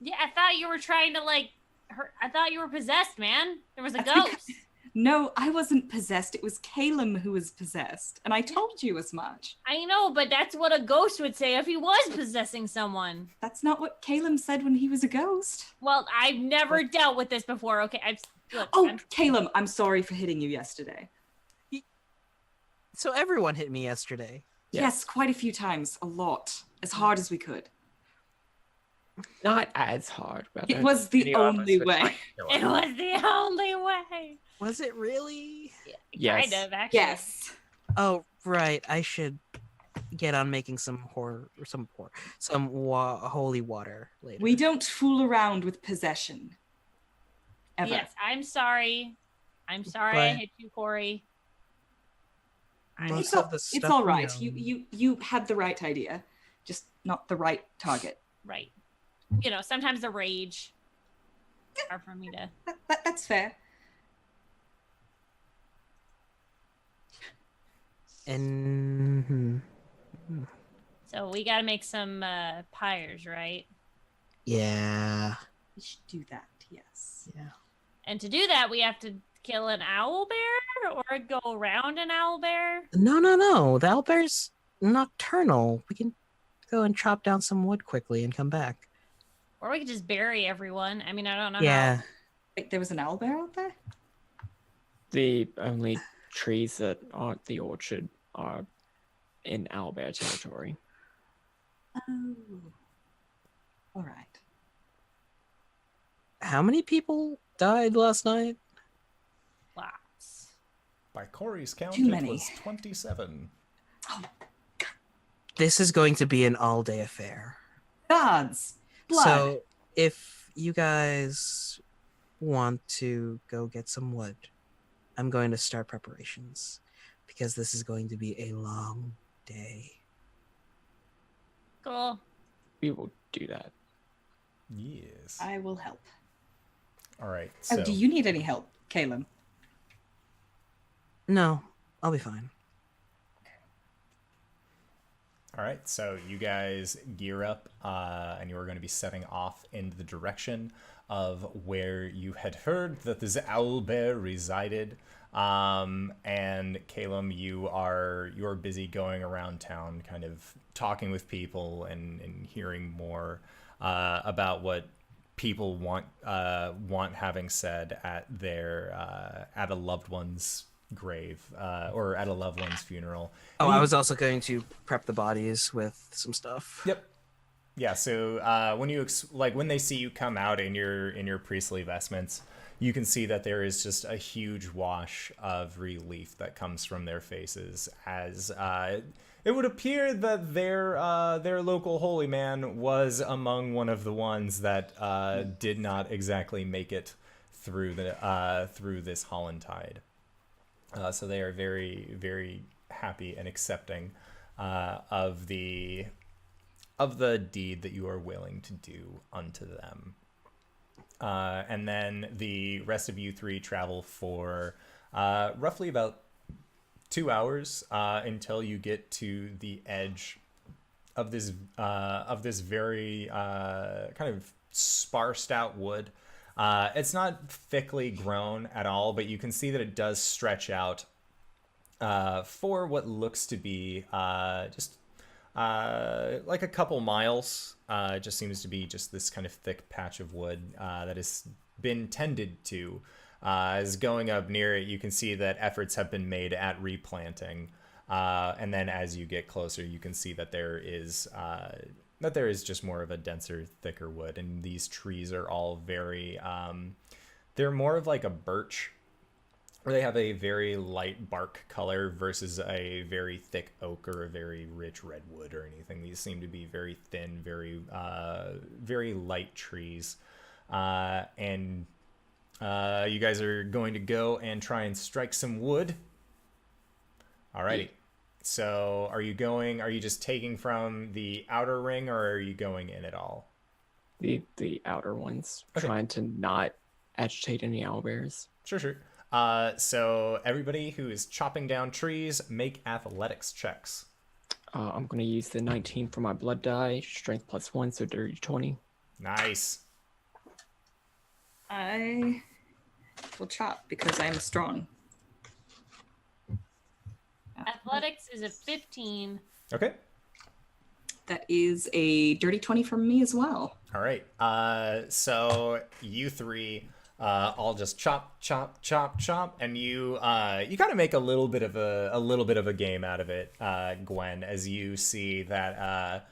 Yeah, I thought you were trying to like her. I thought you were possessed, man. There was a That's ghost. because- No, I wasn't possessed. It was Caelum who was possessed. And I told you as much. I know, but that's what a ghost would say if he was possessing someone. That's not what Caelum said when he was a ghost. Well, I've never dealt with this before. Okay, look. Oh, Caelum, I'm sorry for hitting you yesterday. So everyone hit me yesterday. Yeah. Yes, quite a few times. A lot. As hard as we could. Not as hard, but It was the any of us only would way. like to It was the only way. Was it really? Yes. Kind of, actually. Yes. Oh, right. I should get on making some holy water later. We don't fool around with possession. Ever. Yes, I'm sorry. I'm sorry I But- hit you, Cori. Most It's, of the it's stuff all we right. own- You had the right idea, just not the right target. Right. You know, sometimes the rage. Hard for me to. That's fair. And So we got to make some pyres, right? yeah, We should do that. Yes. yeah. And to do that, we have to kill an owl bear or go around an owl bear. No. The owlbear's nocturnal. We can go and chop down some wood quickly and come back. Or we could just bury everyone. I mean, I don't know. Yeah. Wait, there was an owl bear out there? The only trees that aren't the orchard are in owlbear territory. Oh. All right. How many people died last night? Lots. By Cori's count, Too it many. was 27. This is going to be an all-day affair. Gods. Blood. So, if you guys want to go get some wood, I'm going to start preparations because this is going to be a long day. Cool. We will do that. Yes. I will help. All right. So Oh, do you need any help, Caelum? No, I'll be fine. All right, so you guys gear up, and you are going to be setting off in the direction of where you had heard that this owl bear resided. And Caelum, you're busy going around town, kind of talking with people and hearing more about what people want having said at their at a loved one's grave or at a loved one's funeral. Oh, I was also going to prep the bodies with some stuff. Yep. Yeah. So when you when they see you come out in your priestly vestments, you can see that there is just a huge wash of relief that comes from their faces, as it would appear that their local holy man was among one of the ones that did not exactly make it through this Hollantide. So they are very, very happy and accepting of the deed that you are willing to do unto them. And then the rest of you three travel for roughly about 2 hours until you get to the edge of this very kind of sparsed out wood. It's not thickly grown at all, but you can see that it does stretch out for what looks to be just like a couple miles. It just seems to be just this kind of thick patch of wood that has been tended to. As going up near it, you can see that efforts have been made at replanting. And then as you get closer, you can see that there is just more of a denser, thicker wood. And these trees are all very, they're more of like a birch or they have a very light bark color versus a very thick oak or a very rich redwood or anything. These seem to be very thin, very light trees. And you guys are going to go and try and strike some wood. Alrighty. So are you just taking from the outer ring, or are you going in at all? The outer ones, Okay. trying to not agitate any owlbears. Sure. So everybody who is chopping down trees, make athletics checks. I'm gonna use the 19 for my blood die, strength +1, so dirty 20. Nice. I will chop because I'm strong. Athletics is a 15. Okay. That is a dirty 20 from me as well. All right. So you three all just chop, and you kind of make a little bit of a game out of it, Gwen, as you see that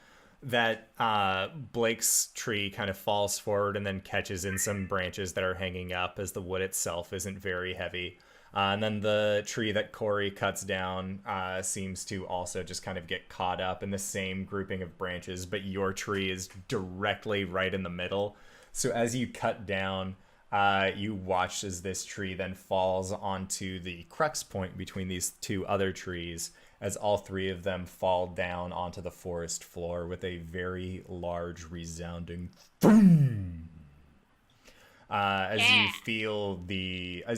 Blake's tree kind of falls forward and then catches in some branches that are hanging up, as the wood itself isn't very heavy. And then the tree that Cori cuts down seems to also just kind of get caught up in the same grouping of branches, but your tree is directly right in the middle. So as you cut down, you watch as this tree then falls onto the crux point between these two other trees, as all three of them fall down onto the forest floor with a very large resounding thump. As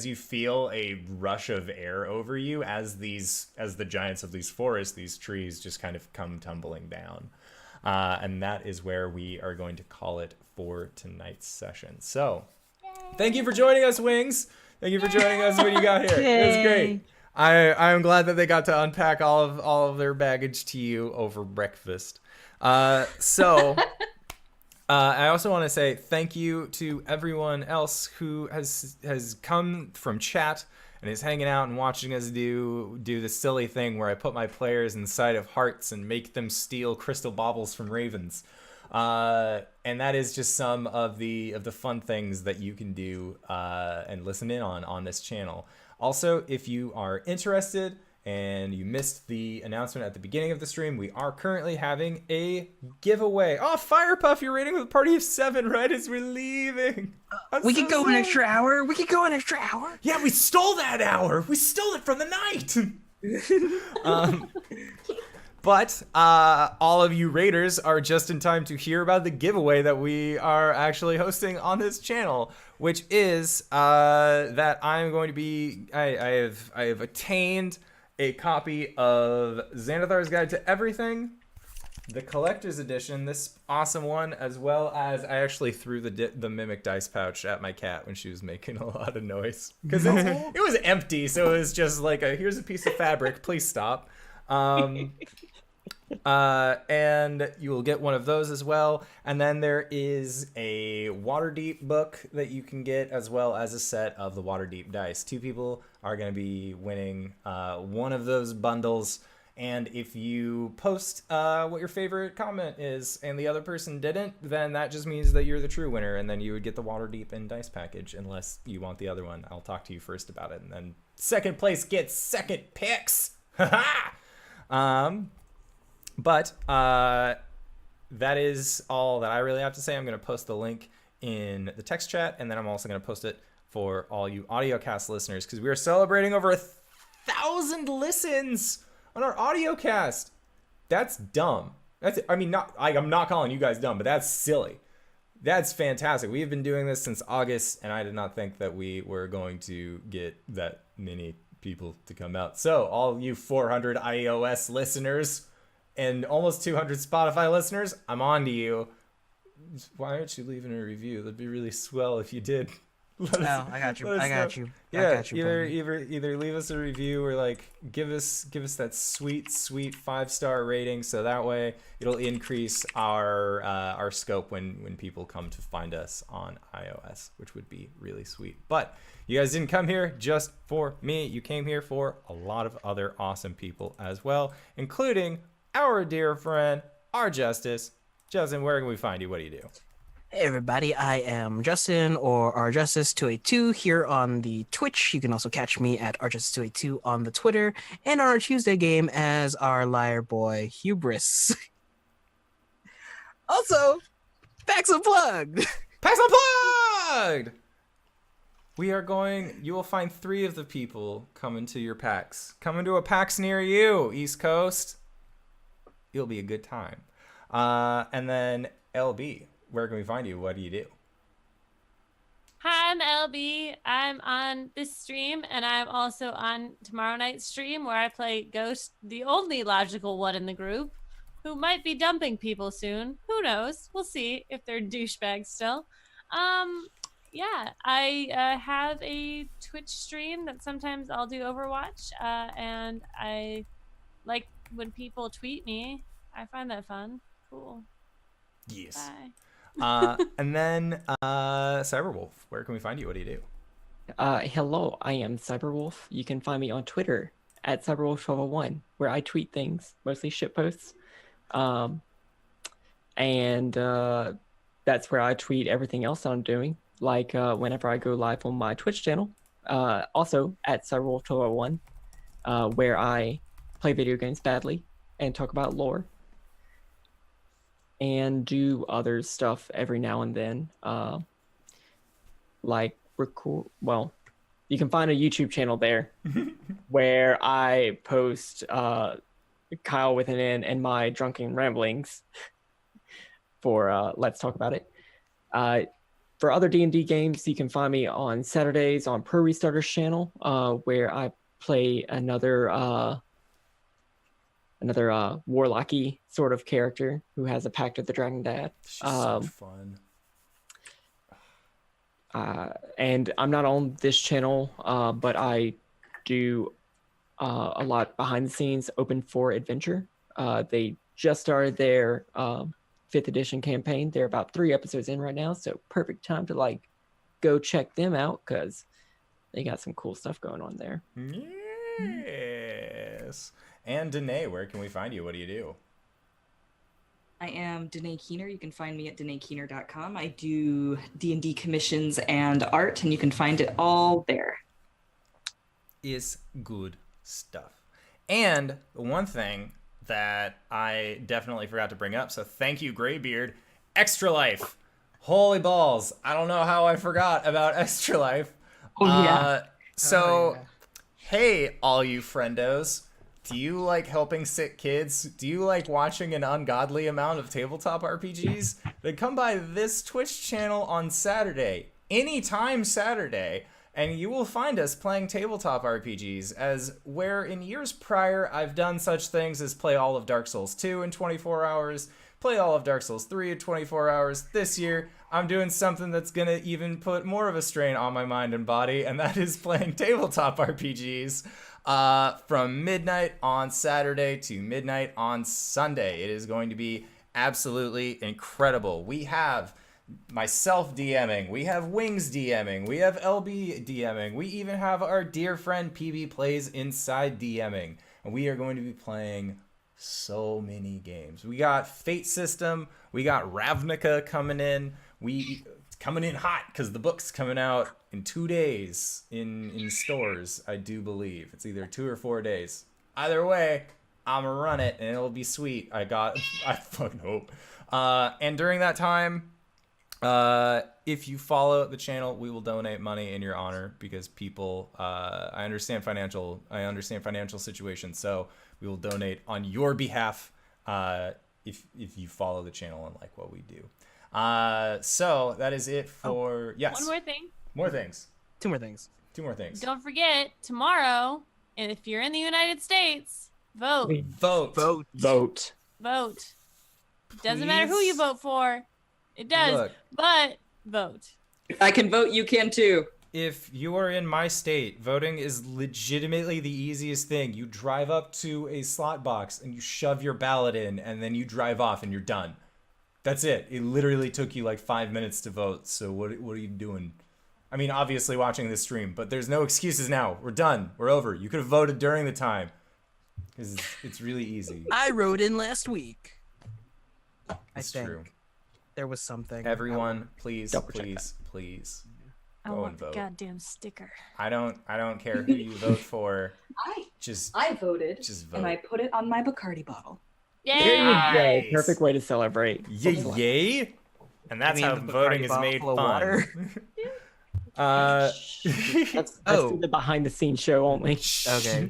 you feel a rush of air over you, as the giants of these forests, these trees just kind of come tumbling down. And that is where we are going to call it for tonight's session. So, thank you for joining us, Wings. Thank you for joining us when you got here. It was great. I'm glad that they got to unpack all of their baggage to you over breakfast. I also want to say thank you to everyone else who has come from chat and is hanging out and watching us do the silly thing where I put my players inside of hearts and make them steal crystal baubles from ravens. And that is just some of the fun things that you can do and listen in on this channel. Also, if you are interested and you missed the announcement at the beginning of the stream, we are currently having a giveaway. Oh, Firepuff, you're raiding with a party of 7 right as we're leaving. We could go an extra hour. We could go an extra hour. Yeah, we stole that hour. We stole it from the night. But all of you raiders are just in time to hear about the giveaway that we are actually hosting on this channel, which is that I'm going to be. I have attained a copy of Xanathar's Guide to Everything, the collector's edition, this awesome one, as well as I actually threw the mimic dice pouch at my cat when she was making a lot of noise, because it was empty, so it was just like here's a piece of fabric, please stop. And you will get one of those as well. And then there is a Waterdeep book that you can get, as well as a set of the Waterdeep dice. 2 people are going to be winning one of those bundles. And if you post what your favorite comment is and the other person didn't, then that just means that you're the true winner, and then you would get the Waterdeep and dice package, unless you want the other one. I'll talk to you first about it, and then second place gets second picks. But that is all that I really have to say. I'm going to post the link in the text chat, and then I'm also going to post it for all you audiocast listeners, because we are celebrating over 1,000 listens on our audiocast. That's dumb. I'm not calling you guys dumb, but that's silly. That's fantastic. We have been doing this since August, and I did not think that we were going to get that many people to come out. So all you 400 iOS listeners and almost 200 Spotify listeners, I'm on to you. Why aren't you leaving a review? That'd be really swell if you did. I got you. Yeah, either leave us a review or like give us that sweet 5-star rating, so that way it'll increase our scope when people come to find us on iOS, which would be really sweet. But you guys didn't come here just for me. You came here for a lot of other awesome people as well, including our dear friend RJustice. Justin, where can we find you? What do you do? Hey everybody, I am Justin or RJustice282 here on the Twitch. You can also catch me at RJustice282 on the Twitter and on our Tuesday game as our liar boy Hubris. Also, PAX Unplugged! PAX Unplugged! You will find 3 of the people coming to your PAX. Coming to a PAX near you, East Coast. It'll be a good time. And then LB, where can we find you? What do you do? Hi, I'm LB. I'm on this stream, and I'm also on tomorrow night's stream where I play Ghost, the only logical one in the group, who might be dumping people soon. Who knows? We'll see if they're douchebags still. Yeah, I have a Twitch stream that sometimes I'll do Overwatch, and I like when people tweet me. I find that fun. Cool. Yes. Bye. And then Cyberwolf, where can we find you? What do you do? Hello, I am Cyberwolf. You can find me on Twitter at Cyberwolf1201, where I tweet things, mostly shitposts. And that's where I tweet everything else that I'm doing, like whenever I go live on my Twitch channel. Also at Cyberwolf1201, where I play video games badly and talk about lore. And do other stuff every now and then, like record. Well, you can find a YouTube channel there where I post Kyle with an N and my drunken ramblings for Let's Talk About It. For other D&D games, you can find me on Saturdays on Pro Restarter's channel, where I play another warlocky sort of character who has a pact with the Dragon Dad. She's so fun. And I'm not on this channel, but I do a lot behind the scenes, open for adventure. They just started their 5th edition campaign. They're about 3 episodes in right now, so perfect time to like go check them out because they got some cool stuff going on there. Yes. And Danae, where can we find you? What do you do? I am Danae Keener. You can find me at DanaeKeener.com. I do D&D commissions and art, and you can find it all there. Is good stuff. And the one thing that I definitely forgot to bring up, so thank you, Graybeard, Extra Life. Holy balls. I don't know how I forgot about Extra Life. Oh, yeah. Hey, all you friendos. Do you like helping sick kids? Do you like watching an ungodly amount of tabletop RPGs? Then come by this Twitch channel on Saturday, anytime Saturday, and you will find us playing tabletop RPGs, as where in years prior I've done such things as play all of Dark Souls 2 in 24 hours, play all of Dark Souls 3 in 24 hours. This year, I'm doing something that's going to even put more of a strain on my mind and body, and that is playing tabletop RPGs. From midnight on Saturday to midnight on Sunday. It is going to be absolutely incredible. We have myself DMing, we have Wings DMing, we have LB DMing, we even have our dear friend PB Plays Inside DMing, and we are going to be playing so many games. We got Fate System, we got Ravnica coming in, coming in hot because the book's coming out in 2 days in stores, I do believe. It's either 2 or 4 days. Either way, I'm gonna run it and it'll be sweet. I fucking hope. And during that time, if you follow the channel, we will donate money in your honor because people, I understand financial situations, so we will donate on your behalf if you follow the channel and like what we do. So that is it for yes. One more thing. More things. 2 more things. 2 more things. Don't forget, tomorrow, and if you're in the United States, vote. Vote. Vote. Vote. Doesn't matter who you vote for. It does, Look. but vote. If I can vote, you can too. If you are in my state, voting is legitimately the easiest thing. You drive up to a slot box and you shove your ballot in, and then you drive off and you're done. That's it. It literally took you like 5 minutes to vote. So what are you doing? I mean, obviously watching this stream, but there's no excuses now. We're done. We're over. You could have voted during the time. It's really easy. I wrote in last week. It's true. there was something. Everyone, please, Double check please, I go want and the vote. goddamn sticker. I don't care who you vote for. I voted, Just vote. and I put it on my Bacardi bottle. There Yay! you Nice. go. Perfect way to celebrate. Yay! And that's mean how the Bacardi voting is bottle made full of fun. water? That's Oh. the behind the scenes show only. Okay.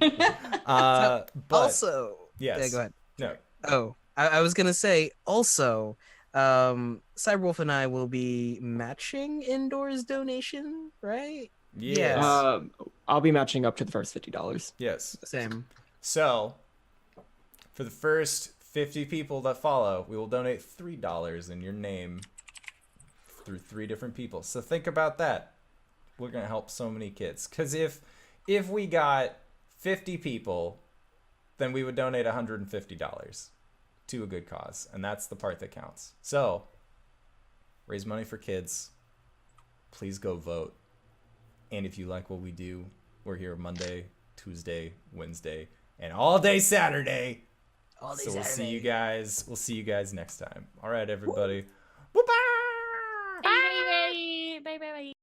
But Also, yes. yeah, go ahead. No. Oh, I was gonna say also, Cyberwolf and I will be matching indoors donation, right? Yes. I'll be matching up to the first $50. Yes. Same. So, for the first 50 people that follow, we will donate $3 in your name through 3 different people. So think about that. We're gonna help so many kids. Cause if we got 50 people, then we would donate $150 to a good cause, and that's the part that counts. So, raise money for kids. Please go vote. And if you like what we do, we're here Monday, Tuesday, Wednesday, and all day Saturday. All day So we'll see Saturday. you guys. We'll see you guys next time. All right, everybody. Bye-bye. Bye. Bye. Bye. Bye.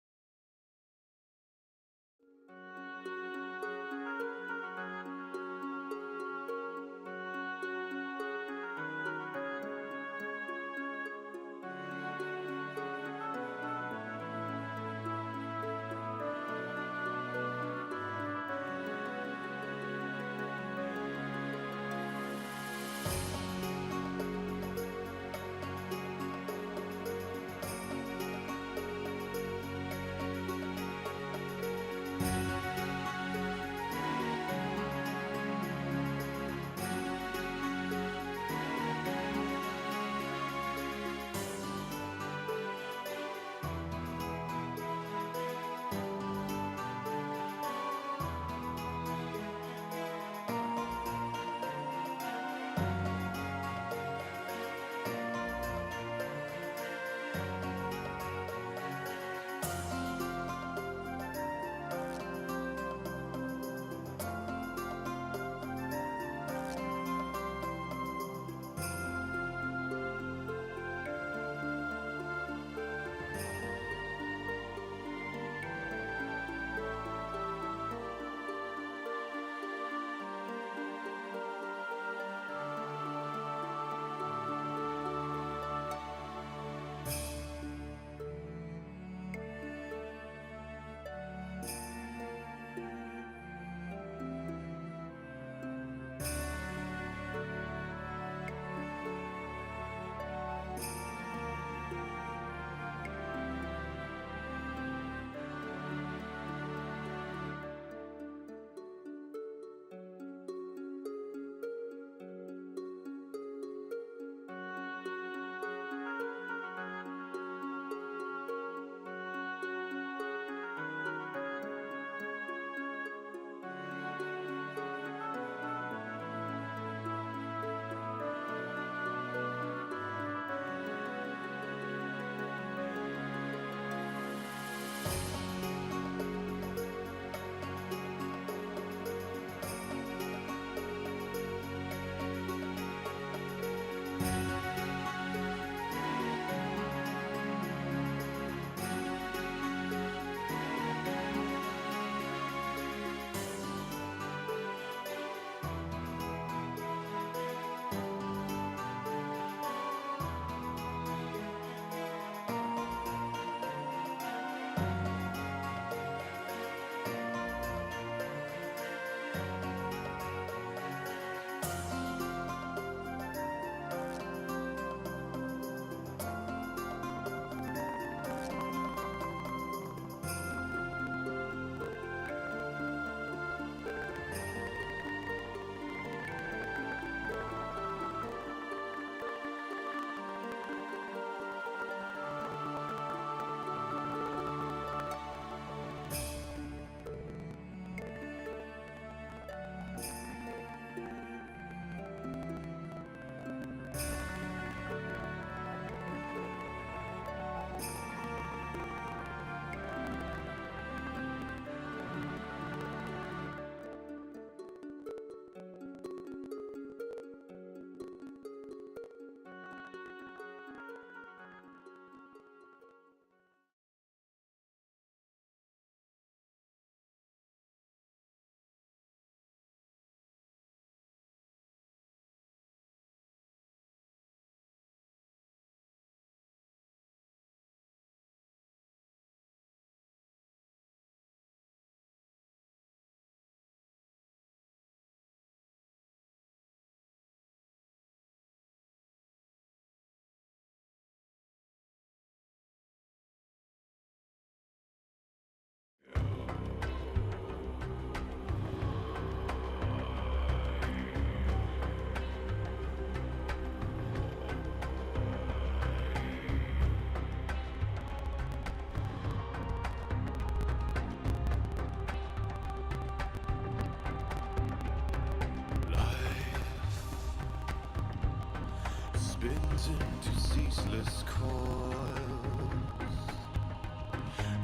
winds into ceaseless coils.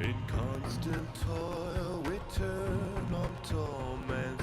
In constant toil we turn on torment